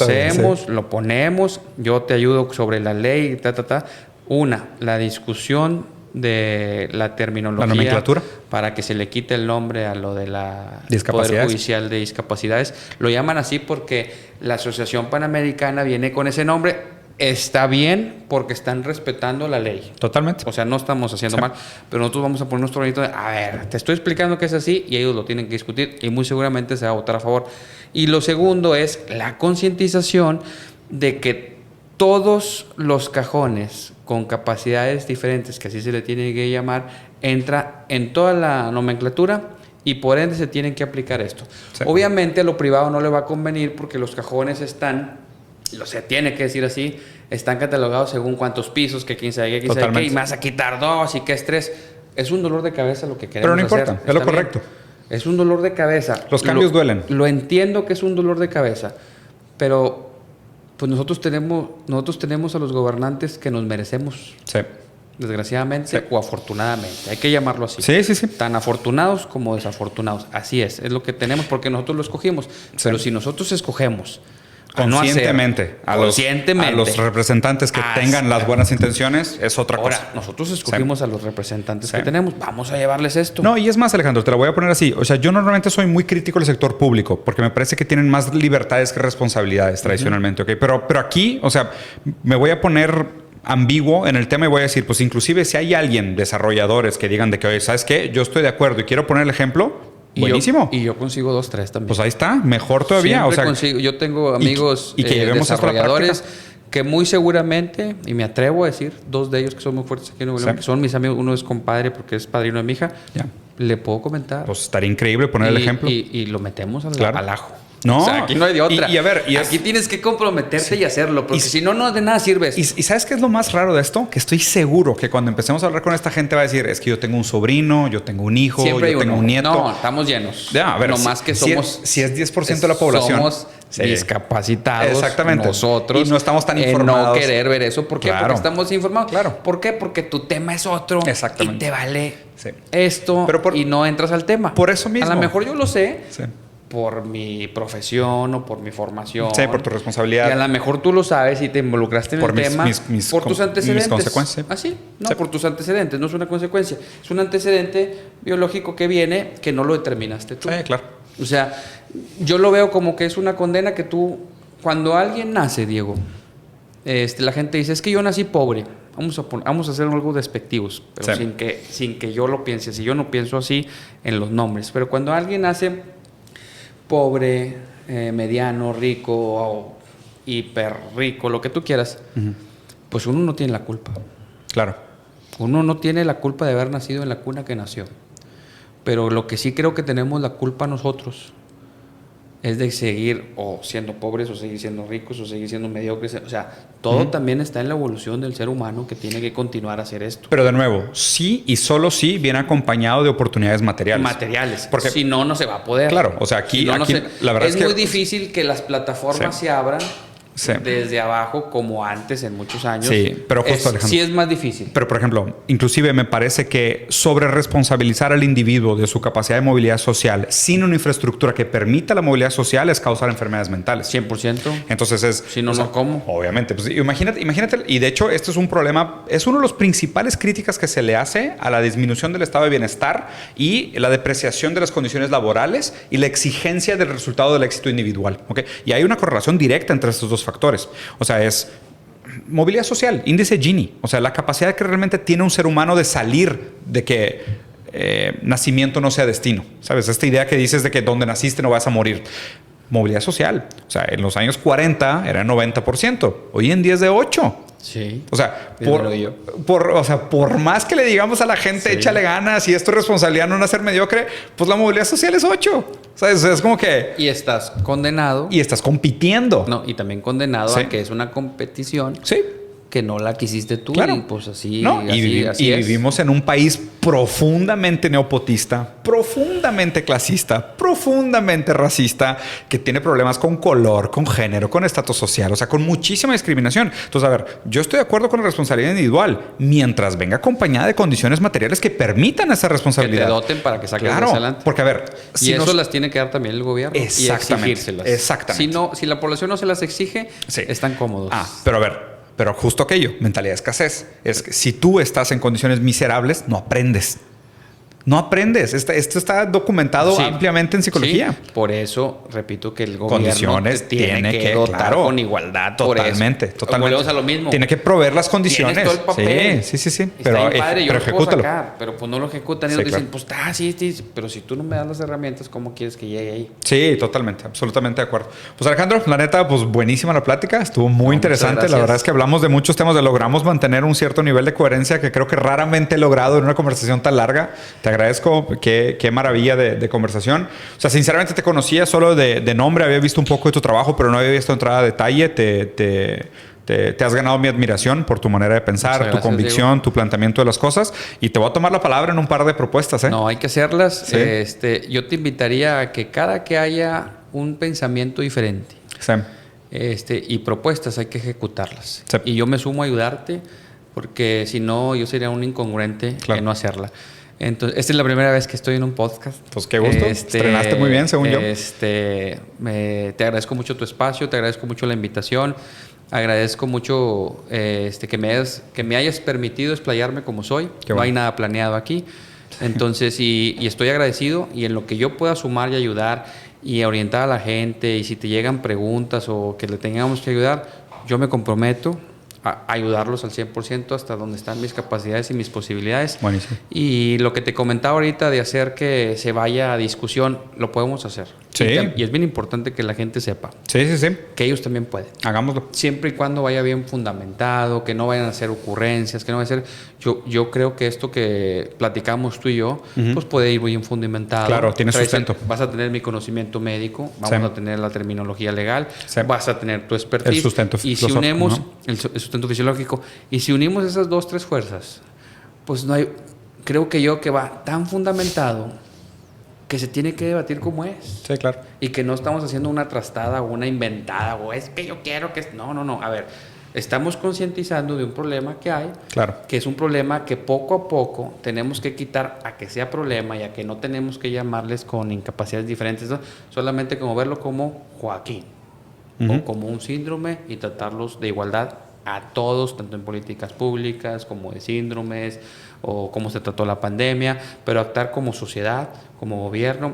lo ponemos. Yo te ayudo sobre la ley, la discusión de la terminología. La nomenclatura. Para que se le quite el nombre a lo de la Discapacidades. Poder Judicial de Discapacidades. Lo llaman así porque la Asociación Panamericana viene con ese nombre. Está bien porque están respetando la ley. Totalmente. O sea, no estamos haciendo mal, pero nosotros vamos a poner nuestro granito de, a ver, te estoy explicando que es así y ellos lo tienen que discutir y muy seguramente se va a votar a favor. Y lo segundo es la concientización de que todos los cajones con capacidades diferentes, que así se le tiene que llamar, entra en toda la nomenclatura y por ende se tienen que aplicar esto. Sí. Obviamente a lo privado no le va a convenir porque los cajones están... se tiene que decir así, están catalogados según cuántos pisos, que quién sabe qué, y me vas a quitar 2 y qué estrés. Es un dolor de cabeza lo que queremos Pero no importa, hacer. es lo correcto. Es un dolor de cabeza. Los cambios duelen. Lo entiendo que es un dolor de cabeza, pero pues nosotros tenemos a los gobernantes que nos merecemos. Sí. Desgraciadamente o afortunadamente. Hay que llamarlo así. Sí. Tan afortunados como desafortunados. Así es lo que tenemos porque nosotros lo escogimos. Sí. Pero si nosotros escogemos conscientemente, a los representantes que tengan las buenas intenciones, es otra cosa. Ahora, nosotros escogimos a los representantes que tenemos. Vamos a llevarles esto. No, y es más, Alejandro, te lo voy a poner así. O sea, yo normalmente soy muy crítico del sector público porque me parece que tienen más libertades que responsabilidades tradicionalmente, ¿ok? Pero aquí, o sea, me voy a poner ambiguo en el tema y voy a decir, pues inclusive si hay alguien, desarrolladores, que digan de que, oye, ¿sabes qué? Yo estoy de acuerdo y quiero poner el ejemplo. Buenísimo. Y yo consigo 2, 3 también. Pues ahí está, mejor todavía. Siempre consigo. Yo tengo amigos y que llevemos desarrolladores que muy seguramente, y me atrevo a decir, 2 de ellos que son muy fuertes aquí en Nuevo León, que son mis amigos, uno es compadre porque es padrino de mi hija, le puedo comentar. Pues estaría increíble poner el ejemplo. Y lo metemos al ajo. No, o sea, aquí no hay de otra. Aquí tienes que comprometerte y hacerlo, porque si no, de nada sirve. ¿Y sabes qué es lo más raro de esto? Que estoy seguro que cuando empecemos a hablar con esta gente va a decir, es que yo tengo un sobrino, yo tengo un hijo, siempre yo tengo un nieto. No, estamos llenos. A ver, no más que somos... Si es 10% de la población. Somos discapacitados. Exactamente. Nosotros. Y no estamos tan informados. No querer ver eso. ¿Por qué? Porque estamos informados. Claro. ¿Por qué? Porque tu tema es otro. Exactamente. Y te vale esto y no entras al tema. Por eso mismo. A lo mejor yo lo sé. Sí. Por mi profesión o por mi formación. Sí, por tu responsabilidad. Y a lo mejor tú lo sabes y te involucraste en el tema por tus antecedentes. Mis consecuencias. ¿Así? No, por tus antecedentes. No es una consecuencia. Es un antecedente biológico que viene que no lo determinaste tú. Sí, claro. O sea, yo lo veo como que es una condena que tú... Cuando alguien nace, Diego, la gente dice, es que yo nací pobre. Vamos a hacer algo despectivos, pero sin que yo lo piense así. Yo no pienso así en los nombres. Pero cuando alguien nace... pobre, mediano, rico o hiper rico, lo que tú quieras, pues uno no tiene la culpa. Claro. Uno no tiene la culpa de haber nacido en la cuna que nació. Pero lo que sí creo que tenemos la culpa nosotros es de seguir o siendo pobres o seguir siendo ricos o seguir siendo mediocres. O sea, todo también está en la evolución del ser humano que tiene que continuar a hacer esto. Pero de nuevo, sí y solo sí viene acompañado de oportunidades materiales. Porque si no, no se va a poder. Claro, o sea, aquí la verdad es muy difícil que las plataformas se abran desde abajo como antes en muchos años. Sí, pero justo, Alejandro. Sí es más difícil. Pero, por ejemplo, inclusive me parece que sobre responsabilizar al individuo de su capacidad de movilidad social sin una infraestructura que permita la movilidad social es causar enfermedades mentales. 100%. Entonces es... Si no, ¿cómo? Obviamente. Pues imagínate, y de hecho este es un problema, es uno de los principales críticas que se le hace a la disminución del estado de bienestar y la depreciación de las condiciones laborales y la exigencia del resultado del éxito individual. ¿Okay? Y hay una correlación directa entre estos dos factores. O sea, es movilidad social, índice Gini. O sea, la capacidad que realmente tiene un ser humano de salir de que nacimiento no sea destino. ¿Sabes? Esta idea que dices de que donde naciste no vas a morir. Movilidad social. O sea, en los años 40 era 90%. Hoy en día es de 8%. Sí. O sea, por más que le digamos a la gente, échale ganas y esto es responsabilidad no nacer mediocre, pues la movilidad social es 8%. ¿Sabes? Es como que... Y estás condenado. Y estás compitiendo. No, y también condenado a que es una competición. Sí. que no la quisiste tú. Claro. Y pues así, No, así es. vivimos en un país profundamente neopotista, profundamente clasista, profundamente racista, que tiene problemas con color, con género, con estatus social, o sea, con muchísima discriminación. Entonces, a ver, yo estoy de acuerdo con la responsabilidad individual, mientras venga acompañada de condiciones materiales que permitan esa responsabilidad. Que te doten para que saques claro, adelante. porque a ver... Y eso las tiene que dar también el gobierno. Exactamente. Y exigírselas. Exactamente. Si la población no se las exige, sí, están cómodos. Pero a ver... Pero justo aquello, mentalidad de escasez. Es que si tú estás en condiciones miserables, no aprendes. No aprendes. Esto está documentado ampliamente en psicología. Sí. Por eso, repito, que el gobierno tiene que dotar con igualdad. Totalmente. Volvemos a lo mismo. Tiene que proveer las condiciones. Tienes todo el papel. Sí. Pero ejecútalo. Pero pues no lo ejecutan. Y ellos dicen, pues sí. Pero si tú no me das las herramientas, ¿cómo quieres que llegue ahí? Sí, totalmente. Absolutamente de acuerdo. Pues Alejandro, la neta, pues buenísima la plática. Estuvo muy interesante. La verdad es que hablamos de muchos temas. Logramos mantener un cierto nivel de coherencia que creo que raramente he logrado en una conversación tan larga. Te agradezco, qué maravilla de conversación. O sea, sinceramente te conocía solo de nombre, había visto un poco de tu trabajo, pero no había visto entrada a detalle. Te has ganado mi admiración por tu manera de pensar, gracias, tu convicción, Diego, tu planteamiento de las cosas, y te voy a tomar la palabra en un par de propuestas. No, hay que hacerlas. ¿Sí? Yo te invitaría a que cada que haya un pensamiento diferente y propuestas, hay que ejecutarlas. Sí. Y yo me sumo a ayudarte, porque si no, yo sería un incongruente en no hacerla. Entonces, esta es la primera vez que estoy en un podcast. Pues qué gusto. Estrenaste muy bien, según yo. Te agradezco mucho tu espacio, te agradezco mucho la invitación. Agradezco mucho que me hayas permitido explayarme como soy. No hay nada planeado aquí. Entonces, y estoy agradecido. Y en lo que yo pueda sumar y ayudar y orientar a la gente, y si te llegan preguntas o que le tengamos que ayudar, yo me comprometo a ayudarlos al 100% hasta donde están mis capacidades y mis posibilidades. Buenísimo. Y lo que te comentaba ahorita de hacer que se vaya a discusión, lo podemos hacer. Sí. Y es bien importante que la gente sepa. Sí. Que ellos también pueden. Hagámoslo. Siempre y cuando vaya bien fundamentado, que no vayan a hacer ocurrencias, que no vayan a ser... Yo creo que esto que platicamos tú y yo, pues puede ir bien fundamentado. Claro, tiene sustento. Vas a tener mi conocimiento médico, vamos a tener la terminología legal, vas a tener tu expertise. El sustento filosófico. Y si unimos el sustento fisiológico, y si unimos esas 2-3 fuerzas, pues no hay... Creo que va tan fundamentado que se tiene que debatir como es. Sí, claro. Y que no estamos haciendo una trastada o una inventada o es que yo quiero que... No. A ver, estamos concientizando de un problema que hay. Claro. Que es un problema que poco a poco tenemos que quitar a que sea problema y a que no tenemos que llamarles con incapacidades diferentes, ¿no? Solamente como verlo como Joaquín o como un síndrome y tratarlos de igualdad a todos, tanto en políticas públicas como de síndromes o cómo se trató la pandemia, pero actuar como sociedad, como gobierno.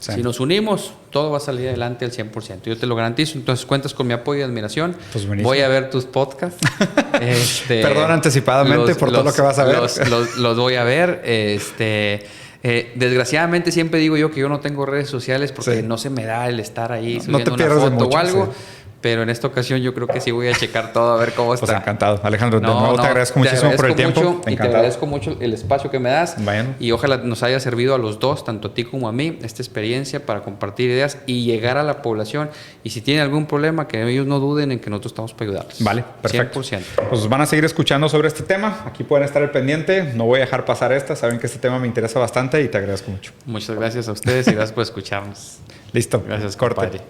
Sí. Si nos unimos, todo va a salir adelante al 100%. Yo te lo garantizo. Entonces, cuentas con mi apoyo y admiración. Pues voy a ver tus podcasts. Perdón anticipadamente por todo lo que vas a ver. Los voy a ver. Desgraciadamente siempre digo yo que yo no tengo redes sociales porque no se me da el estar ahí subiendo una foto o algo. Sí. Pero en esta ocasión yo creo que sí voy a checar todo a ver cómo está. Pues encantado. Alejandro, de nuevo te agradezco muchísimo por el tiempo. Y te agradezco mucho el espacio que me das. Bueno. Y ojalá nos haya servido a los dos, tanto a ti como a mí, esta experiencia para compartir ideas y llegar a la población. Y si tienen algún problema, que ellos no duden en que nosotros estamos para ayudarlos. Vale, perfecto. 100%. Pues van a seguir escuchando sobre este tema. Aquí pueden estar al pendiente. No voy a dejar pasar esta. Saben que este tema me interesa bastante y te agradezco mucho. Muchas gracias a ustedes y gracias por escucharnos. Listo. Gracias, corte. Compadre.